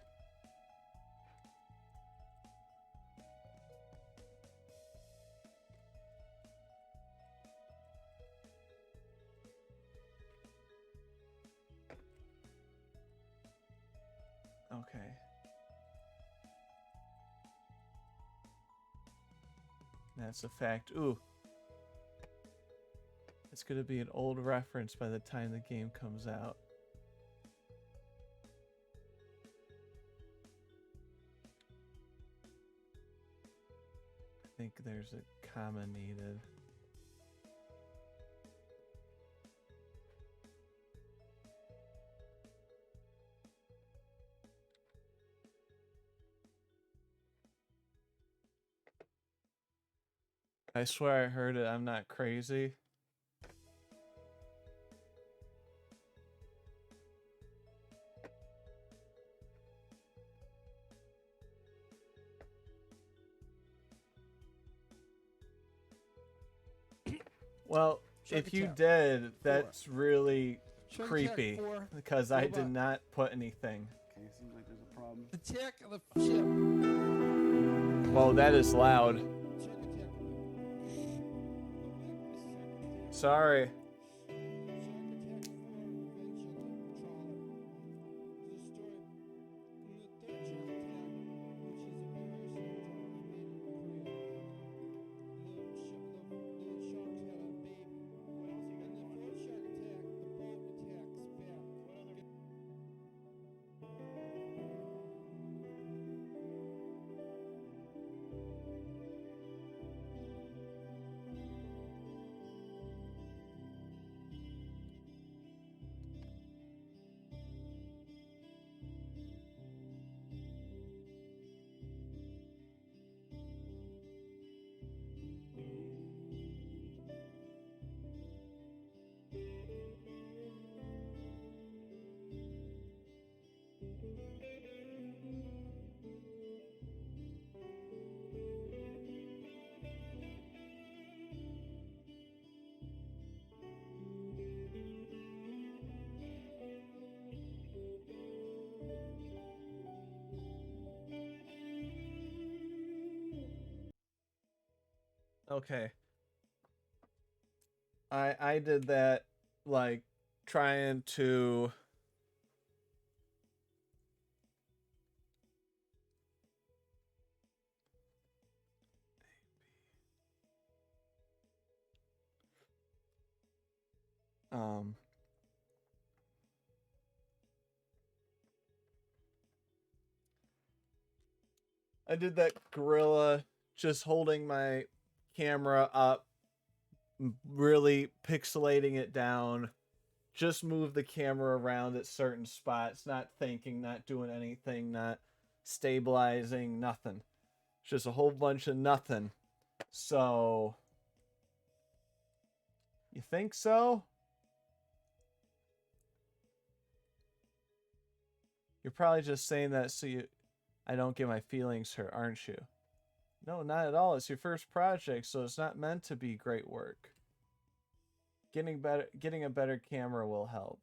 Okay. That's a fact. Ooh. It's gonna be an old reference by the time the game comes out. I think there's a comma needed. I swear I heard it. I'm not crazy. Well, Shark if you attack. did, that's really Shark creepy attack 4. because I did Robot. not put anything. Okay, seems like there's a problem. Attack of the ship. Whoa, that is loud. Shark attack. Sorry. Okay. I did that like trying to um I did that gorilla just holding my camera up, really pixelating it down, just move the camera around at certain spots, not thinking, not doing anything, not stabilizing, nothing. Just a whole bunch of nothing. So, you think so? You're probably just saying that so I don't get my feelings hurt, aren't you? No, not at all. It's your first project, so it's not meant to be great work. Getting a better camera will help.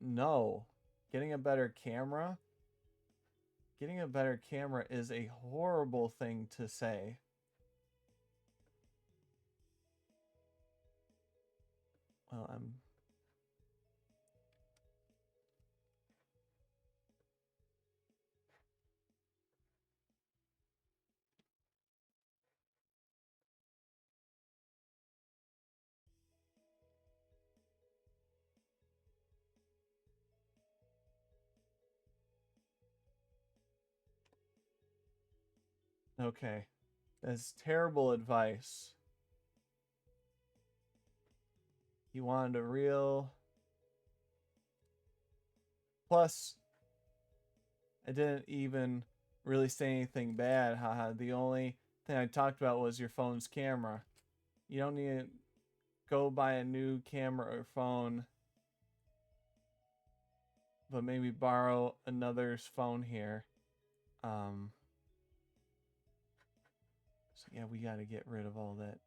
No. Getting a better camera? Getting a better camera is a horrible thing to say. Well, okay. That's terrible advice. You wanted a real... Plus, I didn't even really say anything bad, haha. The only thing I talked about was your phone's camera. You don't need to go buy a new camera or phone, but maybe borrow another's phone here. So yeah, we gotta get rid of all that.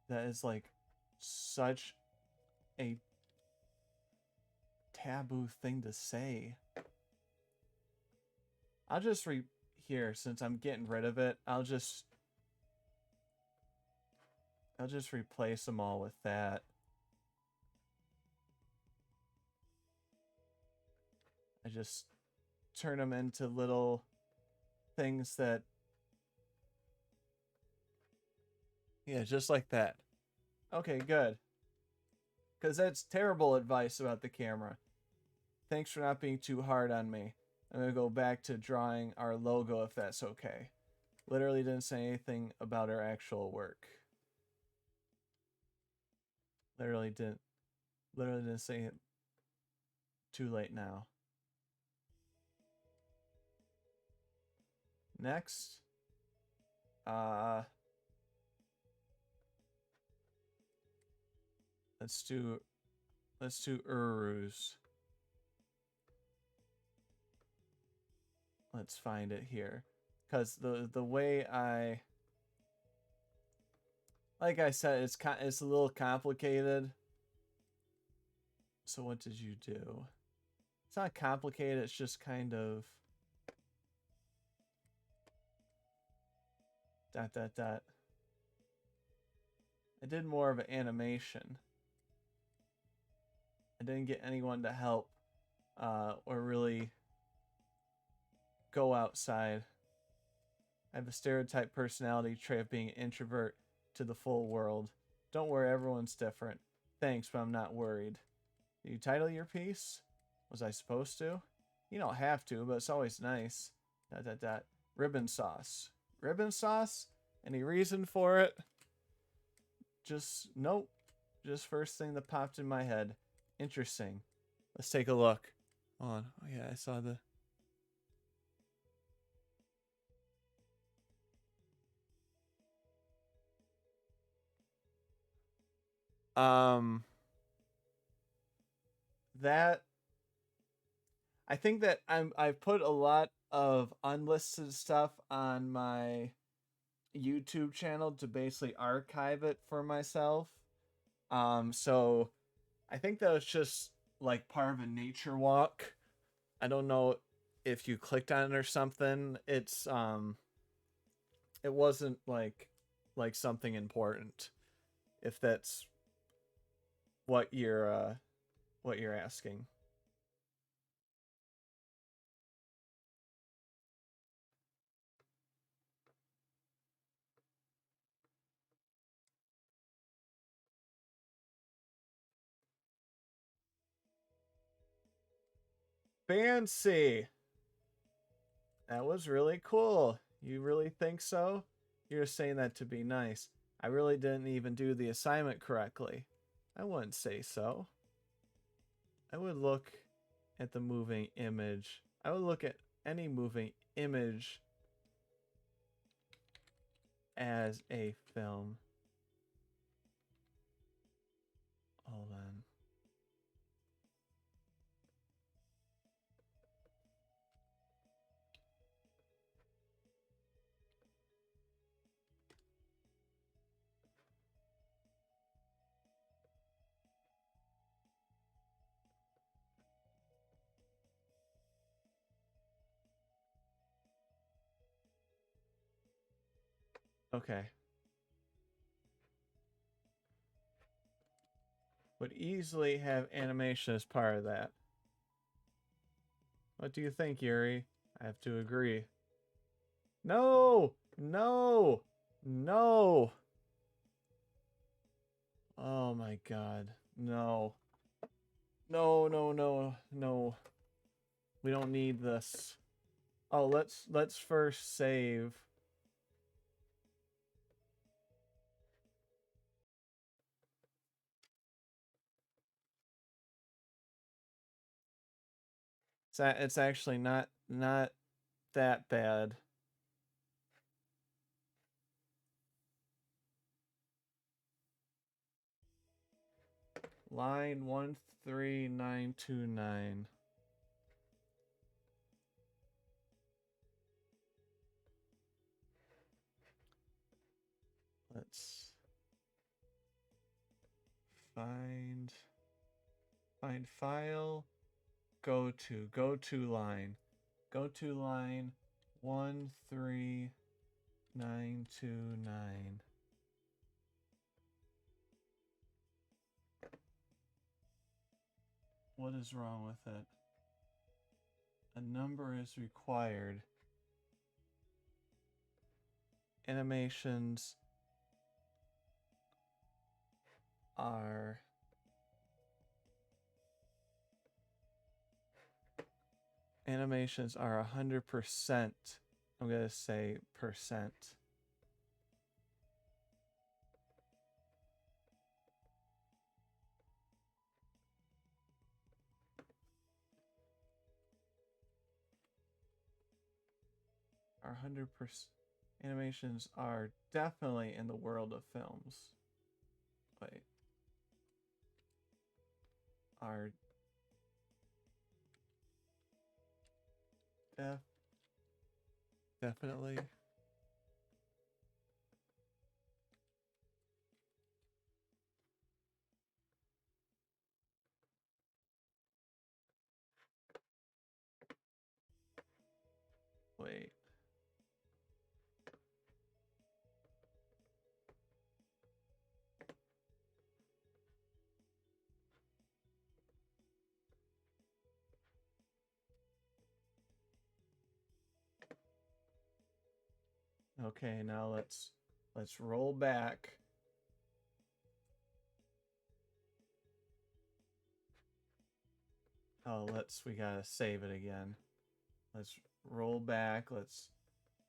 That is like such a taboo thing to say. I'll just here, since I'm getting rid of it, I'll just replace them all with that. I just turn them into little things that, yeah, just like that. Okay, good. Because that's terrible advice about the camera. Thanks for not being too hard on me. I'm going to go back to drawing our logo if that's okay. Literally didn't say anything about our actual work. Literally didn't say it. Too late now. Next. Let's do Uruz. Let's find it here. Cuz the way like I said, it's a little complicated. So what did you do? It's not complicated, it's just kind of dot. I did more of an animation. I didn't get anyone to help or really go outside. I have a stereotype personality trait of being an introvert to the full world. Don't worry, everyone's different. Thanks, but I'm not worried. Did you title your piece? Was I supposed to? You don't have to, but it's always nice. Dot. Ribbon sauce. Ribbon sauce? Any reason for it? Nope. Just first thing that popped in my head. Interesting. Let's take a look. Hold on. Oh yeah, I saw the... that I think that I've put a lot of unlisted stuff on my YouTube channel to basically archive it for myself. So I think that was just like part of a nature walk. I don't know if you clicked on it or something. It wasn't like something important, if that's what you're asking. Fancy. That was really cool. You really think so? You're saying that to be nice. I really didn't even do the assignment correctly. I wouldn't say so. I would look at the moving image. I would look at any moving image as a film. Hold on. Okay. Would easily have animation as part of that. What do you think, Yuri? I have to agree. No! No! No! Oh my god. No. No, no, no, no. We don't need this. Oh, let's first save. It's actually not that bad. Line 13929. Let's find file, go to line. Go to line 13929. What is wrong with it? A number is required. Animations are Animations are 100%. I'm gonna say percent. Are 100%. Animations are definitely in the world of films. Wait. Are definitely. Wait. Okay, now let's roll back. Oh, we gotta save it again. Let's roll back. Let's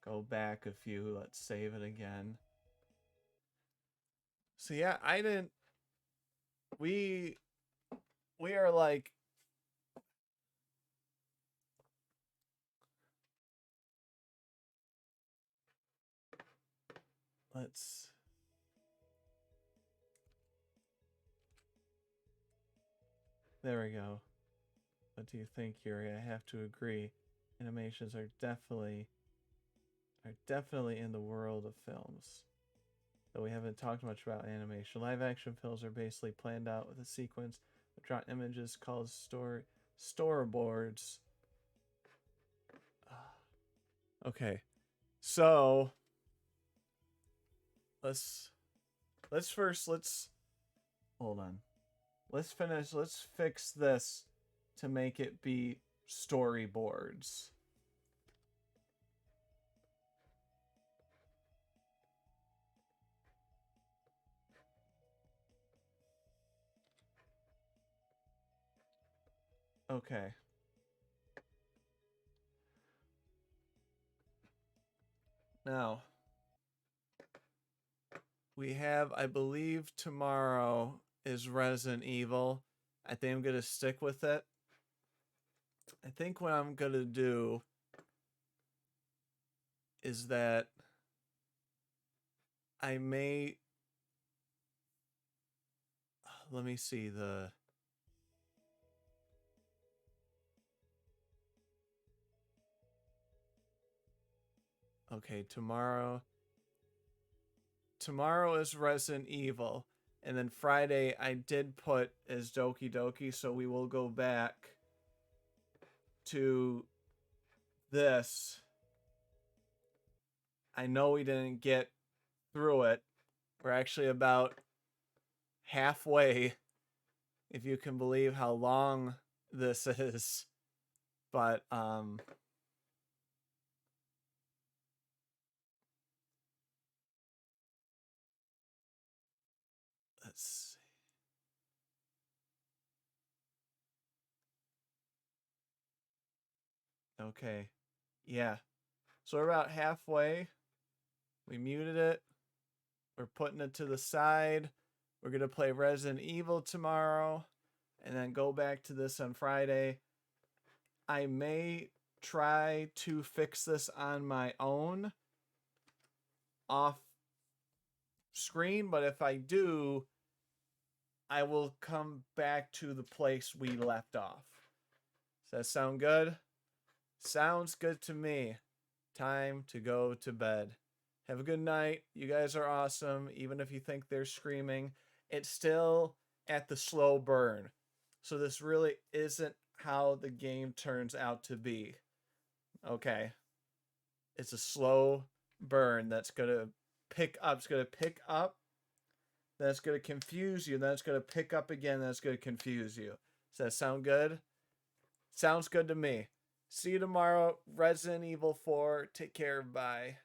go back a few. Let's save it again. So yeah, we are like there we go. What do you think, Yuri? I have to agree. Animations are definitely in the world of films. Though we haven't talked much about animation. Live action films are basically planned out with a sequence of drawn images called storyboards. Okay. So let's hold on. Let's fix this to make it be storyboards. Okay. Now, we have, I believe tomorrow is Resident Evil. I think I'm going to stick with it. I think what I'm going to do is that I may... Let me see the... Okay, tomorrow is Resident Evil. And then Friday I did put as Doki Doki, so we will go back to this. I know we didn't get through it. We're actually about halfway, if you can believe how long this is. But, let's see. Okay. Yeah. So we're about halfway. We muted it. We're putting it to the side. We're going to play Resident Evil tomorrow and then go back to this on Friday. I may try to fix this on my own off screen, but if I do, I will come back to the place we left off. Does that sound good? Sounds good to me. Time to go to bed. Have a good night. You guys are awesome. Even if you think they're screaming, it's still at the slow burn. So this really isn't how the game turns out to be. Okay. It's a slow burn that's going to pick up. It's going to pick up. Then it's going to confuse you. Then it's going to pick up again. Then it's going to confuse you. Does that sound good? Sounds good to me. See you tomorrow. Resident Evil 4. Take care. Bye.